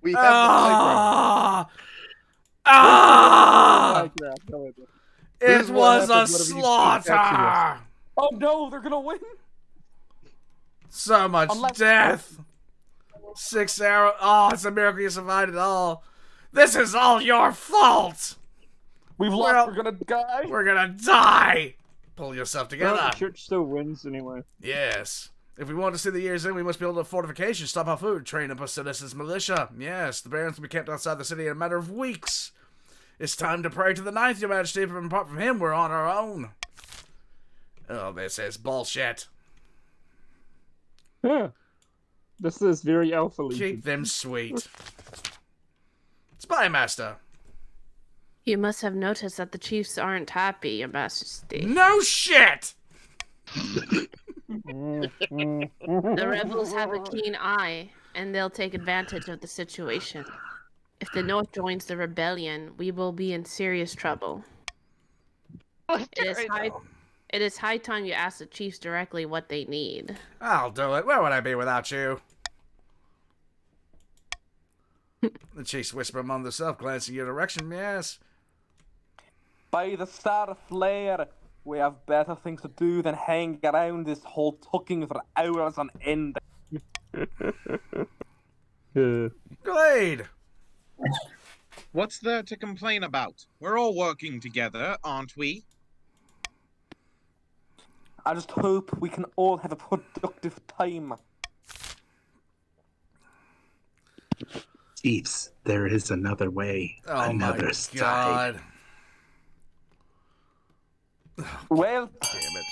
We have the high ground. Ah! However. It This is what was a happens whenever you keep catching slaughter! Oh no, they're gonna win. So much Unless- death! 6 arrow. Oh, it's a miracle you survived it all. This is all your fault! We've lost. Well- We're gonna die. We're gonna die! Pull yourself Well, together. the church still wins anyway. Yes. If we want to see the years in, we must build a fortification, stop our food, train up a citizens' militia. Yes, the barons will be camped outside the city in a matter of weeks. It's time to pray to the ninth, Your Majesty. Apart from him, we're on our own. Oh, this is bullshit. Yeah. This is very Alpha Legion. Keep them sweet. Spy Master. You must have noticed that the chiefs aren't happy, Your Majesty. No shit! The rebels have a keen eye, and they'll take advantage of the situation. If the North joins the rebellion, we will be in serious trouble. It is high time you ask the chiefs directly what they need. I'll do it. Where would I be without you? The chiefs whisper among themselves, glancing your direction, yes. By the star flare, we have better things to do than hang around this hole talking for hours on end. Glade! What's there to complain about? We're all working together, aren't we? I just hope we can all have a productive time. Chiefs, there is another way. Oh another my side. God. Well, damn it.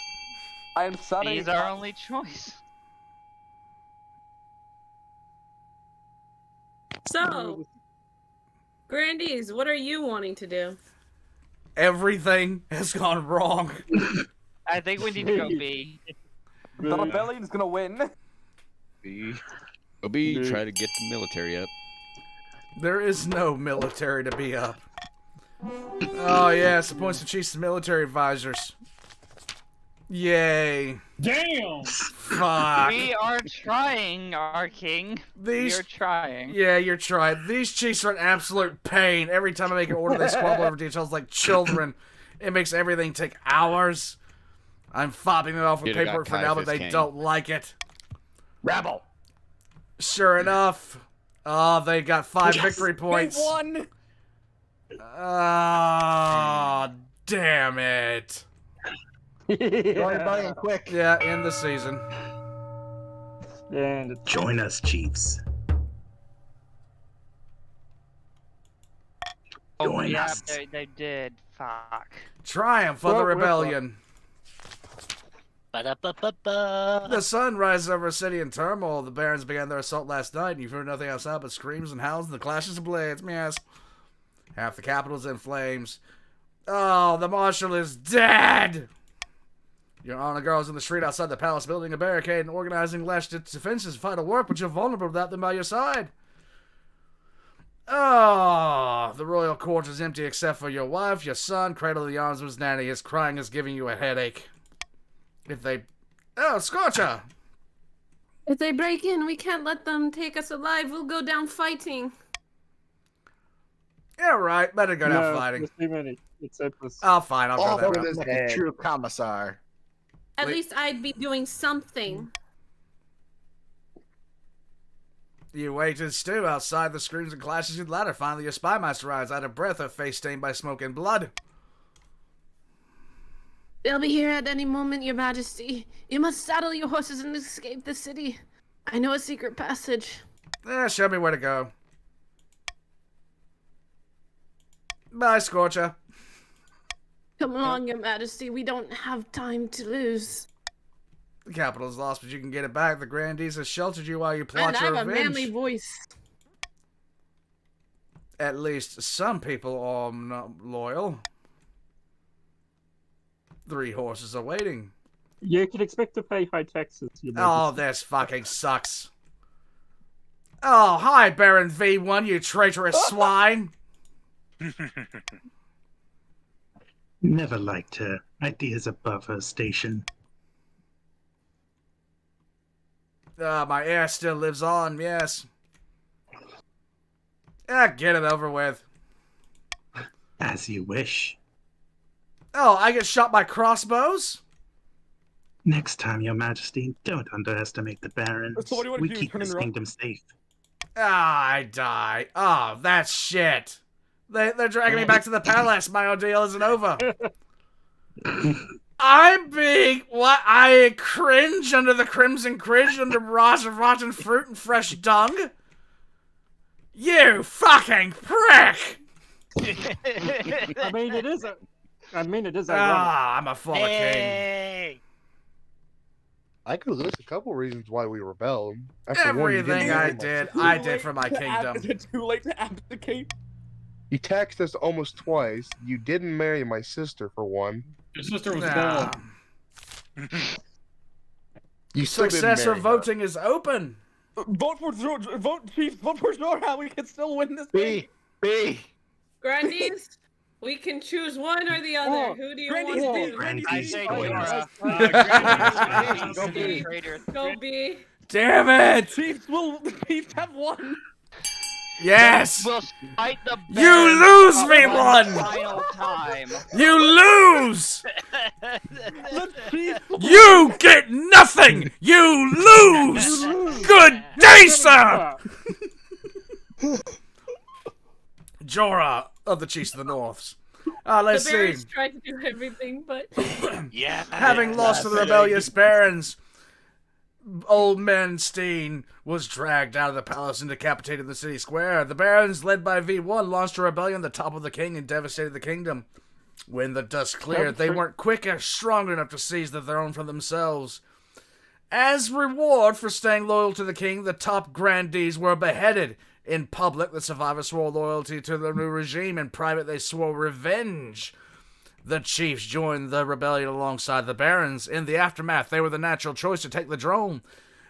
I'm sorry. He's our only choice. So, Grandies, what are you wanting to do? Everything has gone wrong. I think we need to go B. The rebellion's gonna win. B. Go B, try to get the military up. There is no military to be up. Oh, yes, appoints the chiefs as military advisors. Yay. Damn! Fuck. We are trying, our king. We are trying. Yeah, you're trying. These chiefs are an absolute pain. Every time I make an order, they squabble over details like children. It makes everything take hours. I'm fobbing them off with paperwork for now, but they don't like it. Rebel. Sure enough. Oh, they got 5 victory points. They won! Oh, damn it. Quick. Yeah, end the season. And join us, Chiefs. Join yeah, us. they did. Fuck. Triumph of the rebellion. Ba-da-ba-ba-ba. The sun rises over a city in turmoil. The barons began their assault last night, and you've heard nothing outside but screams and howls and the clashes of blades. Yes. Half the capital's in flames. Oh, the marshal is dead! Your honor girls in the street outside the palace building a barricade and organizing last its defenses. Vital work, but you're vulnerable without them by your side. Oh, the royal court is empty except for your wife, your son, cradled in the arms of his nanny. His crying is giving you a headache. If they... Oh, Scorcher! If they break in, we can't let them take us alive. We'll go down fighting. Yeah, right. Better go down fighting. There's too many. Except this. Oh, fine. I'll All go that for route. this true commissar. At least I'd be doing something. You waited stew outside the screams and clashes of the ladder. Finally, your spy master arrives, out of breath, her face stained by smoke and blood. They'll be here at any moment, Your Majesty. You must saddle your horses and escape the city. I know a secret passage. Yeah, show me where to go. Bye, Scorcher. Come along, Your Majesty. We don't have time to lose. The capital's lost, but you can get it back. The Grandees has sheltered you while you plot And I your have a revenge. manly voice. At least some people are not loyal. 3 horses are waiting. You can expect to pay high taxes. Oh, this fucking sucks. Oh, hi, Baron V1, you traitorous swine. Never liked her. Ideas above her station. My heir still lives on, yes. Get it over with. As you wish. Oh, I get shot by crossbows? Next time, Your Majesty, don't underestimate the Baron. So what do you want to We do, keep turn this him around? kingdom safe. I die. Oh, that's shit. They're dragging me back to the palace. My ordeal isn't over. I'm being... What? I cringe under the crimson cringe under bras of rotten fruit and fresh dung? You fucking prick! I mean, it is a. I mean, it is ironic. Ah, I'm a former king. Hey! I could list a couple reasons why we rebelled. After one, you Everything didn't I marry my did, sister. I did for my kingdom. Is it too late to abdicate? You taxed us almost twice. You didn't marry my sister for one. Your sister was Nah. born. You still didn't Successor marry her. voting is open. Vote for Chief. Vote for Zora. We can still win this game. B. Grandies, we can choose one or the other. Who do you Grandies, want B. to do? Grandies, I B. say Grandies. Dora. Go B. Traitor. Go B. Damn it! Chiefs have won. Yes! We'll fight the You Barons lose, one V1! final time. You lose! The Chiefs You get nothing! You lose! Good day, sir! Jorah of the Chiefs of the Norths. Let's The Barons see. tried to do everything, but Yeah. Having lost to the rebellious barons, Old Man Steen was dragged out of the palace and decapitated in the city square. The barons, led by V1, launched a rebellion at the top of the king and devastated the kingdom. When the dust cleared, they weren't quick or strong enough to seize the throne for themselves. As reward for staying loyal to the king, the top grandees were beheaded. In public, the survivors swore loyalty to the new regime. In private, they swore revenge. The chiefs joined the rebellion alongside the barons. In the aftermath, they were the natural choice to take the throne.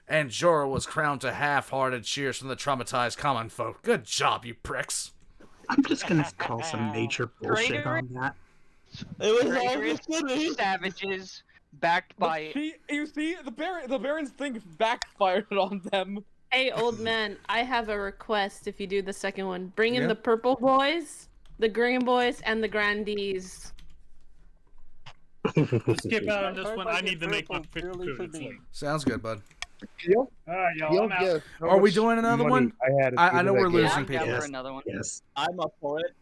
And Jorah was crowned to half-hearted cheers from the traumatized common folk. Good job, you pricks. I'm just gonna call some major bullshit Traitor. on that. It was Traitorous savages backed by. You see, the Barons thing backfired on them. hey, old man, I have a request. If you do the second one, bring in Yeah. the purple boys, the green boys, and the grandees. Skip out on this one. I need to make my pick. Sounds good, bud. Y'all, Alright, y'all. y'all I'm out. guess how Are we much doing another money one? I had at the I end know of we're that game. losing Yeah, people. for another one. Yes. I'm up for it.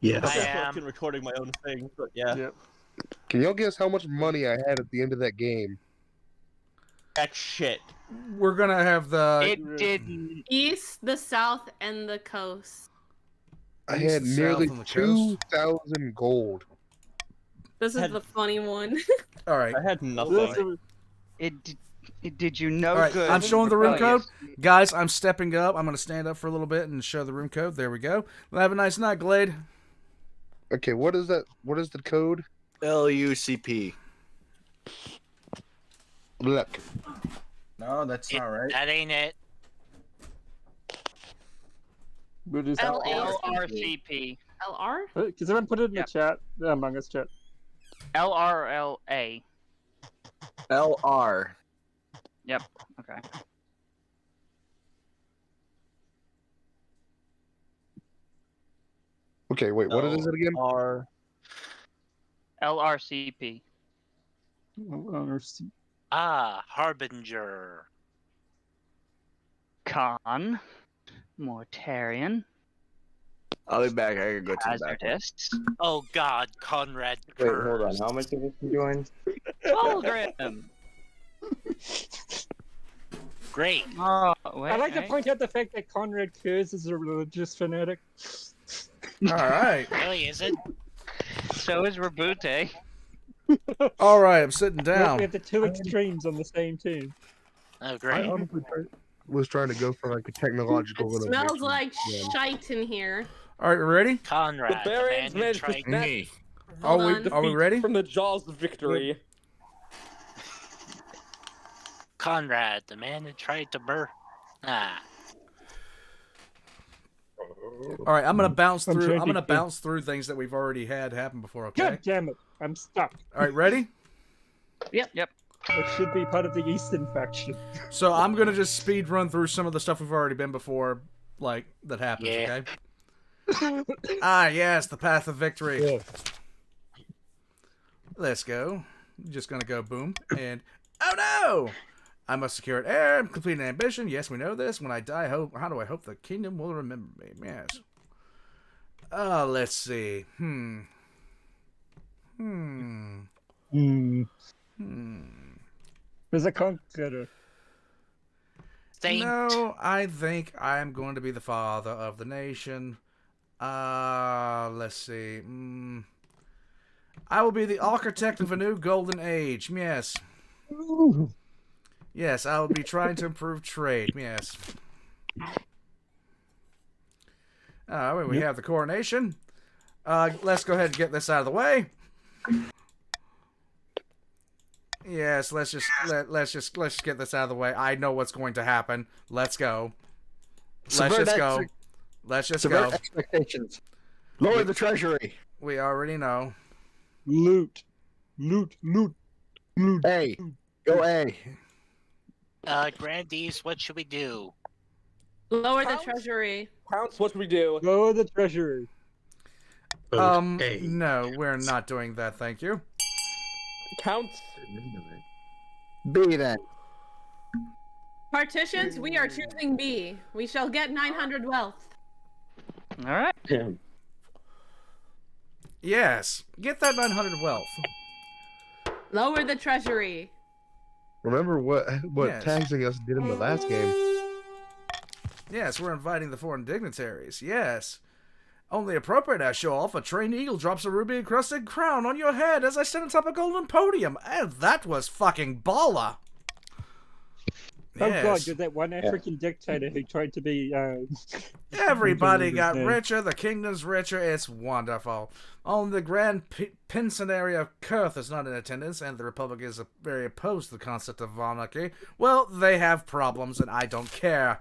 Yes. I I'm am. fucking recording my own thing, but yeah. Yep. Can y'all guess how much money I had at the end of that game? Heck shit. We're gonna have the... It didn't. East, the south, and the coast. I East, had the nearly south, and the coast. 2,000 gold. This is Had- the funny one. All right. I had nothing. It did you no All right, good. I'm showing the room code. Rebellious. Guys, I'm stepping up. I'm going to stand up for a little bit and show the room code. There we go. Well, have a nice night, Glade. Okay, what is that? What is the code? LUCP. Look. No, that's not right. That ain't it. What is LRCP. LR? Can someone put it in the Yep. chat? The Among Us chat. LRLA. LR. Yep. Okay. Okay, wait, what is it again? R. LRCP. Ah, Harbinger. Con. Mortarian. I'll be back. I gotta go to the back. Hazardous. Oh God, Conrad. Wait, hold on. Kurz. How much of this you doing? Fulgrim. Great. Oh, wait, I'd like to wait. point out the fact that Conrad Kurz is a religious fanatic. All right. Really, is it? So is Rabute. All right, I'm sitting We down. have the two extremes on the same team. Oh, I great. honestly was trying to go for like a technological It innovation. smells like Yeah. shite in here. All right, ready? Conrad. The Barons man who managed to tried- snatch Are we defeat ready? from the jaws of victory. Conrad, the man who tried to murder. Ah. All right, I'm gonna bounce I'm through. trying I'm to gonna get- bounce through things that we've already had happen before. Okay. God damn it! I'm stuck. All right, ready? Yep. It should be part of the Eastern faction. So I'm gonna just speed run through some of the stuff we've already been before, like that happens. Yeah. Okay. Ah, yes, the path of victory. Yeah. Let's go. Just gonna go boom and oh no! I must secure an heir, complete an ambition. Yes, we know this. When I die, how do I hope the kingdom will remember me? Yes. Let's see. There's a conqueror. Saint. No, I think I am going to be the father of the nation. Let's see. I will be the architect of a new golden age. Yes. Yes, I will be trying to improve trade. Yes. We have the coronation. Let's go ahead and get this out of the way. Yes, let's just get this out of the way. I know what's going to happen. Let's go. Let's just go. Let's just go. Expectations. Lower the treasury. We already know. Loot. Loot. Loot. Loot. A. Go A. Grandees, what should we do? Lower the treasury. Counts, what should we do? Lower the treasury. No, we're not doing that, thank you. Counts. B then. Partitions, we are choosing B. We shall get 900 wealth. All right. Yes, get that 900 wealth. Lower the treasury. Remember what Yes. taxing us did in the last game? Yes, we're inviting the foreign dignitaries. Yes. Only appropriate I show off a trained eagle drops a ruby-encrusted crown on your head as I stand atop a golden podium. And that was fucking baller. Oh Yes. god, you're that one African dictator who tried to be. Everybody got richer, the kingdom's richer, it's wonderful. Only the Grand Pensionary of Kurth is not in attendance, and the Republic is very opposed to the concept of monarchy. Well, they have problems, and I don't care.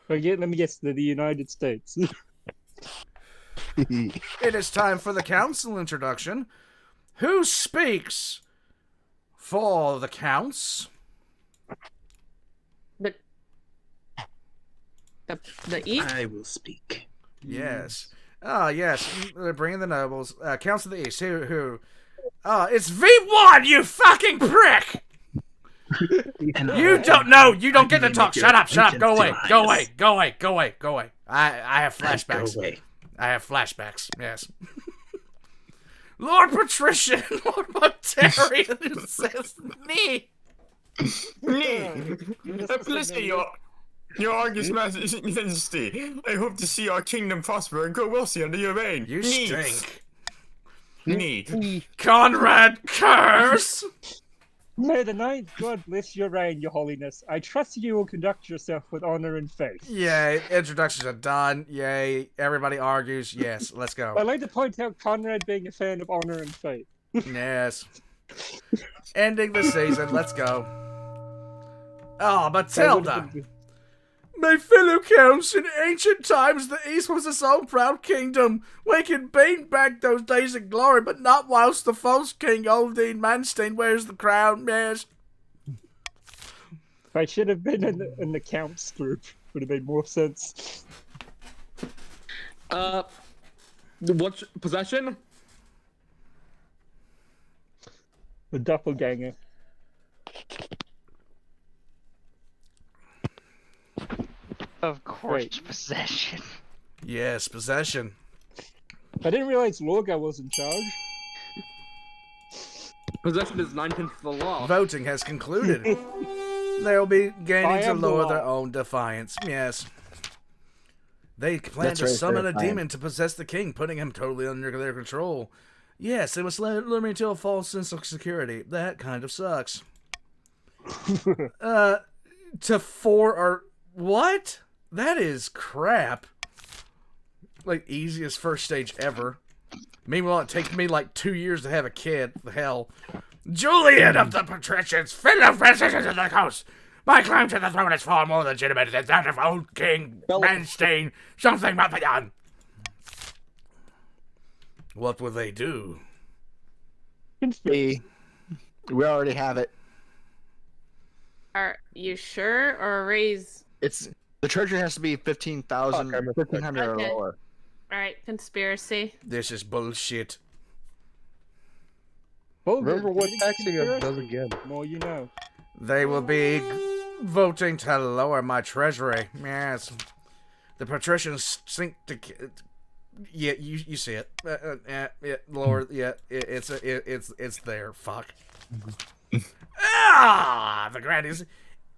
Let me guess, they're the United States. It is time for the council introduction. Who speaks for the counts? The E? I will speak. Yes. Yes. They're bringing the nobles. Council of the East. Who? It's V1, you fucking prick! You don't know. You don't get to talk. Shut up. Shut up. Go away. Go away. Go away. Go away. Go away. I have flashbacks. I have flashbacks. Yes. Lord Patrician, Lord Monteri says me. Please, your August Majesty, I hope to see our kingdom prosper and grow wealthy under your reign. You stink. Conrad curse! May the ninth God bless your reign, your holiness. I trust you will conduct yourself with honor and faith. Yay, introductions are done. Yay, everybody argues. Yes, let's go. I'd like to point out Conrad being a fan of honor and faith. Yes. Ending the season, let's go. Oh, Matilda! My fellow counts, in ancient times the East was a sole proud kingdom. We can bring back those days of glory, but not whilst the false king Oldine Manstein wears the crown, yes. I should have been in the counts group. Would have made more sense. What's possession? The doppelganger. Of course, possession. Yes, possession. I didn't realize Lorga was in charge. Possession is 9/10 of the law. Voting has concluded. They'll be gaining to lower the their own defiance. Yes. They plan to summon a demon to possess the king, putting him totally under their control. Yes, they must lure me to a false sense of security. That kind of sucks. To 4 or... What? That is crap. Like, easiest first stage ever. Meanwhile, it takes me like 2 years to have a kid. The hell. Julian of the Patricians, fellow residents of the coast. My claim to the throne is far more legitimate than that of old King Manstein. Something must be done. What will they do? B. We already have it. Are you sure? Or raise... It's the treasury has to be 15,000, 1,500 or lower. Alright, conspiracy. This is bullshit. Remember what taxing us does again. More you know. They will be voting to lower my treasury. Yes. The patricians sink to... Yeah, you see it. Lower. Yeah, it's there. Fuck. The grandees.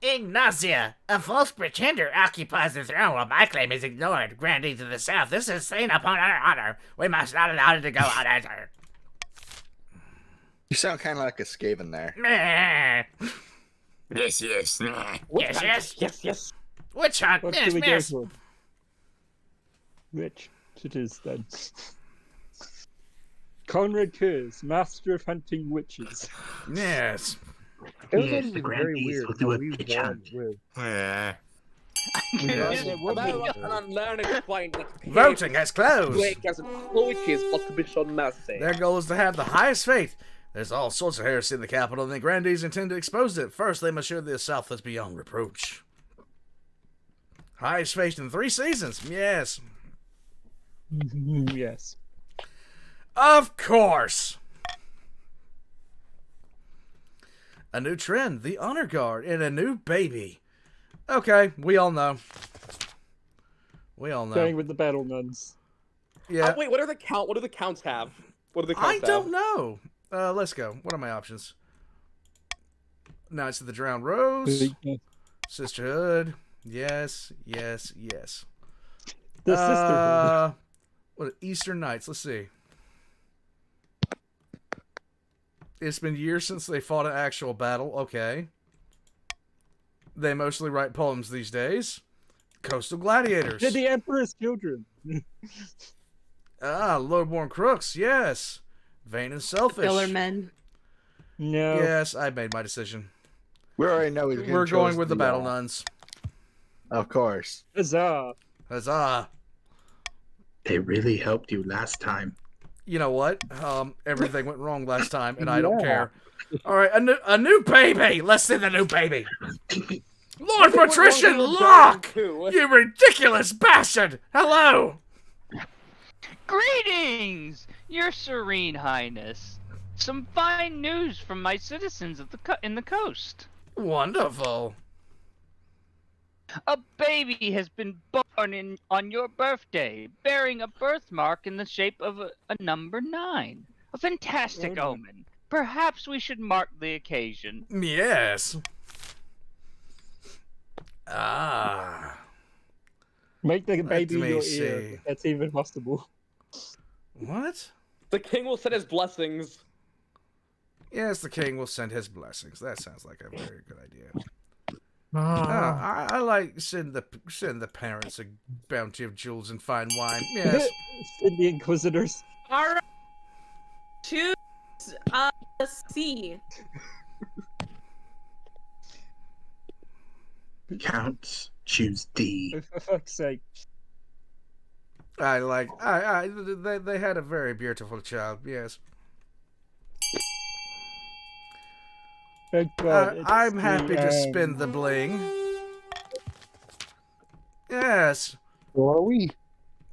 Ignacia, a false pretender occupies the throne while my claim is ignored. Grandee to the south, this is stain upon our honor. We must not allow it to go unanswered. You sound kind of like a Skaven there. Meh. Yes, yes. Yes. Witch hunt. What Yes, do we go yes. for? Which it is then. Conrad Kurz, master of hunting witches. Yes. It was Yes, actually the very grandees weird will how do a we pitch won hunt. with. Yeah. Voting has closed. Their goal is to have the highest faith. There's all sorts of heresy in the capital, and the grandees intend to expose it. First, they must show the South is beyond reproach. Highest faith in 3 seasons. Yes. Yes. Of course. A new trend, the honor guard, and a new baby. Okay, we all know. We all know. Going with the battle nuns. Yeah. Wait, what do the counts have? What do the counts I have? don't know. Let's go. What are my options? Knights of the Drowned Rose. Sisterhood. Yes. The Sisterhood. What? Eastern Knights. Let's see. It's been years since they fought an actual battle. Okay. They mostly write poems these days. Coastal Gladiators. They're the Emperor's children. Lowborn Crooks. Yes. Vain and Selfish. Filler men. No. Yes, I made my decision. We already know We're going with the Battle Nuns. Of course. Huzzah. Huzzah. They really helped you last time. You know what? Everything went wrong last time, and I don't care. All right, a new baby. Let's see the new baby. Lord Patrician Locke! You ridiculous bastard! Hello! Greetings, Your Serene Highness. Some fine news from my citizens of in the coast. Wonderful. A baby has been born on your birthday, bearing a birthmark in the shape of a number 9. A fantastic omen. Perhaps we should mark the occasion. Yes. Make the baby Let me your see. ear. If that's even possible. What? The king will send his blessings. Yes, the king will send his blessings. That sounds like a very good idea. I like send the parents a bounty of jewels and fine wine. Yes. Send the Inquisitors. All right. Choose C. Counts. Choose D. For fuck's sake. They had a very beautiful child. Yes. Thank God, I'm happy to spin the bling. Yes. So are we.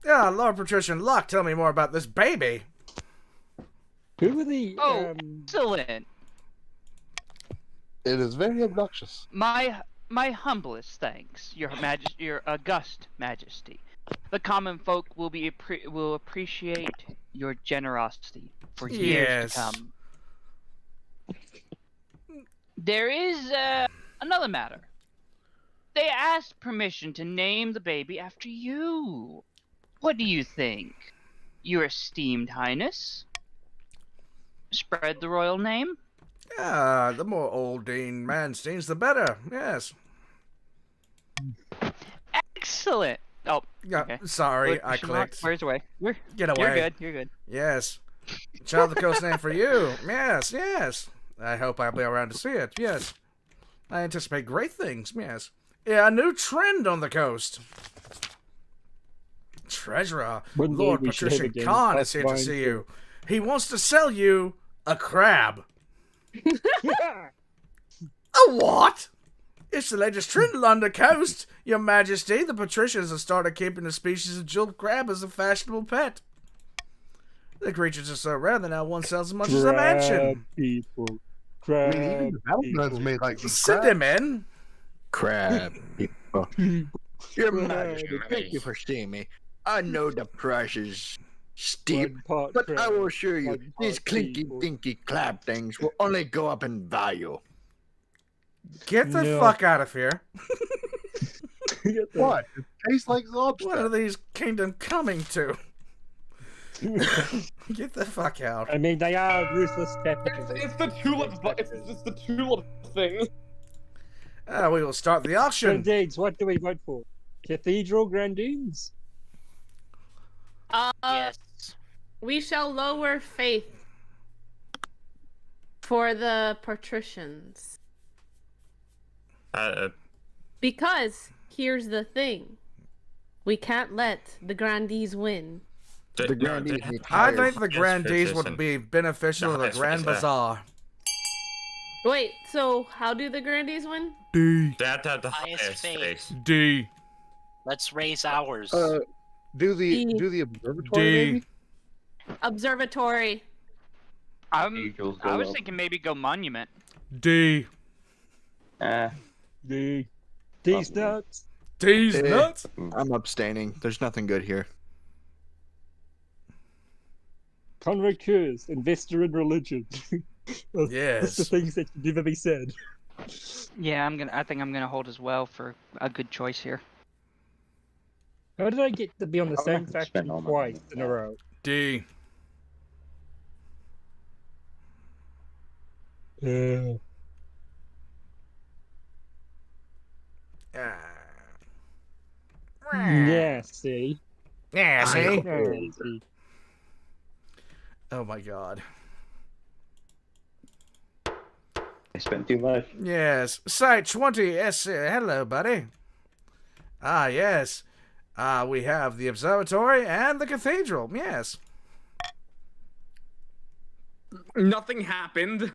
Yeah, Lord Patrician Locke, tell me more about this baby. Who are the? Excellent. It is very obnoxious. My humblest thanks, your august majesty. The common folk will appreciate your generosity for years to come. There is another matter. They asked permission to name the baby after you. What do you think, Your Esteemed Highness? Spread the royal name? The more Oldine Mansteins, the better. Yes. Excellent. Oh, yeah. Okay. Sorry, I clicked. Where's away? Get away. You're good. You're good. Yes. Child of the Coast name for you. Yes, yes. I hope I'll be around to see it. Yes. I anticipate great things. Yes. Yeah, a new trend on the coast. Treasurer, Lord Patrician Khan is here to see you. He wants to sell you a crab. A what? It's the latest trend on the coast, Your Majesty. The patricians have started keeping the species of jeweled crab as a fashionable pet. The creatures are so rare that now one sells as much as a mansion. People. I mean, even the battle nuns made like some Send him in. Crab people. Your Majesty, thank you for seeing me. I know the price is steep, but I will assure you, these clinky dinky crab things will only go up in value. Get the No. fuck out of here. What? It tastes like lobster. What are these kingdom coming to? Get the fuck out. I mean, they are ruthless capitalists. It's the tulip. It's the tulip thing. We will start the auction. Grandees, what do we vote for? Cathedral Grandees? Yes. We shall lower faith for the patricians. Because here's the thing. We can't let the grandees win. The grandees need I higher think the grandees would be beneficial to the Grand Bazaar. Wait, so how do the grandees win? D. They have to have the Highest highest faith. face. D. Let's raise ours. Do the observatory maybe? Observatory. I was thinking maybe go monument. D. D. D's nuts. D's nuts? I'm abstaining. There's nothing good here. Conrad Kurz, investor in religion. That's the things that should never be said. Yeah, I think I'm gonna hold as well for a good choice here. How did I get to be on the same faction twice in a row? D. Yeah, see? Yeah, see? See? Oh my god. I spent too much. Yes. Site 20. Yes, hello, buddy. Ah, yes. We have the observatory and the cathedral. Yes. Nothing happened.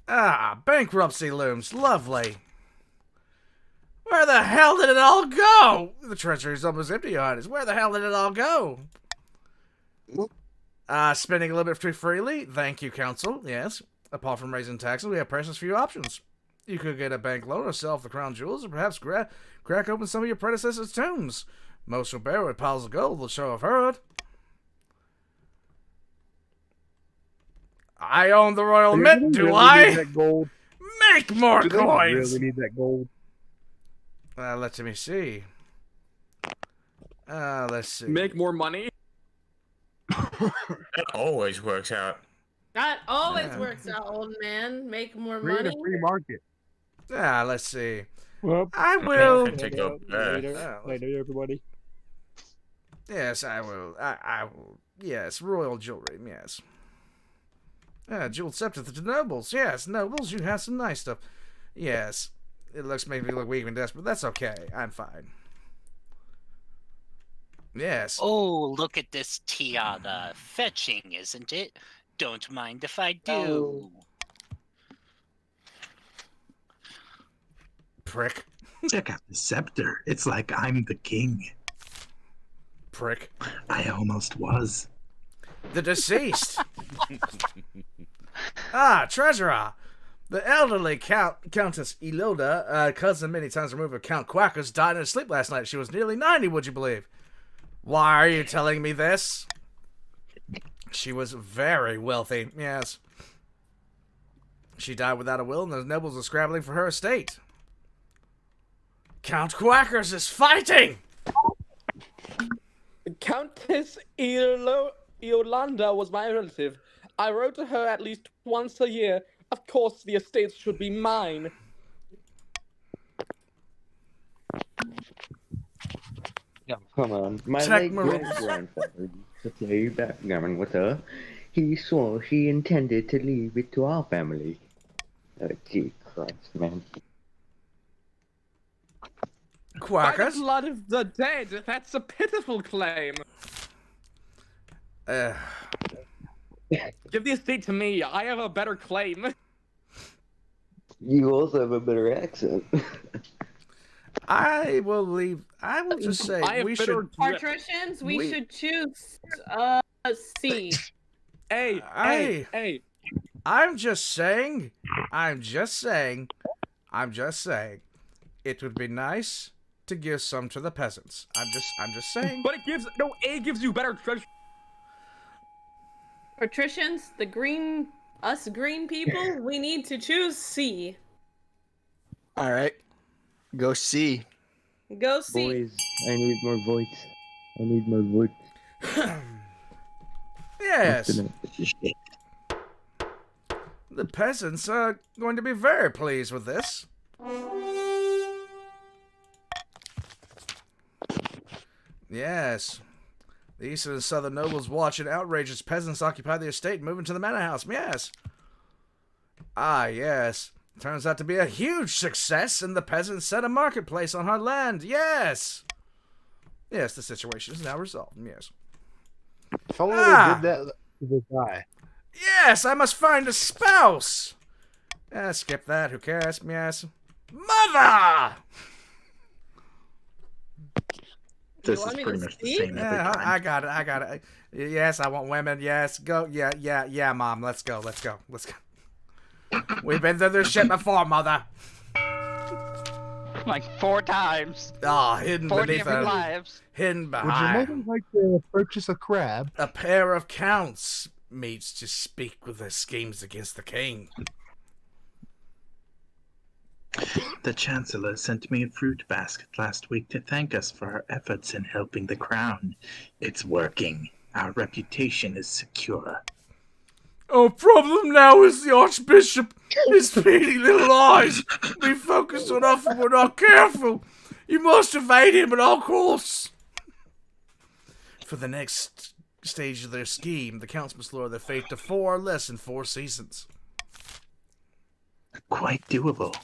Ah, bankruptcy looms. Lovely. Where the hell did it all go? The treasury's almost empty on us. Where the hell did it all go? Spending a little bit too freely. Thank you, council. Yes. Apart from raising taxes, we have precious few options. You could get a bank loan or sell off the crown jewels, or perhaps crack open some of your predecessors' tombs. Most will bear with piles of gold, the show I've heard. I own the royal mint, do really I? need that gold? Make more Do they coins! really need that gold? Let me see. Let's see. Make more money. It always works out. That always works out, old man. Make more Create money. a free market. Let's see. Well, I will. Later, everybody. Yes, I will. I will. Yes, royal jewelry. Yes. Jeweled scepter to the nobles. Yes, nobles, you have some nice stuff. Yes. It makes me look weak and desperate. That's okay. I'm fine. Yes. Oh, look at this tiara. Fetching, isn't it? Don't mind if I do. Prick. Check out the scepter. It's like I'm the king. Prick. I almost was. The deceased. Treasurer. The elderly Countess Iloda, cousin many times removed of Count Quackers, died in her sleep last night. She was nearly 90, would you believe? Why are you telling me this? She was very wealthy, yes. She died without a will, and the nobles are scrabbling for her estate. Count Quackers is fighting! Countess Yolanda was my relative. I wrote to her at least once a year. Of course, the estates should be mine. No, come on. My late great-grandfather used to play backgammon with her. He swore she intended to leave it to our family. Oh, gee Christ, man. By the blood of the dead, that's a pitiful claim. Give the estate to me. I have a better claim. You also have a better accent. I will just say we should. Patricians, we should choose C. Hey. I'm just saying. It would be nice to give some to the peasants. I'm just saying. But A gives you better treasure. Patricians, us green people, we need to choose C. All right. Go see. Go see. Boys, I need more votes. I need more votes. Yes. The peasants are going to be very pleased with this. Yes. The eastern and southern nobles watch and outrage as peasants occupy the estate and move into the manor house. Yes. Ah, yes. Turns out to be a huge success, and the peasants set a marketplace on her land. Yes. Yes, the situation is now resolved. Yes. If only they did that to the guy. Yes, I must find a spouse. Skip that. Who cares? Yes. Mother! This is pretty much the same every time. I got it. Yes, I want women. Yes, go. Yeah, Mom. Let's go. We've been through this shit before, Mother. Like 4 times. Ah, hidden 4 beneath different a... lives. Hidden Would your behind... mother like to purchase a crab? A pair of counts meets to speak with their schemes against the king. The Chancellor sent me a fruit basket last week to thank us for our efforts in helping the crown. It's working. Our reputation is secure. Our problem now is the Archbishop. His speedy little eyes. We focus on us and we're not careful. You must evade him at all costs. For the next stage of their scheme, the counts must lower their fate to 4 or less in 4 seasons. Quite doable.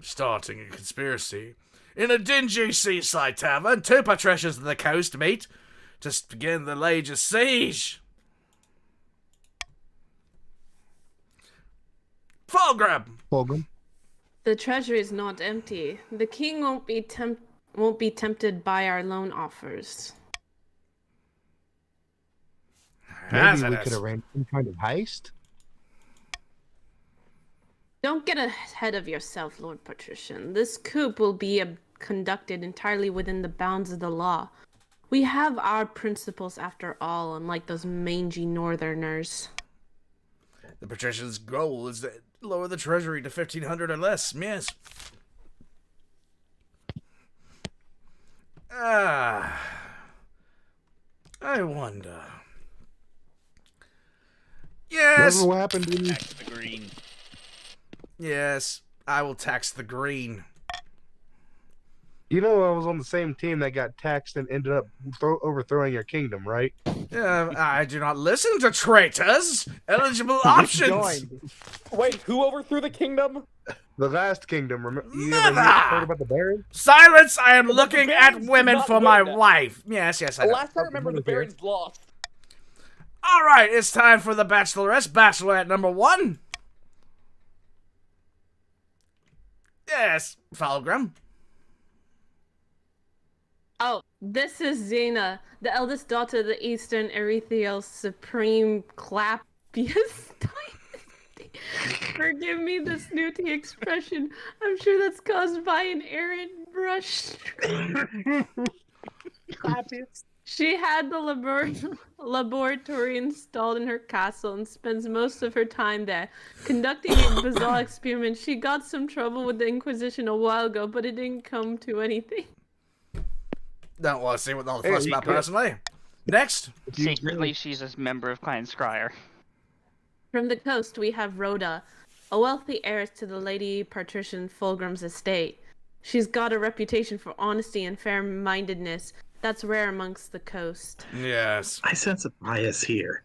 Starting a conspiracy in a dingy seaside tavern, 2 patricians of the coast meet to begin the latest siege. Fulgrim. The treasury is not empty. The king won't be tempted by our loan offers. Maybe we could arrange some kind of heist. Don't get ahead of yourself, Lord Patrician. This coup will be conducted entirely within the bounds of the law. We have our principles after all, unlike those mangy northerners. The patrician's goal is to lower the treasury to 1,500 or less. Yes. I wonder. Yes. Remember what happened when you... Tax the green. Yes, I will tax the green. You know, I was on the same team that got taxed and ended up overthrowing your kingdom, right? I do not listen to traitors. Eligible options. Wait, who overthrew the kingdom? The last kingdom. You ever heard about the Baron? Silence! I am looking at women for my wife. Yes, I know. Last I remember, the Barons lost. All right, it's time for the Bachelorette. Bachelorette number 1. Yes, Fulgrim. Oh, this is Xena, the eldest daughter of the Eastern Erythrial Supreme Clapius Dynasty. Forgive me the snooty expression. I'm sure that's caused by an errant brush. Clapius. She had the laboratory installed in her castle and spends most of her time there, conducting a bizarre experiment. She got some trouble with the Inquisition a while ago, but it didn't come to anything. Don't want to see what all the fuss about personally. Next. Secretly, she's a member of Clan Scryer. From the coast, we have Rhoda, a wealthy heiress to the Lady Patrician Fulgrim's estate. She's got a reputation for honesty and fair-mindedness. That's rare amongst the coast. Yes. I sense a bias here.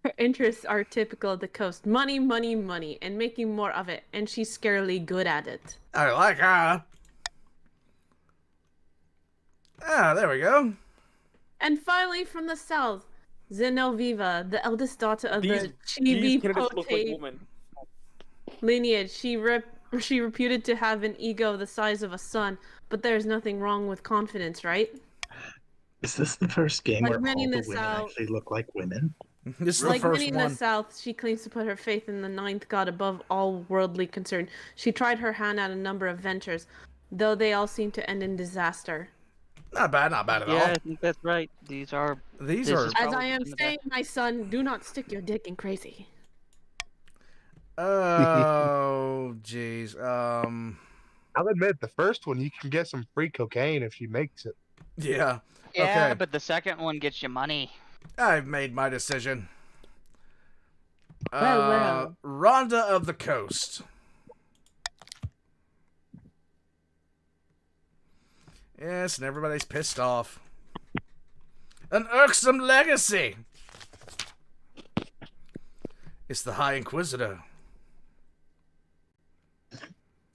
Her interests are typical of the coast. Money, money, money, and making more of it. And she's scarily good at it. I like her. Ah, there we go. And finally, from the south, Zenoviva, the eldest daughter of the Chibi Pote lineage. She reputed to have an ego the size of a sun, but there's nothing wrong with confidence, right? Is this the first game Like where all many in the the women South- actually look like women? This is Like the first many in one. the south, she claims to put her faith in the ninth god above all worldly concern. She tried her hand at a number of ventures, though they all seem to end in disaster. Not bad at all. Yeah, I think that's right. These are. As I am saying, my son, do not stick your dick in crazy. Oh, jeez. I'll admit, the first one, you can get some free cocaine if she makes it. Yeah. Yeah, Okay. but the second one gets you money. I've made my decision. Well. Rhonda of the Coast. Yes, and everybody's pissed off. An irksome legacy. It's the High Inquisitor.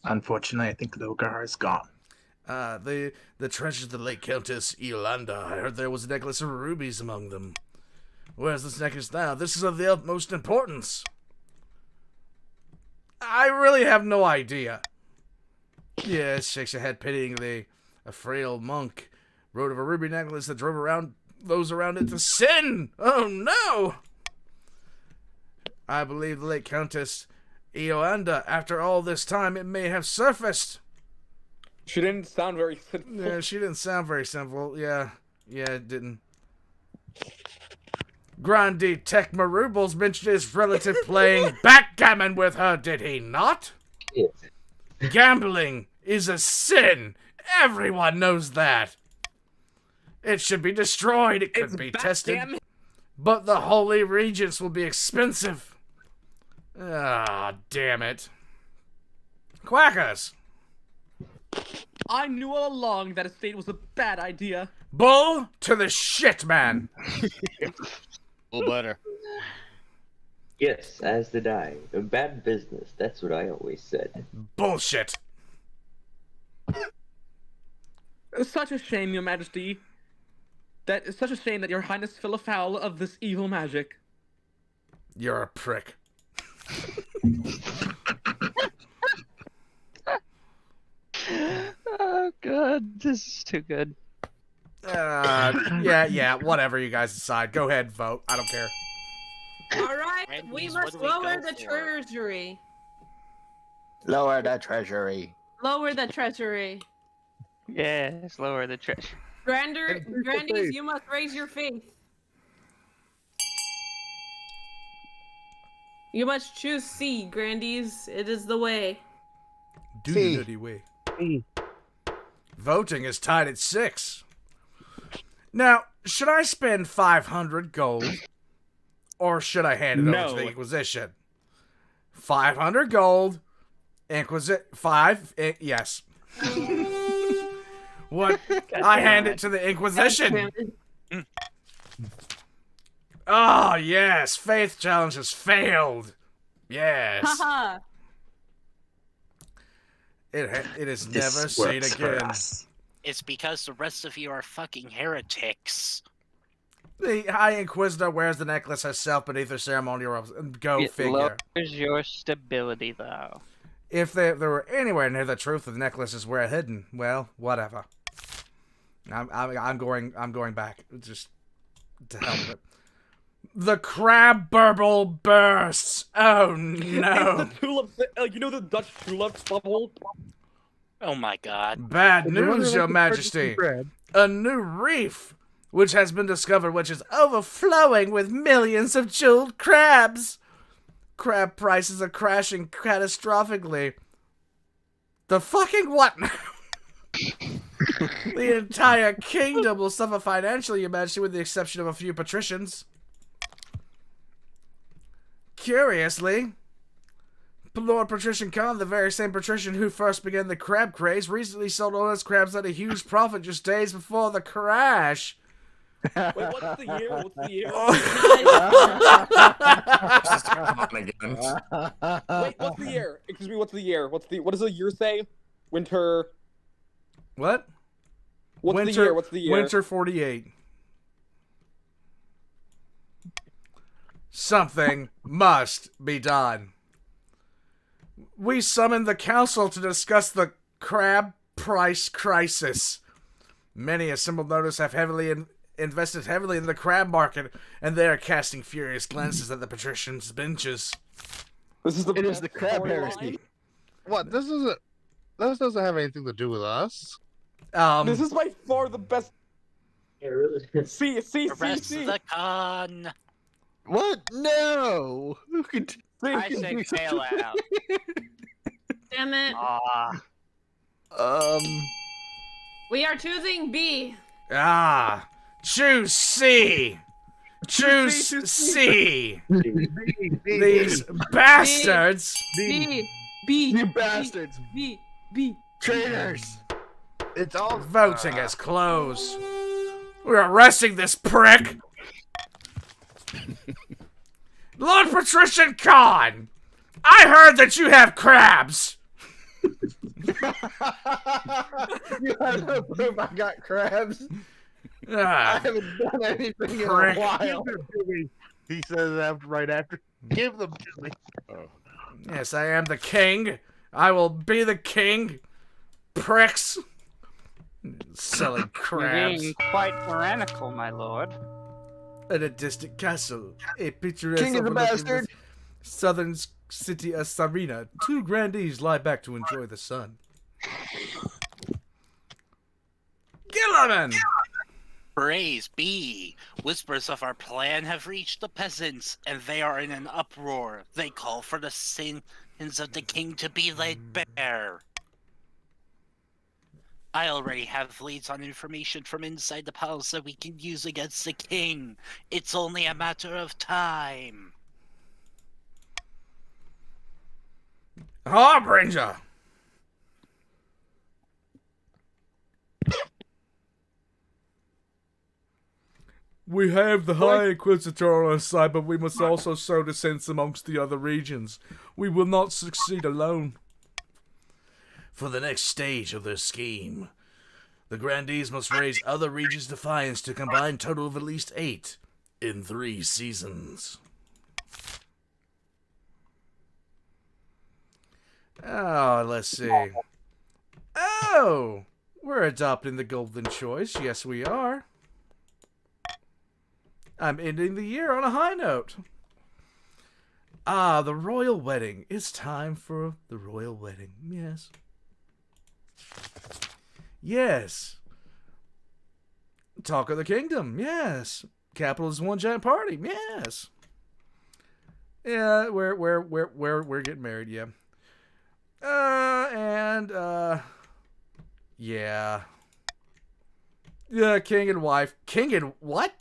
Unfortunately, I think Logar is gone. The treasures of the late Countess Yolanda. I heard there was a necklace of rubies among them. Where's this necklace now? This is of the utmost importance. I really have no idea. Yes, shakes her head pityingly. A frail monk wrote of a ruby necklace that drove around those around it to sin. Oh no! I believe the late Countess Yolanda. After all this time, it may have surfaced. She didn't sound very simple. Yeah, she didn't sound very simple. Yeah, it didn't. Grandi Tecma Rubles mentioned his relative playing backgammon with her, did he not? Yes. Gambling is a sin. Everyone knows that. It should be destroyed. It could be tested. But the Holy Regents will be expensive. Ah, damn it. Quackers. I knew all along that estate was a bad idea. Bull to the shit, man. Well, better. Yes, as did I. A bad business. That's what I always said. Bullshit. It's such a shame, Your Majesty. That is such a shame that Your Highness fell afoul of this evil magic. You're a prick. Oh god, this is too good. Yeah, whatever you guys decide. Go ahead, vote. I don't care. All right, Randy's, we what must do we lower go the for? treasury. Lower the treasury. Lower the treasury. Yes, lower the treasure. Grandies, you must raise your faith. You must choose C, Grandies. It is the way. Do the nutty way. Voting is tied at 6. Now, should I spend 500 gold, or should I hand it over to the Inquisition? 500 gold, yes. What? I hand it to the Inquisition. Oh, yes. Faith challenge has failed. Yes. Haha. It is This never seen works for again. us. It's because the rest of you are fucking heretics. The High Inquisitor wears the necklace herself beneath her ceremonial robes. Go It figure. lowers your stability, though. If they were anywhere near the truth of the necklaces were hidden, well, whatever. I'm going back. Just to hell with it. The crab burble bursts. Oh no! It's the tulip, you know the Dutch tulip bubble? Oh my god. Bad news, Your Majesty. A new reef, which has been discovered, which is overflowing with millions of jeweled crabs. Crab prices are crashing catastrophically. The fucking what now? The entire kingdom will suffer financially, Your Majesty, with the exception of a few patricians. Curiously, Lord Patrician Khan, the very same patrician who first began the crab craze, recently sold all his crabs at a huge profit just days before the crash. Wait, what's the year? What's the year? Wait, what's the year? Excuse me, what's the year? What does the year say? Winter. What? What's winter, the year? What's the year? Winter 48. Something must be done. We summoned the council to discuss the crab price crisis. Many assembled notice have invested heavily in the crab market, and they are casting furious glances at the patricians' benches. It is the crab heresy. What? This doesn't have anything to do with us. This is by far the best. See. The rest of the con. What? No. Who could? I say fail out. Damn it. We are choosing B. Ah, choose C. Choose C. These bastards. B. You bastards. B. Traitors. It's all Voting is closed. We're arresting this prick. Lord Patrician Khan, I heard that you have crabs. You have no proof I got crabs. I haven't done anything in a while. He says right after, give them to me. Yes, I am the king. I will be the king. Pricks. Selling You're crabs. being quite tyrannical, my lord. At a distant castle, a picturesque King of the overlooking bastard. southern city of Sarina, two grandees lie back to enjoy the sun. Gilliman! Praise be! Whispers of our plan have reached the peasants, and they are in an uproar. They call for the sins of the king to be laid bare. I already have leads on information from inside the palace that we can use against the king. It's only a matter of time. Harbinger! We have the High Inquisitor on our side, but we must also sow dissent amongst the other regions. We will not succeed alone. For the next stage of their scheme, the grandees must raise other regions' defiance to a combined total of at least 8 in 3 seasons. Oh, let's see. Oh! We're adopting the golden choice. Yes, we are. I'm ending the year on a high note. Ah, the royal wedding. It's time for the royal wedding. Yes. Yes. Talk of the kingdom. Yes. Capital is one giant party. Yes. Yeah, we're getting married. Yeah. Yeah. Yeah, king and wife. King and what?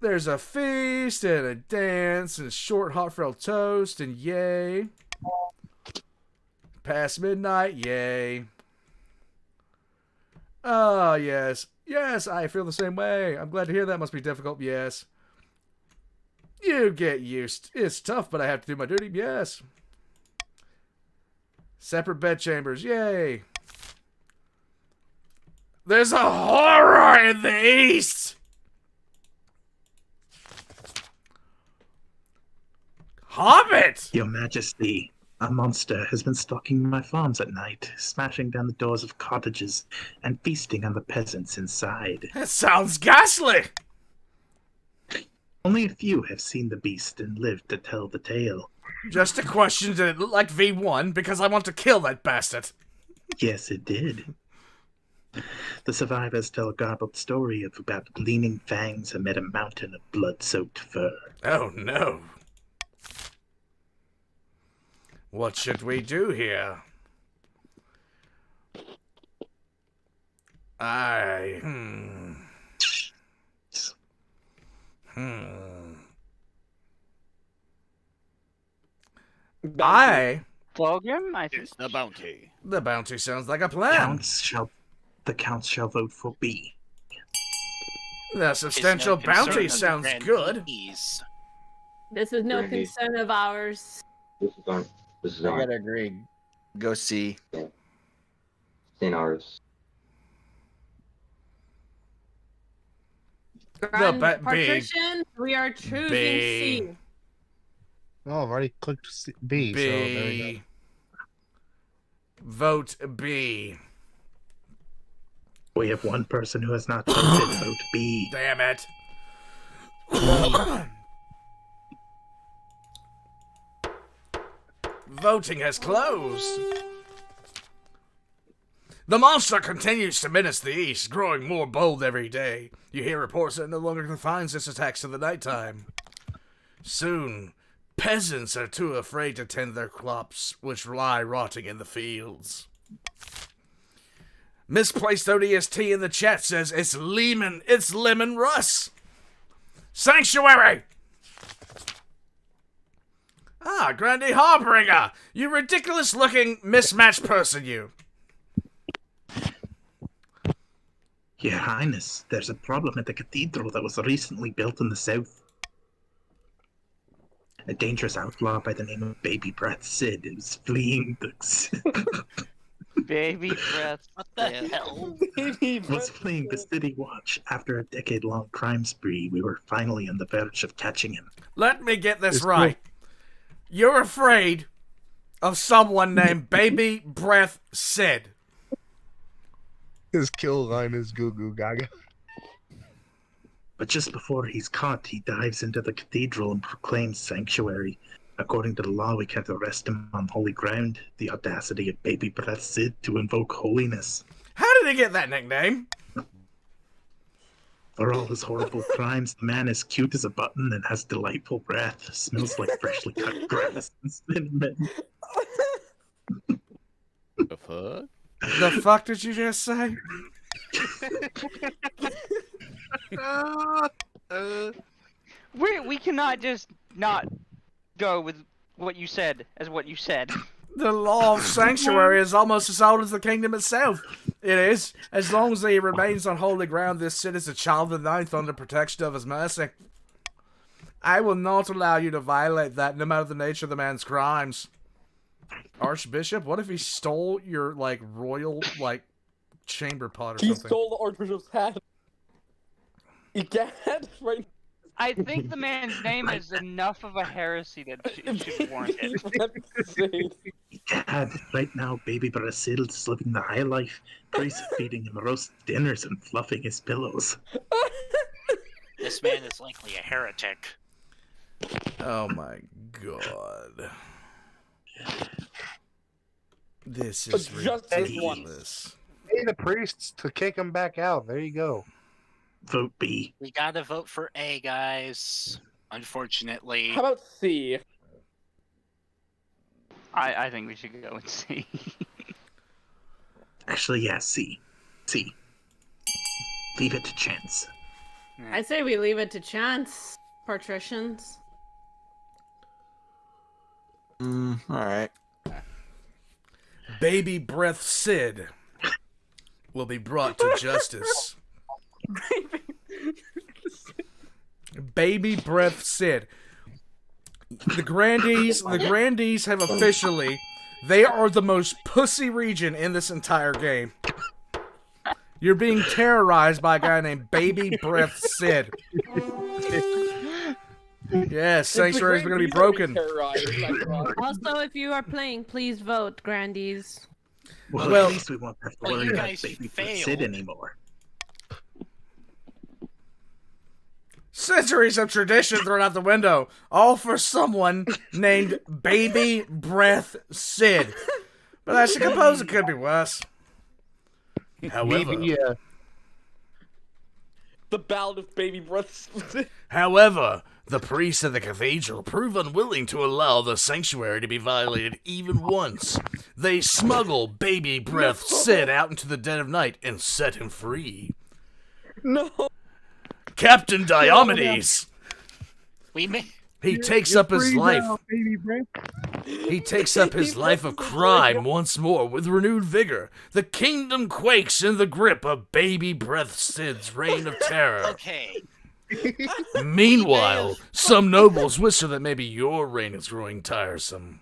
There's a feast and a dance and a short hot frail toast and yay. Past midnight, yay. Oh, yes. Yes, I feel the same way. I'm glad to hear that. Must be difficult, yes. You get used. It's tough, but I have to do my duty, yes. Separate bedchambers, yay. There's a horror in the east! Hobbit! Your Majesty, a monster has been stalking my farms at night, smashing down the doors of cottages and feasting on the peasants inside. That sounds ghastly! Only a few have seen the beast and lived to tell the tale. Just a question, did it look like V1? Because I want to kill that bastard. Yes, it did. The survivors tell a garbled story about gleaming fangs amid a mountain of blood-soaked fur. Oh no. What should we do here? I Flog him, I think. It's the bounty. The bounty sounds like a plan. The counts shall vote for B. The substantial bounty sounds good. This is no Grandees. concern of ours. This is I on. gotta agree. Go see. In ours. Grand big Patrician, we are choosing C. Oh, I've already clicked B, so there we go. Vote B. We have one person who has not voted. Vote B. Damn it. Voting has closed. The monster continues to menace the east, growing more bold every day. You hear reports that it no longer confines its attacks to the nighttime. Soon, Peasants are too afraid to tend their crops, which lie rotting in the fields. Misplaced ODST in the chat says it's Lemon Russ. Sanctuary! Ah, Grandy Harbinger! You ridiculous-looking mismatched person, you. Your Highness, there's a problem at the cathedral that was recently built in the south. A dangerous outlaw by the name of Baby Breath Sid is fleeing the... Baby Breath. What the hell? was fleeing the city watch. After a decade-long crime spree, we were finally on the verge of catching him. Let me get this right. You're afraid of someone named Baby Breath Sid. His kill line is goo goo gaga. But just before he's caught, he dives into the cathedral and proclaims sanctuary. According to the law, we can't arrest him on holy ground. The audacity of Baby Breath Sid to invoke holiness. How did he get that nickname? For all his horrible crimes, the man is cute as a button and has delightful breath. Smells like freshly cut grass and cinnamon. The fuck? The fuck did you just say? We cannot just not go with what you said as what you said. The law of sanctuary is almost as old as the kingdom itself. It is. As long as he remains on holy ground, this Sid is a child of the ninth under protection of his mercy. I will not allow you to violate that, no matter the nature of the man's crimes. Archbishop, what if he stole your, royal, chamber pot or something? He stole the Archbishop's hat. He can't, right? I think the man's name is enough of a heresy that it should warrant it. Dad, right now, Baby Breath Sid is living the high life. Priests feeding him roast dinners and fluffing his pillows. This man is likely a heretic. Oh my god. This is ridiculous. Pay the priests to kick him back out. There you go. Vote B. We gotta vote for A, guys. Unfortunately. How about C? I think we should go with C. Actually, yeah, C. C. Leave it to chance. I say we leave it to chance, patricians. Alright. Baby Breath Sid will be brought to justice. Baby Breath Sid. The Grandees have officially, they are the most pussy region in this entire game. You're being terrorized by a guy named Baby Breath Sid. Yes, sanctuaries are going to be broken. Also, if you are playing, please vote, Grandees. Well, at least we won't have to worry you about guys Baby Breath failed. Sid anymore. Centuries of tradition thrown out the window, all for someone named Baby Breath Sid. But I suppose it could be worse. However, The Ballad of Baby Breath. However, the priests of the cathedral prove unwilling to allow the sanctuary to be violated even once. They smuggle Baby Breath Sid out into the dead of night and set him free. No. Captain Diomedes! He takes up his life. He takes up his life of crime once more with renewed vigor. The kingdom quakes in the grip of Baby Breath Sid's reign of terror. Okay. Meanwhile, some nobles whisper that maybe your reign is growing tiresome.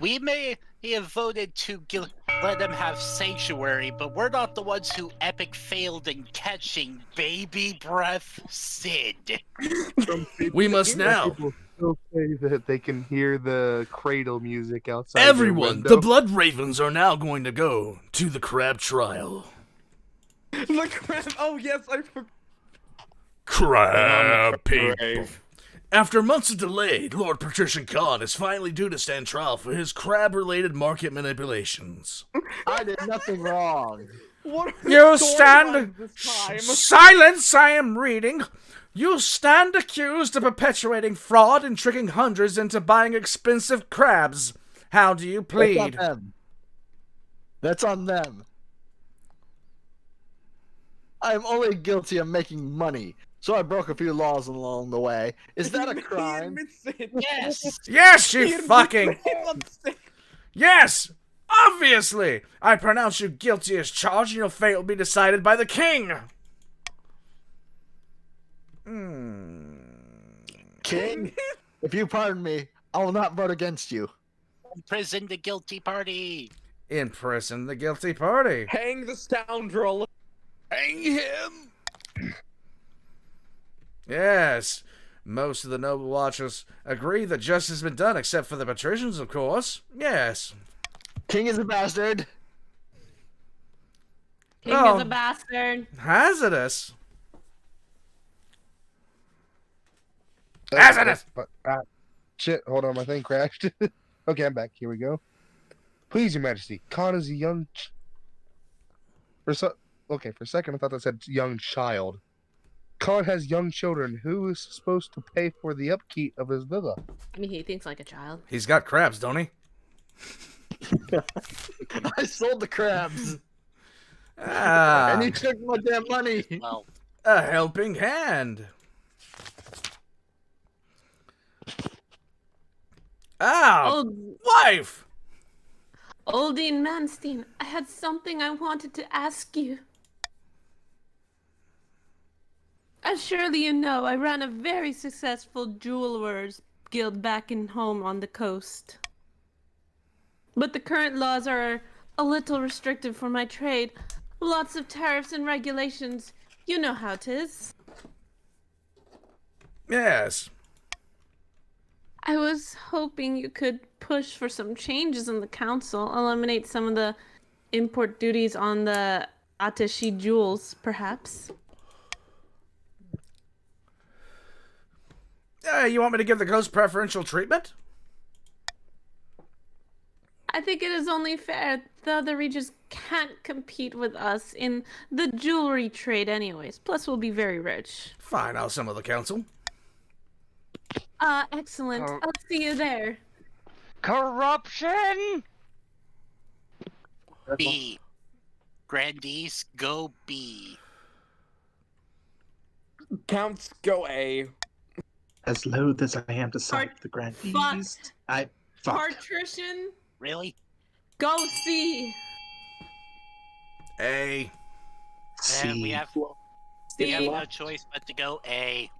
We may have voted to let them have sanctuary, but we're not the ones who epic failed in catching Baby Breath Sid. We must now. People still say that they can hear the cradle music outside. Everyone, the Blood Ravens are now going to go to the crab trial. The crab. Oh yes, I forgot. Crab people. After months of delay, Lord Patrician Khan is finally due to stand trial for his crab-related market manipulations. I did nothing wrong. You stand... Silence! I am reading. You stand accused of perpetuating fraud and tricking hundreds into buying expensive crabs. How do you plead? That's on them. That's on them. I'm only guilty of making money, so I broke a few laws along the way. Is that a crime? Yes! Yes, you fucking... Yes! Obviously! I pronounce you guilty as charged, and your fate will be decided by the king! King, if you pardon me, I will not vote against you. Imprison the guilty party! Imprison the guilty party. Hang the scoundrel! Hang him! Yes. Most of the noble watchers agree that justice has been done, except for the patricians, of course. Yes. King is a bastard. King is a bastard. Hazardous. Hazardous! Shit, hold on, my thing crashed. Okay, I'm back. Here we go. Please, Your Majesty, Khan is a young... For a second I thought that said young child. Khan has young children. Who is supposed to pay for the upkeep of his villa? I mean, he thinks like a child. He's got crabs, don't he? I sold the crabs. Ah. And he took my damn money. Well, a helping hand. Ah, wife! Oldine Manstein, I had something I wanted to ask you. As surely you know, I ran a very successful jewelers guild back in home on the coast. But the current laws are a little restrictive for my trade. Lots of tariffs and regulations. You know how 'tis. Yes. I was hoping you could push for some changes in the council, eliminate some of the import duties on the attaché jewels, perhaps. You want me to give the ghost preferential treatment? I think it is only fair. The other regions can't compete with us in the jewelry trade anyways. Plus, we'll be very rich. Fine, I'll summon the council. Excellent. I'll see you there. Corruption! B. Grandees, go B. Counts, go A. As loath as I am to cite the grandees, I fucked. Patrician, Really? go C. A. And we have no choice but to go A.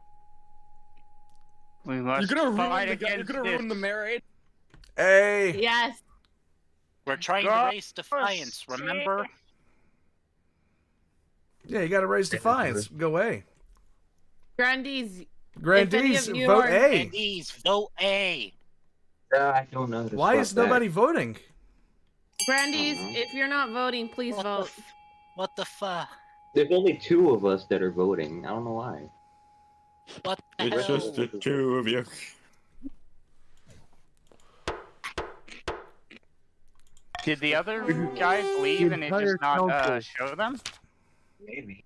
We must You're gonna fight ruin against ruin the marriage. A. Yes. We're trying to raise defiance, remember? Yeah, you gotta raise defiance. Go A. Grandees. Grandees, If any of you vote are- A. Grandees, vote A. I don't know. Why is nobody voting? Grandees, if you're not voting, please vote. What the fuck? There's only 2 of us that are voting. I don't know why. What the It's hell? just the 2 of you. Did the other guys leave and it just not show them? Maybe.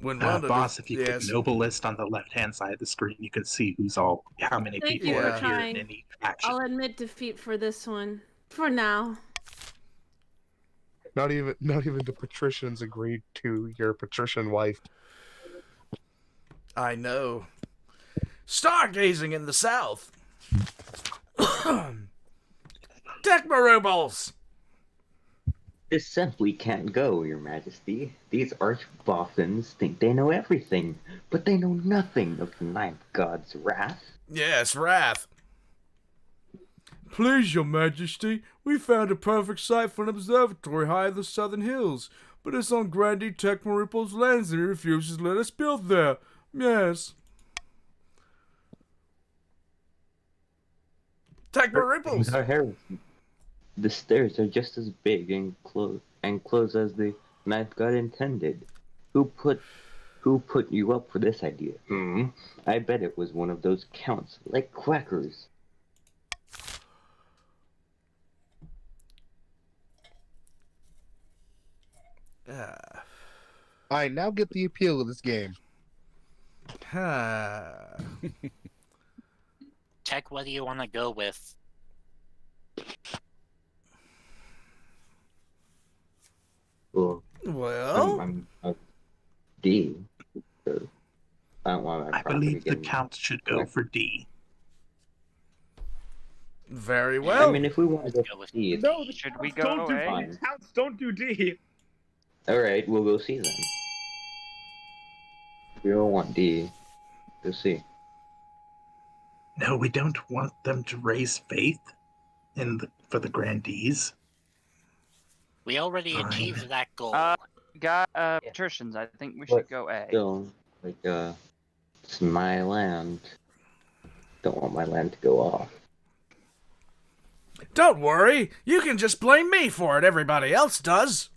When Boss, if you click Noble List on the left-hand side of the screen, you can see how many Thank people you are for here trying. in each faction. I'll admit defeat for this one. For now. Not even the patricians agreed to your patrician wife. I know. Stargazing in the south. Techmarubles! This simply can't go, Your Majesty. These archboffins think they know everything, but they know nothing of the ninth god's wrath. Yes, wrath. Please, Your Majesty, we found a perfect site for an observatory high in the southern hills, but it's on Grandee Techmaruple's lands and he refuses to let us build there. Yes. Techmaruples! Our heresy. The stairs are just as big and close as the ninth god intended. Who put you up for this idea? I bet it was one of those counts, like quackers. I now get the appeal of this game. Check what do you want to go with. Well, I'm D. So I don't want my I property believe the getting count should go for D. Very well. I mean, if we want to go with D, No, should we go don't do A? D. Counts don't do D. all right, we'll go C then. If you don't want D, go C. No, we don't want them to raise faith for the grandees. We already achieved that goal. Patricians, I think we should go A. Still, like, it's my land. Don't want my land to go off. Don't worry, you can just blame me for it. Everybody else does.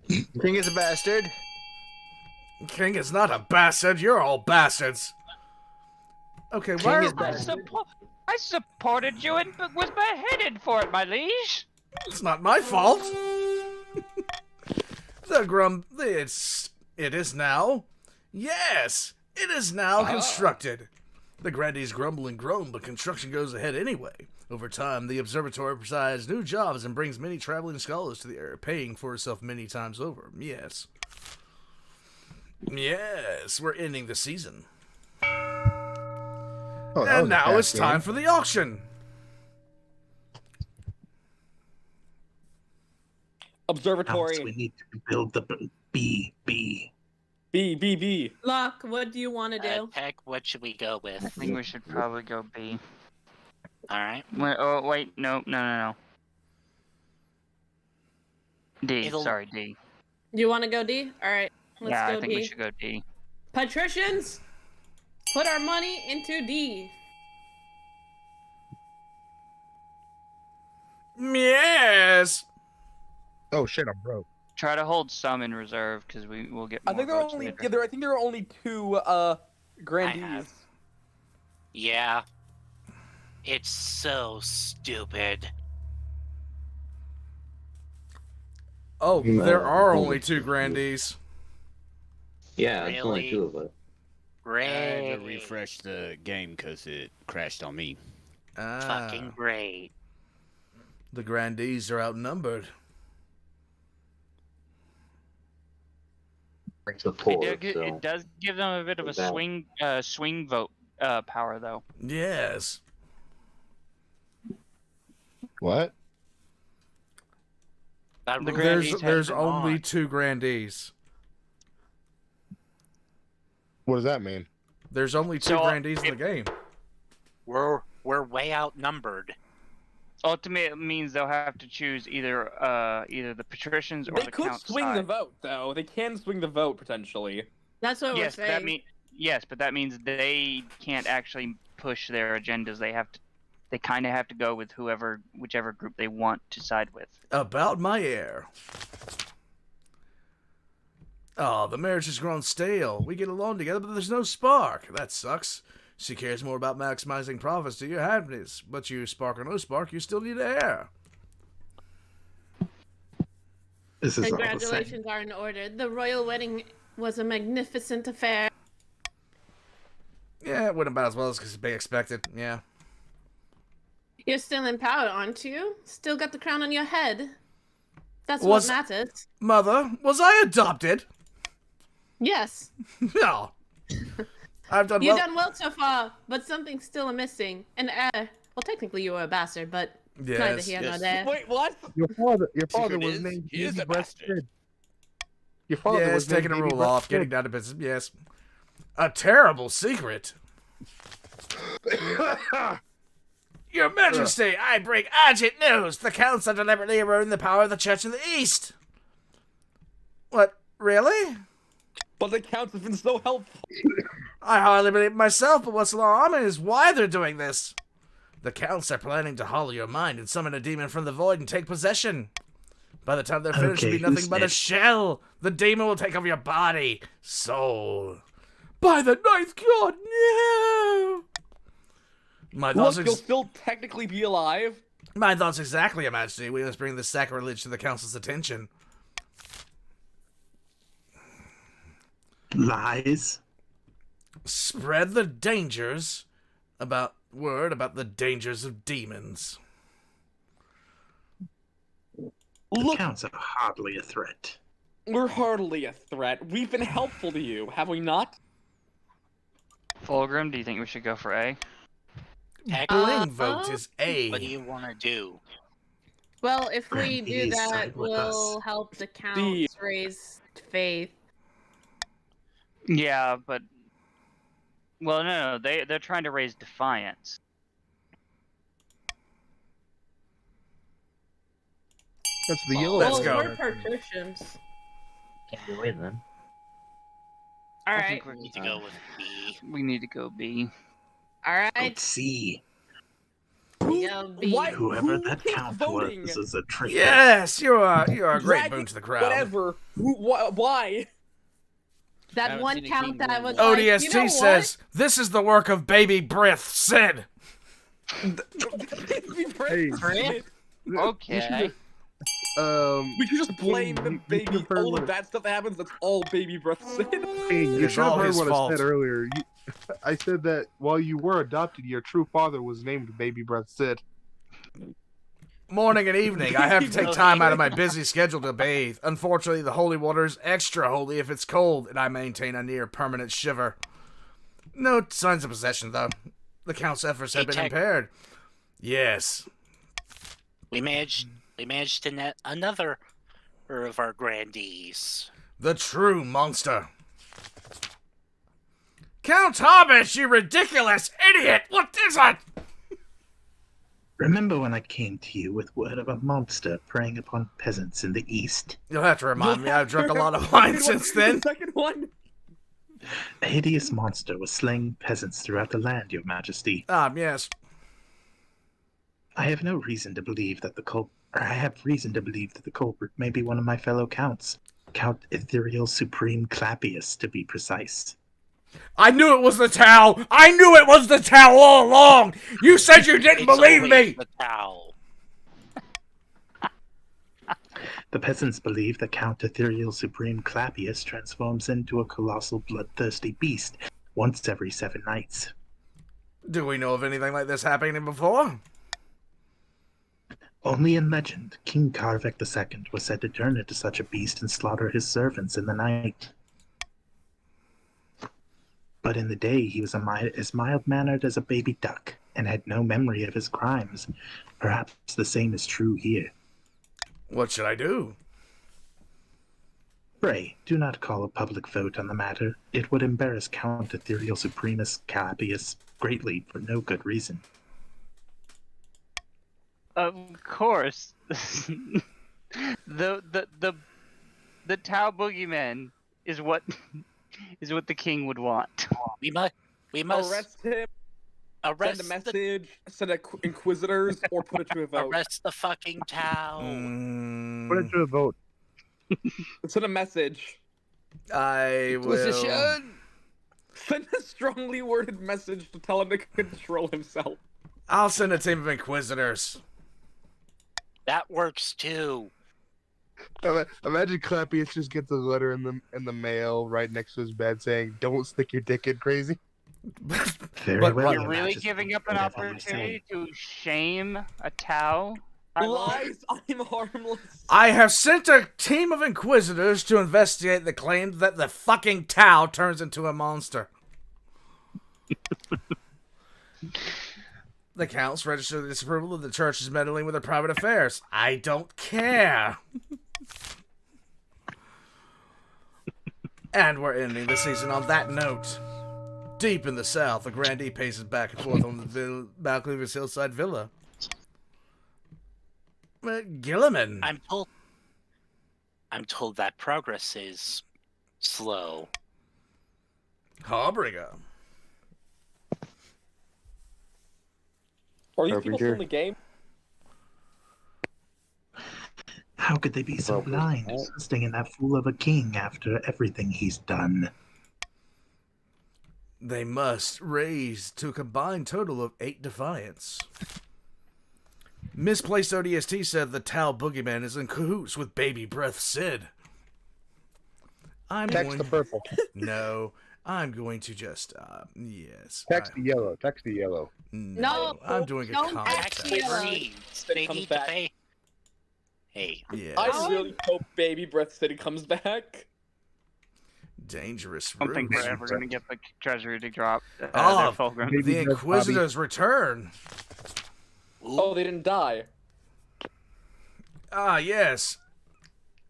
King is a bastard. King is not a bastard. You're all bastards. Okay, why? I supported you and was beheaded for it, my liege. It's not my fault. It is now. Yes, it is now constructed. The grandees grumble and groan, but construction goes ahead anyway. Over time, the observatory provides new jobs and brings many traveling scholars to the area, paying for itself many times over. Yes. Yes, we're ending the season. And now it's time for the auction. Observatory. Alex, we need to build the B. Locke, what do you want to do? Heck, what should we go with? I think we should probably go B. Alright. Wait, no. D, sorry, D. You want to go D? All right, let's go D. I think we should go D. Patricians, put our money into D. Yes. Oh shit, I'm broke. Try to hold some in reserve because we will get more I think there are votes only later. I think there are only 2 grandees. Yeah. It's so stupid. Oh, there are only 2 grandees. Yeah, it's only 2 of us. I had to refresh the game because it crashed on me. Fucking great. The grandees are outnumbered. It does give them a bit of a swing vote power, though. Yes. What? There's only 2 grandees. What does that mean? There's only 2 grandees in the game. We're way outnumbered. Ultimately, it means they'll have to choose either the patricians or the count They could swing the side. vote, though. They can swing the vote potentially. That's what we're saying. Yes, but that means they can't actually push their agendas. They kind of have to go with whichever group they want to side with. About my heir. Oh, the marriage has grown stale. We get along together, but there's no spark. That sucks. She cares more about maximizing profits to your happiness, but you spark or no spark, you still need an heir. Congratulations are in order. The royal wedding was a magnificent affair. Yeah, it went about as well as could be expected. Yeah. You're still in power, aren't you? Still got the crown on your head. That's what matters. Mother, was I adopted? Yes. No. I've done You've well. done well so far, but something's still missing. An heir. Well, technically you were a bastard, but neither here nor there. Wait, what? Your father was named he is Baby a Breast bastard. Kid. Your father was taking a named Baby rule Breast off, Kid. getting down to business. Yes. A terrible secret. Your Majesty, I bring urgent news. The Counts are deliberately eroding the power of the Church in the East. What? Really? But the Counts have been so helpful. I hardly believe it myself, but what's alarming is why they're doing this. The Counts are planning to hollow your mind and summon a demon from the void and take possession. By the time they're finished, it'll be nothing but a shell. The demon will take over your body, soul. By the 9th god, no! My thoughts Look, you'll still technically be alive. My thoughts exactly, Your Majesty. We must bring this sacrilege to the Council's attention. Lies. Spread the dangers word about the dangers of demons. The Counts are hardly a threat. We're hardly a threat. We've been helpful to you, have we not? Fulgrim, do you think we should go for A? Bling vote is A. What do you want to do? Well, if we do Please that, side with we'll us. help the counts raise faith. Yeah, but well, no, they're trying to raise defiance. That's the yellow. Let's Well, go. we're patricians. Can't do it then. All I right. think we need to go with B. We need to go B. All right. Let's see. Go B. Whoever that count was is a traitor. Yes, you are a great boon to the crowd. Whatever. Why? That one count that was ODST like, you know says, this is the work of Baby Breath Sid. Hey. Okay. We should just blame the you baby. could've heard All the what- bad stuff that happens, that's all baby breath said. Hey, you It's should have all heard his what fault. I said earlier. I said that while you were adopted, your true father was named Baby Breath Sid. Morning and evening, I have to take time out of my busy schedule to bathe. Unfortunately, the holy water is extra holy if it's cold, and I maintain a near permanent shiver. No signs of possession, though. The Count's efforts have been Tech. impaired. Yes. We managed to net another of our grandees. The true monster. Count Harbish, you ridiculous idiot! What is it? Remember when I came to you with word of a monster preying upon peasants in the east? You'll have to remind me, I've drunk a lot of wine since then. Second one. A hideous monster was slaying peasants throughout the land, Your Majesty. Yes. I have no reason to believe that I have reason to believe that the culprit may be one of my fellow counts. Count Ethereal Supreme Clapius, to be precise. I knew it was the towel! I knew it was the towel all along! You said you didn't believe me! The towel. The peasants believe that Count Ethereal Supreme Clapius transforms into a colossal bloodthirsty beast once every 7 nights. Do we know of anything like this happening before? Only in legend, King Karvek II was said to turn into such a beast and slaughter his servants in the night. But in the day, he was as mild-mannered as a baby duck, and had no memory of his crimes. Perhaps the same is true here. What should I do? Pray, do not call a public vote on the matter. It would embarrass Count Ethereal Supremus Clapius greatly for no good reason. Of course. the Tau Boogeyman is what the king would want. We must arrest him. Arrest send a message. Send inquisitors, or put it to a vote. Arrest the fucking Tau. Put it to a vote. Send a message. I will. Send a strongly worded message to tell him to control himself. I'll send a team of inquisitors. That works too. Imagine Clapius just gets a letter in the mail right next to his bed saying, "Don't stick your dick in, crazy." Very But well. You're Your really Majesty, giving up an whatever you opportunity say. to shame a Tau? Lies! I'm harmless. I have sent a team of inquisitors to investigate the claim that the fucking Tau turns into a monster. The Counts registered the disapproval of the church's meddling with their private affairs. I don't care. And we're ending the season on that note. Deep in the south, the grandee paces back and forth on the balcony of his hillside villa. Gilliman. I'm told that progress is slow. Harbinger. Are these people still in the game? How could they be so blind, trusting in that fool of a king after everything he's done? They must raise to a combined total of 8 defiance. Misplaced ODST said the Tau Boogeyman is in cahoots with Baby Breath Sid. Text the purple. No, I'm going to just, yes. Text the yellow. Text the yellow. No, I'm doing a don't contact. text yellow. City comes back. Hey. Yes. I really hope Baby Breath City comes back. Dangerous I don't think roots. we're ever going to get the treasury to drop. Their Oh, fulcrum. the Inquisitors return. Oh, they didn't die. Ah, yes.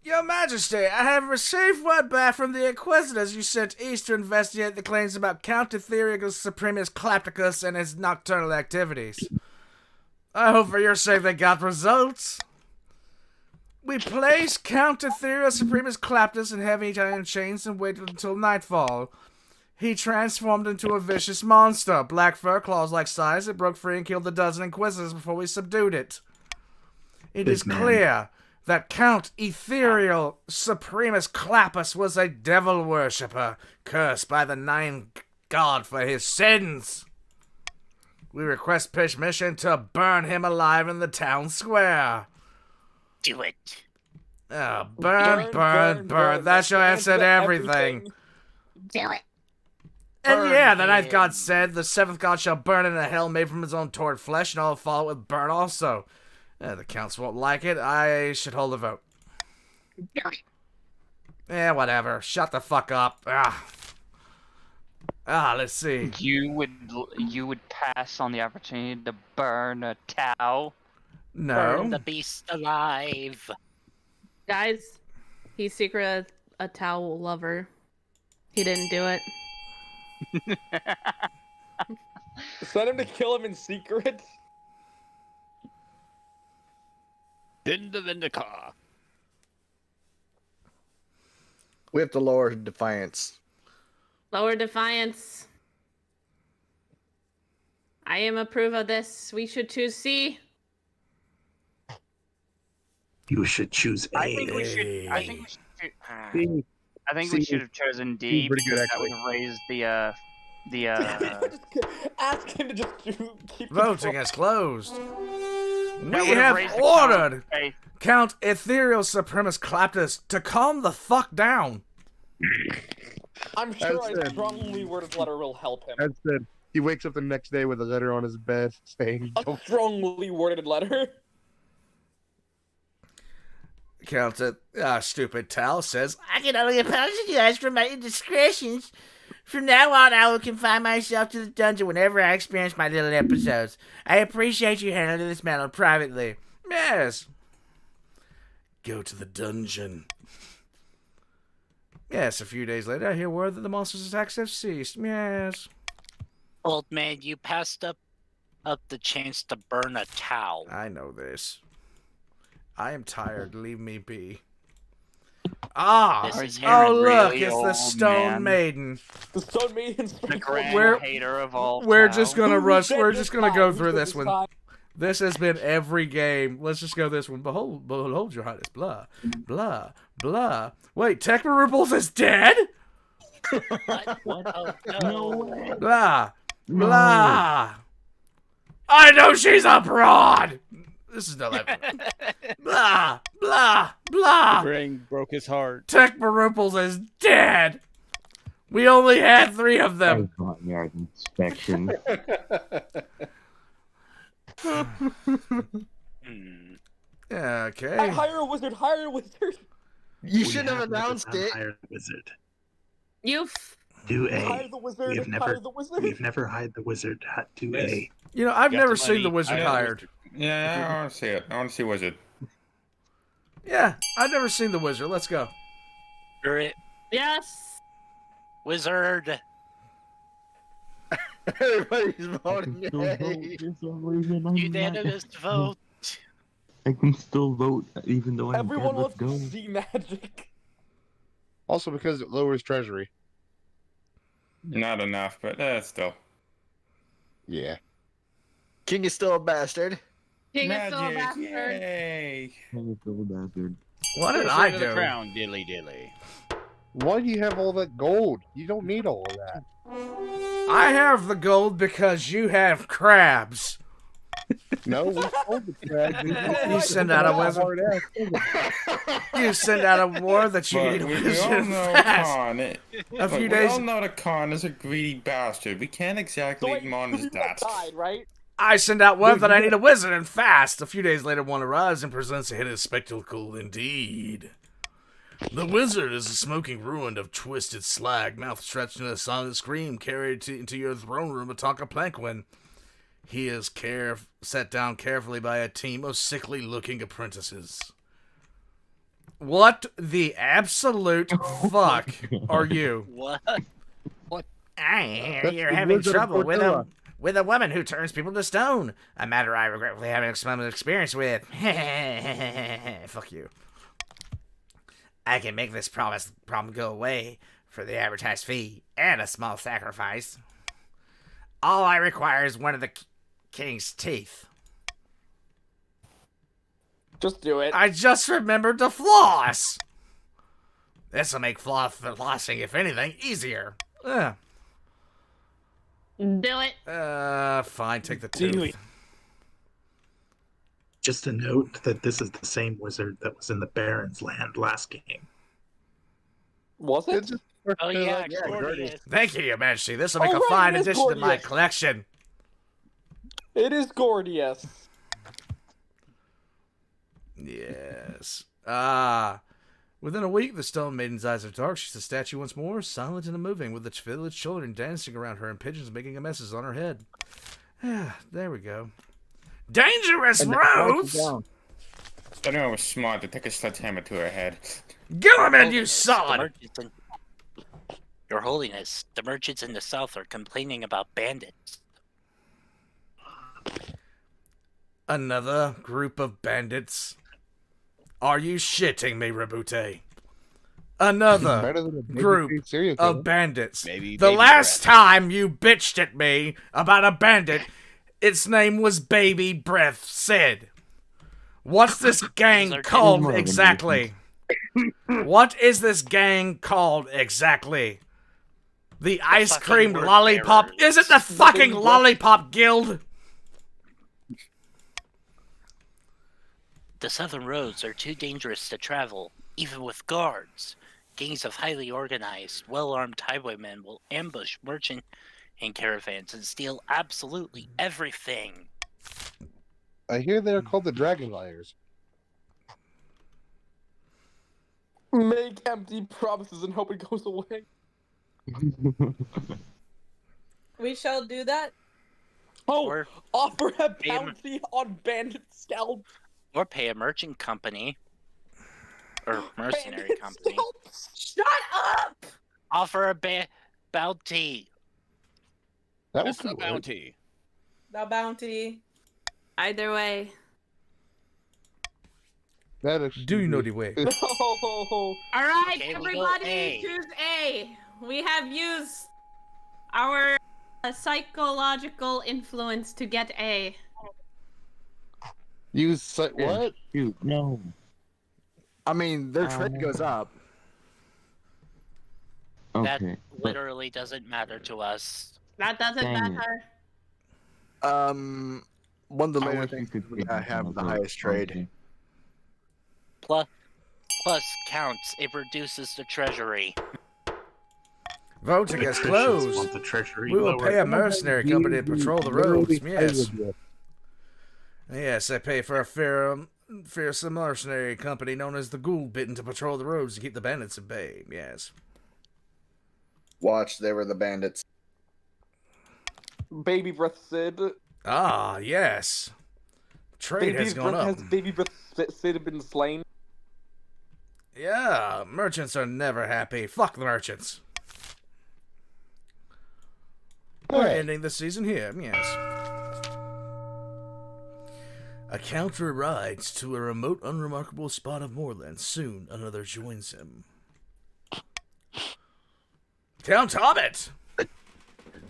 Your Majesty, I have received word back from the Inquisitors you sent east to investigate the claims about Count Ethereus Supremus Clapticus and his nocturnal activities. I hope for your sake they got results. We placed Count Ethereus Supremus Clapticus in heavy iron chains and waited until nightfall. He transformed into a vicious monster, black fur, claws-like size. It broke free and killed a dozen Inquisitors before we subdued it. It is clear that Count Ethereal Supremus Clapus was a devil worshipper, cursed by the Nine God for his sins. We request permission to burn him alive in the town square. Do it. Oh, burn. That's your answer to everything. Do it. And yeah, the ninth god said, the seventh god shall burn in a hell made from his own torn flesh, and I'll follow it with burn also. The counts won't like it. I should hold a vote. Yeah, whatever. Shut the fuck up. Let's see. You would pass on the opportunity to burn a Tau? No. Burn the beast alive. Guys, he's secret a towel lover. He didn't do it. Send him to kill him in secret. Vindicar. We have to lower Defiance. Lower Defiance. I am approve of this. We should choose C. You should choose A. I think we should have chosen D Pretty good, because that would have raised the Ask him to just keep Voting is closed. That We would've have raised the ordered count. Count Ethereal Supremus Claptus to calm the fuck down. I'm sure That's a it. strongly worded letter will help him. That's it. He wakes up the next day with a letter on his bed saying, A strongly worded letter. Count Stupid Tal says, I can only apologize for my indiscretions. From now on, I will confine myself to the dungeon whenever I experience my little episodes. I appreciate you handling this matter privately. yes. Go to the dungeon. Yes, a few days later, I hear word that the monster's attacks have ceased. Yes. Old man, you passed up the chance to burn a towel. I know this. I am tired. Leave me be. Ah! This is Oh, really look, it's the old, Stone man. Maiden. The Stone Maiden's the grand We're- hater of all. We're Tau. just gonna rush. We're just gonna go Who's through dead this this one. time? This has been every game. Let's just go this one. Behold your highness. Blah, blah, blah. Wait, Tekma Ripples is dead? What? Oh, no. Blah, blah. I know she's abroad! This is no level. Blah, blah, blah. Ring broke his heart. Tekma Ripples is dead! We only had 3 of them. Yard inspection. Okay. Hire a wizard, hire a wizard. You We should have never announced done it. Hire the wizard. You Do A. Hire the wizard, We've never, hire the wizard. we've never hired the wizard. Do A. You know, I've Got never the seen the money. wizard I- hired. Yeah, I want to see it. I want to see Wizard. Yeah, I've never seen the wizard. Let's go. Yes. Wizard. Everybody's voting yay. Unanimous vote. I can still vote even though I'm Everyone dead. wants Let's go. to see magic. Also because it lowers treasury. Not enough, but still. Yeah. King is still a bastard. King is still a Magic, bastard. yay! What did First I ring of the do? crown, dilly dilly. Why do you have all that gold? You don't need all of that. I have the gold because you have crabs. No, we told the crag. You send out a wizard. You send out a war that you need a We all wizard know fast. Khan. A Look, few we days. all know that Khan is a greedy bastard. We can't exactly leave him on his desk. Right? I send out word that I need a wizard and fast. A few days later, one arrives and presents a hideous spectacle indeed. The wizard is a smoking ruin of twisted slag, mouth stretched in a silent scream, carried into your throne room atop a planquin. He is set down carefully by a team of sickly-looking apprentices. What the absolute fuck are you? What? What? You're having trouble with a woman who turns people to stone. A matter I regretfully have some experience with. Fuck you. I can make this problem go away for the advertised fee and a small sacrifice. All I require is one of the king's teeth. Just do it. I just remembered to floss. This'll make flossing, if anything, easier. Do it. Fine, take the tooth. Just a note that this is the same wizard that was in the Baron's land last game. Was it? Oh yeah, Gordius. Thank you, Your Majesty. This will make a fine addition to my collection. It is Gordius. Yes. Within a week, the Stone Maiden's eyes are dark. She's a statue once more, silent and unmoving, with the village children dancing around her and pigeons making a messes on her head. There we go. Dangerous roads! Anyone was smart to take a sledgehammer to her head. Gilliman, you solid! Your Holiness, the merchants in the south are complaining about bandits. Another group of bandits? Are you shitting me, Rabute? Another group of bandits. The last time you bitched at me about a bandit, its name was Baby Breath Sid. What's this gang called exactly? What is this gang called exactly? The Ice Cream Lollipop? Is it the fucking Lollipop Guild? The southern roads are too dangerous to travel, even with guards. Gangs of highly organized, well-armed highwaymen will ambush merchant and caravans and steal absolutely everything. I hear they're called the Dragon Liars. Make empty promises and hope it goes away. We shall do that. Oh, offer a bounty on bandit scalps. Or pay a merchant company. Or mercenary company. Shut up! Offer a bounty. That was a bounty. The bounty. Either way. Do you know the way? No. All right, Okay, we go everybody A. choose A. We have used our psychological influence to get A. What? Shoot, no. I mean, their trade goes up. That Okay. literally doesn't matter to us. That doesn't Dang it. matter. One of the I later wish you things could we give have me the some highest trade. okay. Plus counts. It reduces the treasury. Voting is Patricians closed. want the treasury We will lower. pay a mercenary company to patrol the roads. Yes. Yes, I pay for a fearsome mercenary company known as the Ghoul Bitten to patrol the roads to keep the bandits at bay. Yes. Watch, they were the bandits. Baby Breath Sid. Ah, yes. Trade has gone up. Has Baby Breath Sid been slain? Yeah, merchants are never happy. Fuck the merchants. We're ending the season here, yes. A counter rides to a remote, unremarkable spot of moorland. Soon, another joins him. Count Hobbit!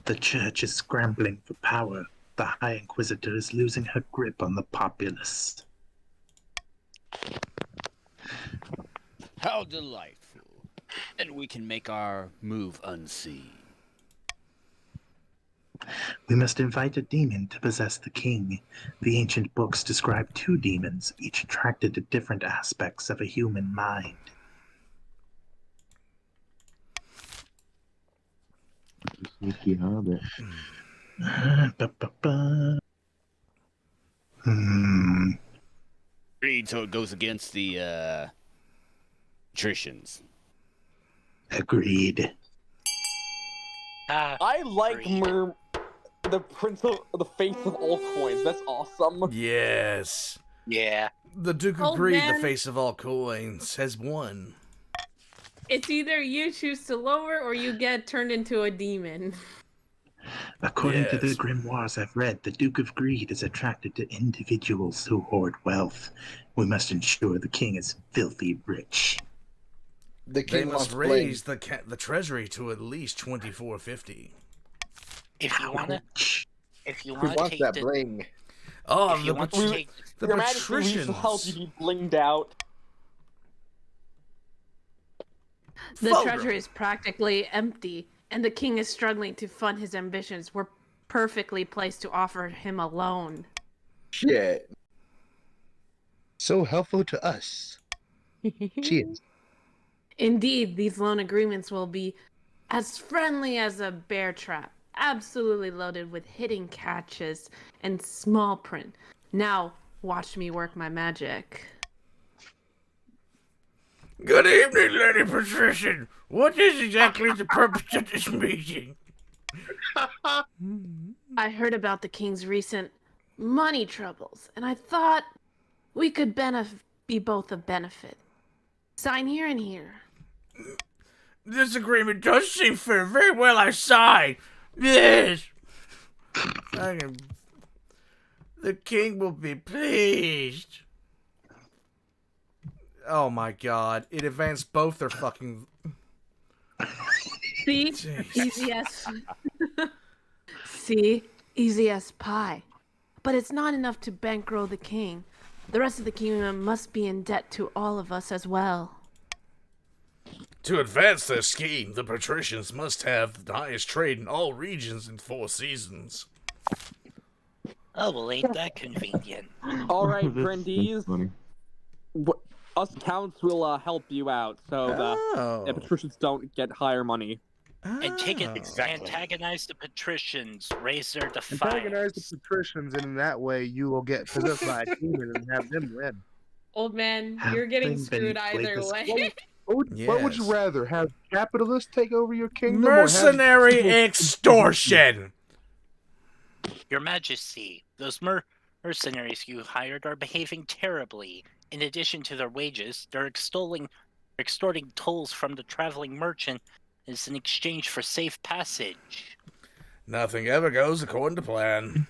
The church is scrambling for power. The High Inquisitor is losing her grip on the populace. How delightful. Then we can make our move unseen. We must invite a demon to possess the king. The ancient books describe 2 demons, each attracted to different aspects of a human mind. Sneaky hobbit. Agreed, so it goes against the patricians. Agreed. I like the prince of the face of all coins. That's awesome. Yes. Yeah. The Duke of Oh, Greed, the man. face of all coins, has won. It's either you choose to lower or you get turned into a demon. According to the Yes. grimoires I've read, the Duke of Greed is attracted to individuals who hoard wealth. We must ensure the king is filthy rich. The They king must wants raise the treasury to at least 2450. If you wanna, if you Who wanna wants take that the, bling? Oh, if you want to take, the Your Majesty, we should help you patricians. be blinged out. The Fulgrim. treasury is practically empty, and the king is struggling to fund his ambitions. We're perfectly placed to offer him a loan. Shit. So helpful to us. Cheers. Indeed, these loan agreements will be as friendly as a bear trap, absolutely loaded with hidden catches and small print. Now, watch me work my magic. Good evening, Lady Patrician. What is exactly the purpose of this meeting? I heard about the king's recent money troubles, and I thought we could be both of benefit. Sign here and here. This agreement does seem fair. Very well, I sign. Yes. The king will be pleased. Oh my god. It advanced both their fucking... See? Jeez. Easy as... See? Easy as pie. But it's not enough to bankroll the king. The rest of the kingdom must be in debt to all of us as well. To advance their scheme, the patricians must have the highest trade in all regions in 4 seasons. oh well, ain't that convenient? All right, That's Grandees. funny. Us counts will help you out, so the patricians don't get higher money. And take it, antagonize the patricians, raise their Antagonize defiance. the patricians, and in that way you will get possessed by a demon and have them win. Old man, Have you're getting them screwed manipulate either this- way. What would you Yes. rather, have capitalists take over your kingdom? or have Mercenary people- extortion! Your Majesty, those mercenaries you hired are behaving terribly. In addition to their wages, they're extorting tolls from the traveling merchant as in exchange for safe passage. Nothing ever goes according to plan.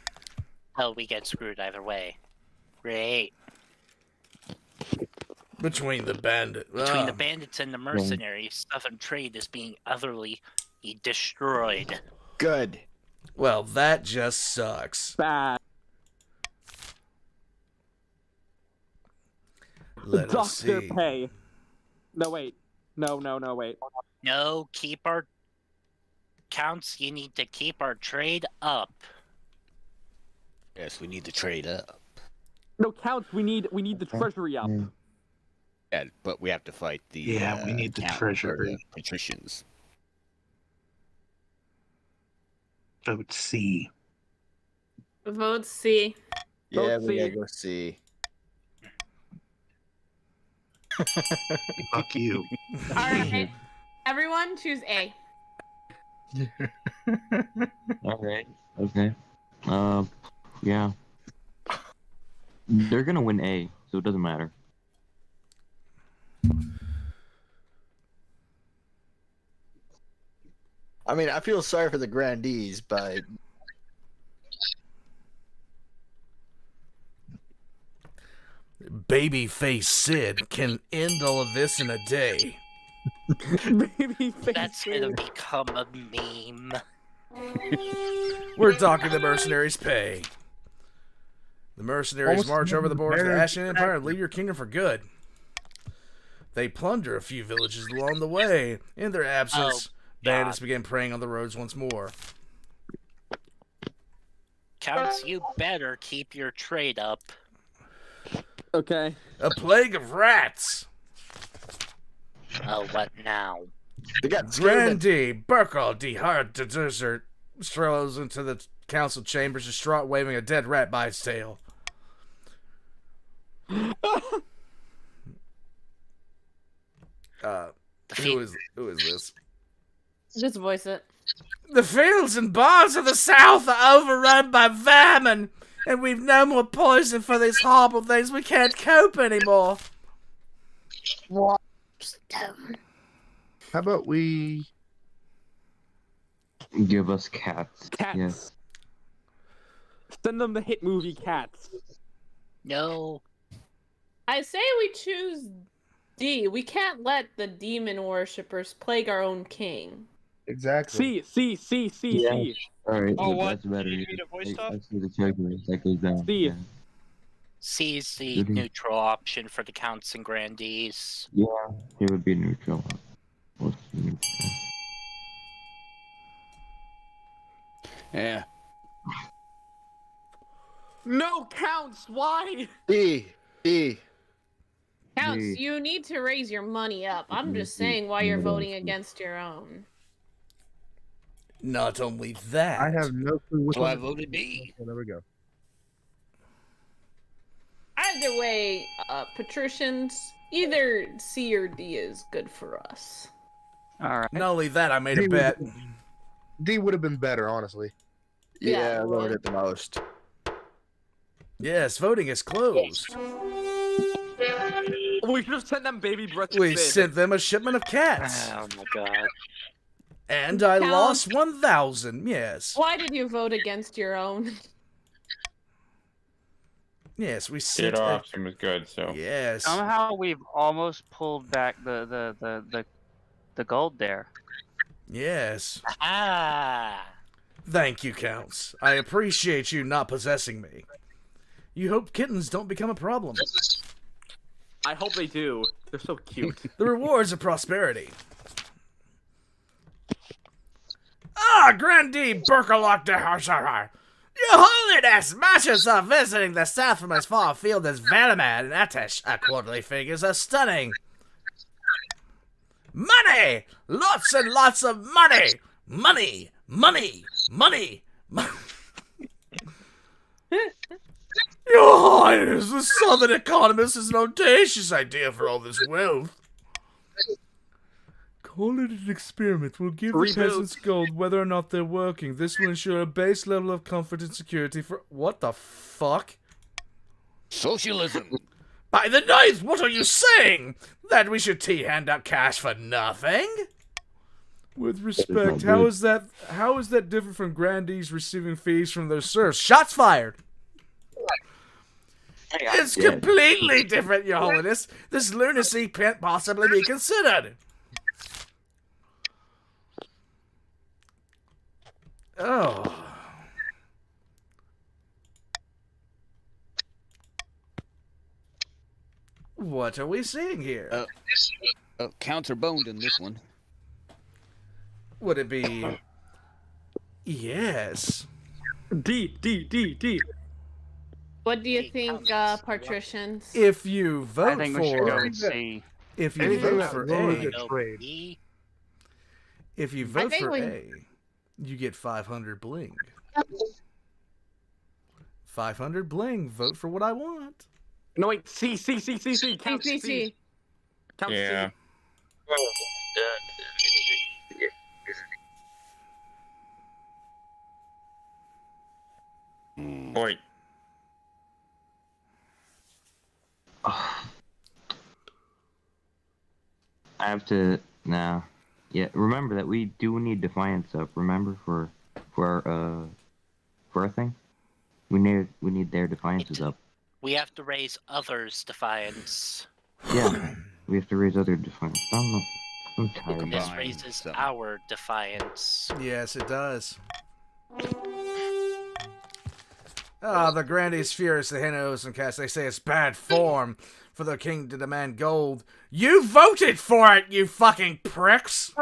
Hell, we get screwed either way. Great. Between the bandit... Between the bandits and the mercenaries, southern trade is being utterly destroyed. Good. Well, that just sucks. Bad. Let us Dock their see. pay. No, wait. No, wait. No, keep our counts. You need to keep our trade up. Yes, we need to trade up. No, counts. We need the treasury up. Yeah, but we have to fight the Yeah, we need the count- or treasury. the patricians. Vote C. Vote C. Yeah, Let's we gotta see. go see. Fuck you. All right. Everyone choose A. All right. Okay. Yeah. They're gonna win A, so it doesn't matter. I mean, I feel sorry for the grandees, but Babyface Sid can end all of this in a day. That's gonna become a meme. We're docking the mercenaries' pay. The mercenaries Almost march over the borders of the marriage Ashen Empire and leave your kingdom for good. They plunder a few villages along the way. In their absence, bandits begin preying on the roads once more. Counts, you better keep your trade up. Okay. A plague of rats. Oh, what now? They got scared. Grandy Burkle de Hard de Desert strolls into the council chambers, distraught, waving a dead rat by its tail. Who is this? Just voice it. The fields and barns of the south are overrun by vermin, and we've no more poison for these horrible things. We can't cope anymore. What? How about we give us cats? Cats. Yes. Send them the hit movie Cats. No. I say we choose D. We can't let the demon worshippers plague our own king. exactly? C. All right. Oh, what? That's better. You need a voice stuff? I see the checklist that goes down. C. Yeah. C is the neutral option for the counts and grandees. Yeah, it would be neutral. What's neutral? Yeah. No counts. Why? D. Counts, D. you need to raise your money up. I'm just saying why you're voting against your own. Not only that, I have no clue which So I one. voted D. Oh, there we go. Either way, patricians, either C or D is good for us. All right. not only that, I made a bet. D would have been better, honestly. Yeah, I lowered it the most. Yes, voting is closed. We should have sent them baby breath. We sent them a shipment of cats. Oh my god. And I Count. lost 1,000, yes. Why did you vote against your own? Yes, we sent Theater a... option was good, so. Yes. Somehow we've almost pulled back the gold there. Yes. Ah. Thank you, Counts. I appreciate you not possessing me. You hope kittens don't become a problem. I hope they do. They're so cute. The rewards of prosperity. Ah, Grandee Burkalock de Harsharar. Your Holiness, merchants are visiting the south from as far afield as Valamad and Atesh. Our quarterly figures are stunning. Money! Lots and lots of money! Money! Money! Money! Your Highness, the Southern Economist has an audacious idea for all this wealth. Call it an experiment. We'll give the peasants gold whether or not they're working. This will ensure a base level of comfort and security for... What the fuck? Socialism. By the ninth, what are you saying? That we should hand out cash for nothing? With respect, how is that different from grandees receiving fees from their serfs? Shots fired! It's completely different, Your Holiness. This lunacy can't possibly be considered. Oh. What are we seeing here? Counts are boned in this one. Would it be... Yes. D. What do you think, patricians? If you vote I think we should go with C. If you Anything vote that for lowers A, the trade. if you vote for A, you get 500 bling. 500 bling. Vote for what I want. No wait, C. Count C. Count Yeah. Wait. I have to now. Yeah, remember that we do need defiance up. Remember for our thing, we need their defiances up. We have to raise others' defiance. Yeah, we have to raise other defiance. I don't know. I'm tired. This raises our defiance. Yes, it does. Ah, the grandees furious the Henos and cats. They say it's bad form for the king to demand gold. You voted for it, you fucking pricks!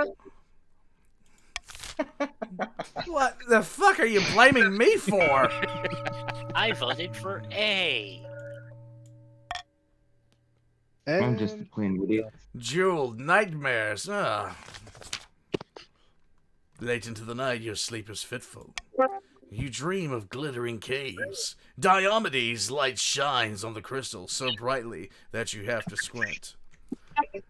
What the fuck are you blaming me for? I voted for A. I'm just playing with you. Jeweled nightmares. Late into the night, your sleep is fitful. You dream of glittering caves. Diomedes' light shines on the crystal so brightly that you have to squint.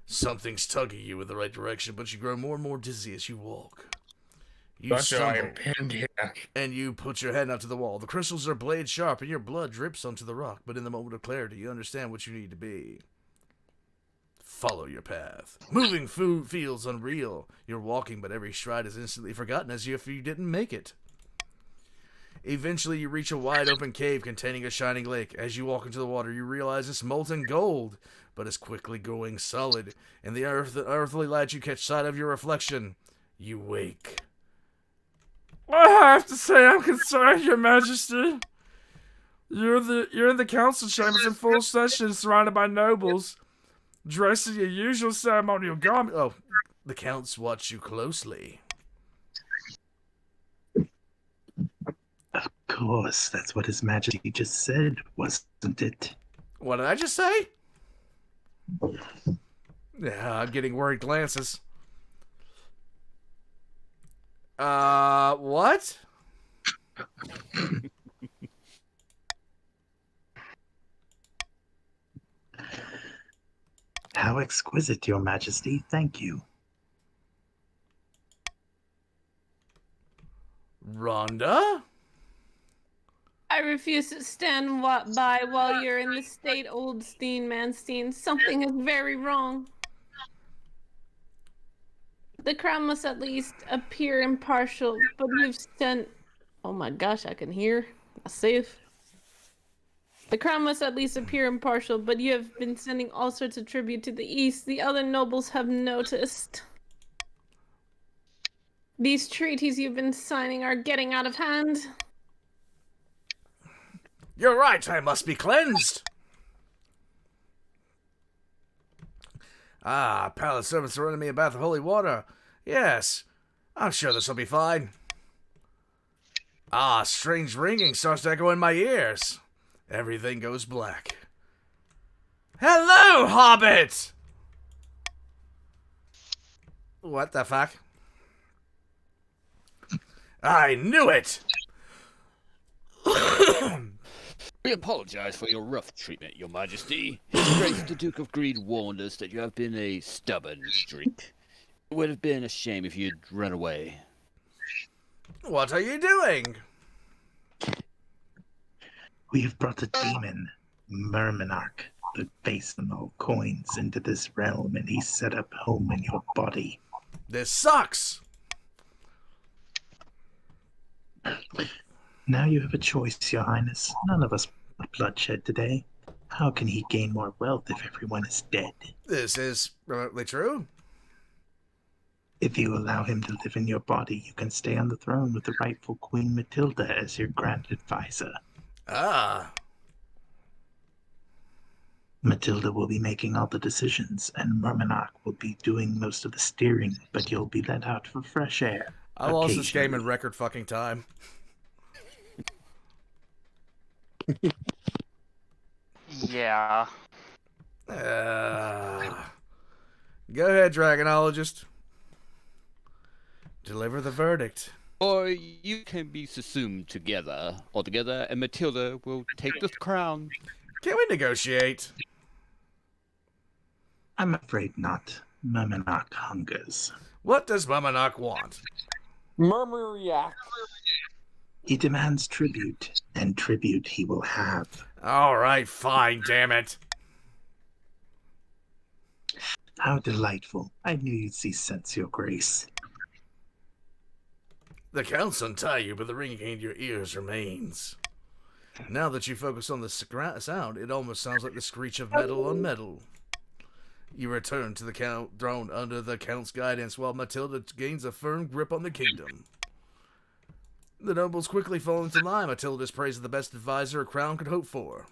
Something's tugging you in the right direction, but you grow more and more dizzy as you walk. You stumble, and you put your head out to the wall. The crystals are blade sharp, and your blood drips onto the rock, but in the moment of clarity, you understand what you need to be. Follow your path. Moving food feels unreal. You're walking, but every stride is instantly forgotten as if you didn't make it. Eventually, you reach a wide-open cave containing a shining lake. As you walk into the water, you realize it's molten gold, but it's quickly growing solid. In the earthly light, you catch sight of your reflection. You wake. I have to say I'm concerned, Your Majesty. You're in the council chambers in full session, surrounded by nobles, dressed in your usual ceremonial garment. Oh, the counts watch you closely. Of course, that's what His Majesty just said, wasn't it? What did I just say? Yeah, I'm getting worried glances. What? How exquisite, Your Majesty. Thank you. Rhonda? I refuse to stand by while you're in the state, Oldstein Manstein. Something is very wrong. The crown must at least appear impartial, but you've sent... Oh my gosh, I can hear. That's safe. The crown must at least appear impartial, but you have been sending all sorts of tribute to the east. The other nobles have noticed. These treaties you've been signing are getting out of hand. You're right, I must be cleansed. Palace servants are running me a bath of holy water. Yes, I'm sure this will be fine. Strange ringing starts to echo in my ears. Everything goes black. Hello, Hobbit! What the fuck? I knew it! We apologize for your rough treatment, Your Majesty. His Grace the Duke of Greed warned us that you have been a stubborn streak. It would have been a shame if you'd run away. What are you doing? We have brought a demon, Mermanarch, the basinal coins, into this realm, and he set up home in your body. This sucks! Now you have a choice, Your Highness. None of us want bloodshed today. How can he gain more wealth if everyone is dead? This is remotely true. If you allow him to live in your body, you can stay on the throne with the rightful Queen Matilda as your grand advisor. Matilda will be making all the decisions, and Mermanarch will be doing most of the steering, but you'll be let out for fresh air. I lost this game in record fucking time. Yeah. Go ahead, Dragonologist. Deliver the verdict. Or you can be subsumed altogether, and Matilda will take the crown. Can we negotiate? I'm afraid not. Mermanarch hungers. What does Mermanarch want? Murmuriac. He demands tribute, and tribute he will have. Alright, fine, damn it. How delightful. I knew you'd see sense, Your Grace. The counts untie you, but the ringing in your ears remains. Now that you focus on the sound, it almost sounds like the screech of metal on metal. You return to the throne under the Count's guidance while Matilda gains a firm grip on the kingdom. The nobles quickly fall into line. Matilda is praised as the best advisor a crown could hope for.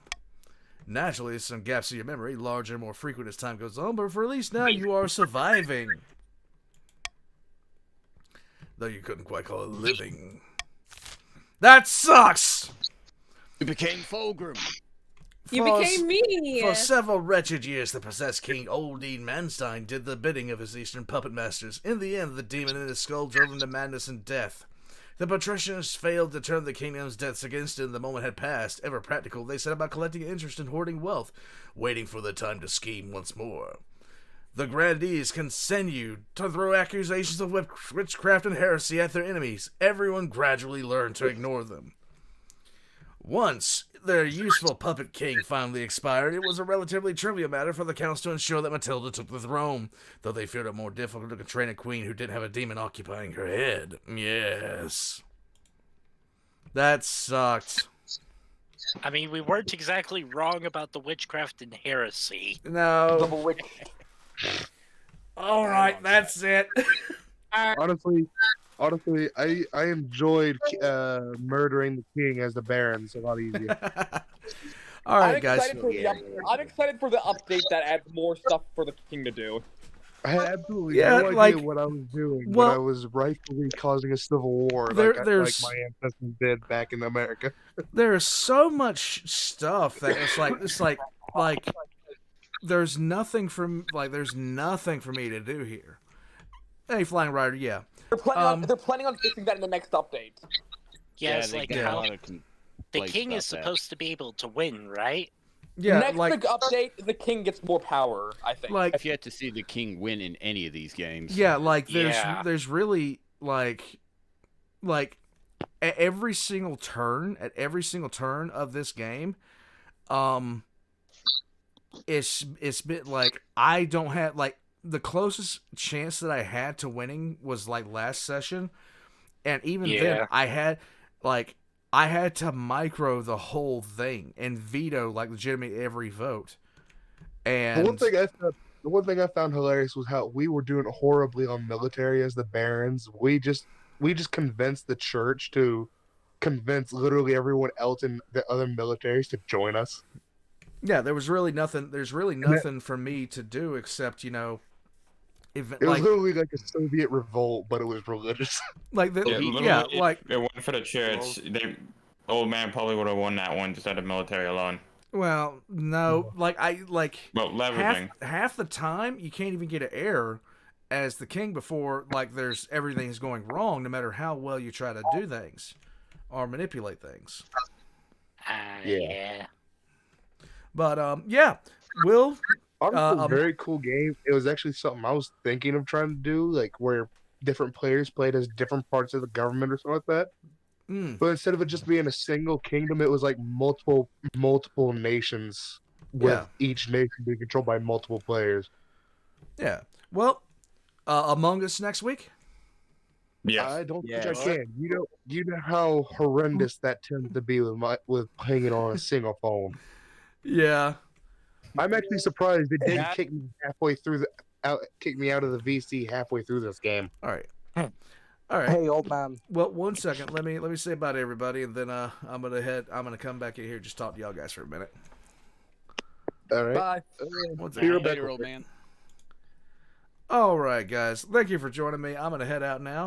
Naturally, some gaps in your memory, larger and more frequent as time goes on, but for at least now you are surviving. though you couldn't quite call it living. That sucks! You became Fulgrim. You became me! For several wretched years, the possessed King Oldine Manstein did the bidding of his eastern puppet masters. In the end, the demon in his skull drove him to madness and death. The patricians failed to turn the kingdom's debts against him. The moment had passed. Ever practical, they set about collecting interest and hoarding wealth, waiting for the time to scheme once more. The grandees continued to throw accusations of witchcraft and heresy at their enemies. Everyone gradually learned to ignore them. Once their useful puppet king finally expired, it was a relatively trivial matter for the council to ensure that Matilda took the throne, though they feared it more difficult to train a queen who didn't have a demon occupying her head. Yes. That sucked. I mean, we weren't exactly wrong about the witchcraft and heresy. No. Alright, that's it. Honestly, I enjoyed murdering the king as the Barons a lot easier. All right, guys. I'm excited for the update that adds more stuff for the king to do. I had absolutely no idea what I was doing, but I was rightfully causing a civil war like my ancestors did back in America. There's so much stuff that it's like there's nothing for me to do here. Hey, Flying Rider, yeah. They're planning on fixing that in the next update. Yes, how the king is supposed to be able to win, right? Yeah, next big update, the king gets more power, I think. I've yet to see the king win in any of these games. Yeah, there's really at every single turn of this game, it's been I don't have the closest chance that I had to winning was last session, and even then I had to micro the whole thing and veto legitimately every vote. And the one thing I found hilarious was how we were doing horribly on military as the Barons. We just convinced the church to convince literally everyone else in the other militaries to join us. Yeah, there's really nothing for me to do except, it was literally like a Soviet revolt, but it was religious. It went for the church. Old man probably would have won that one just out of military alone. Well, no, leveraging. half the time you can't even get an error as the king before there's everything's going wrong, no matter how well you try to do things or manipulate things. Yeah. But Will. Honestly, very cool game. It was actually something I was thinking of trying to do, where different players played as different parts of the government or something like that. But instead of it just being a single kingdom, it was multiple nations with each nation being controlled by multiple players. Yeah. Well, Among Us next week? Yeah. I don't think I can. You know how horrendous that tends to be with playing it on a single phone. Yeah. I'm actually surprised it didn't kick me out of the VC halfway through this game. All right. Hey, old man. Well, 1 second. Let me say bye to everybody, and then I'm gonna come back in here and just talk to y'all guys for a minute. All right. Bye. Later, old man. All right, guys. Thank you for joining me. I'm gonna head out now.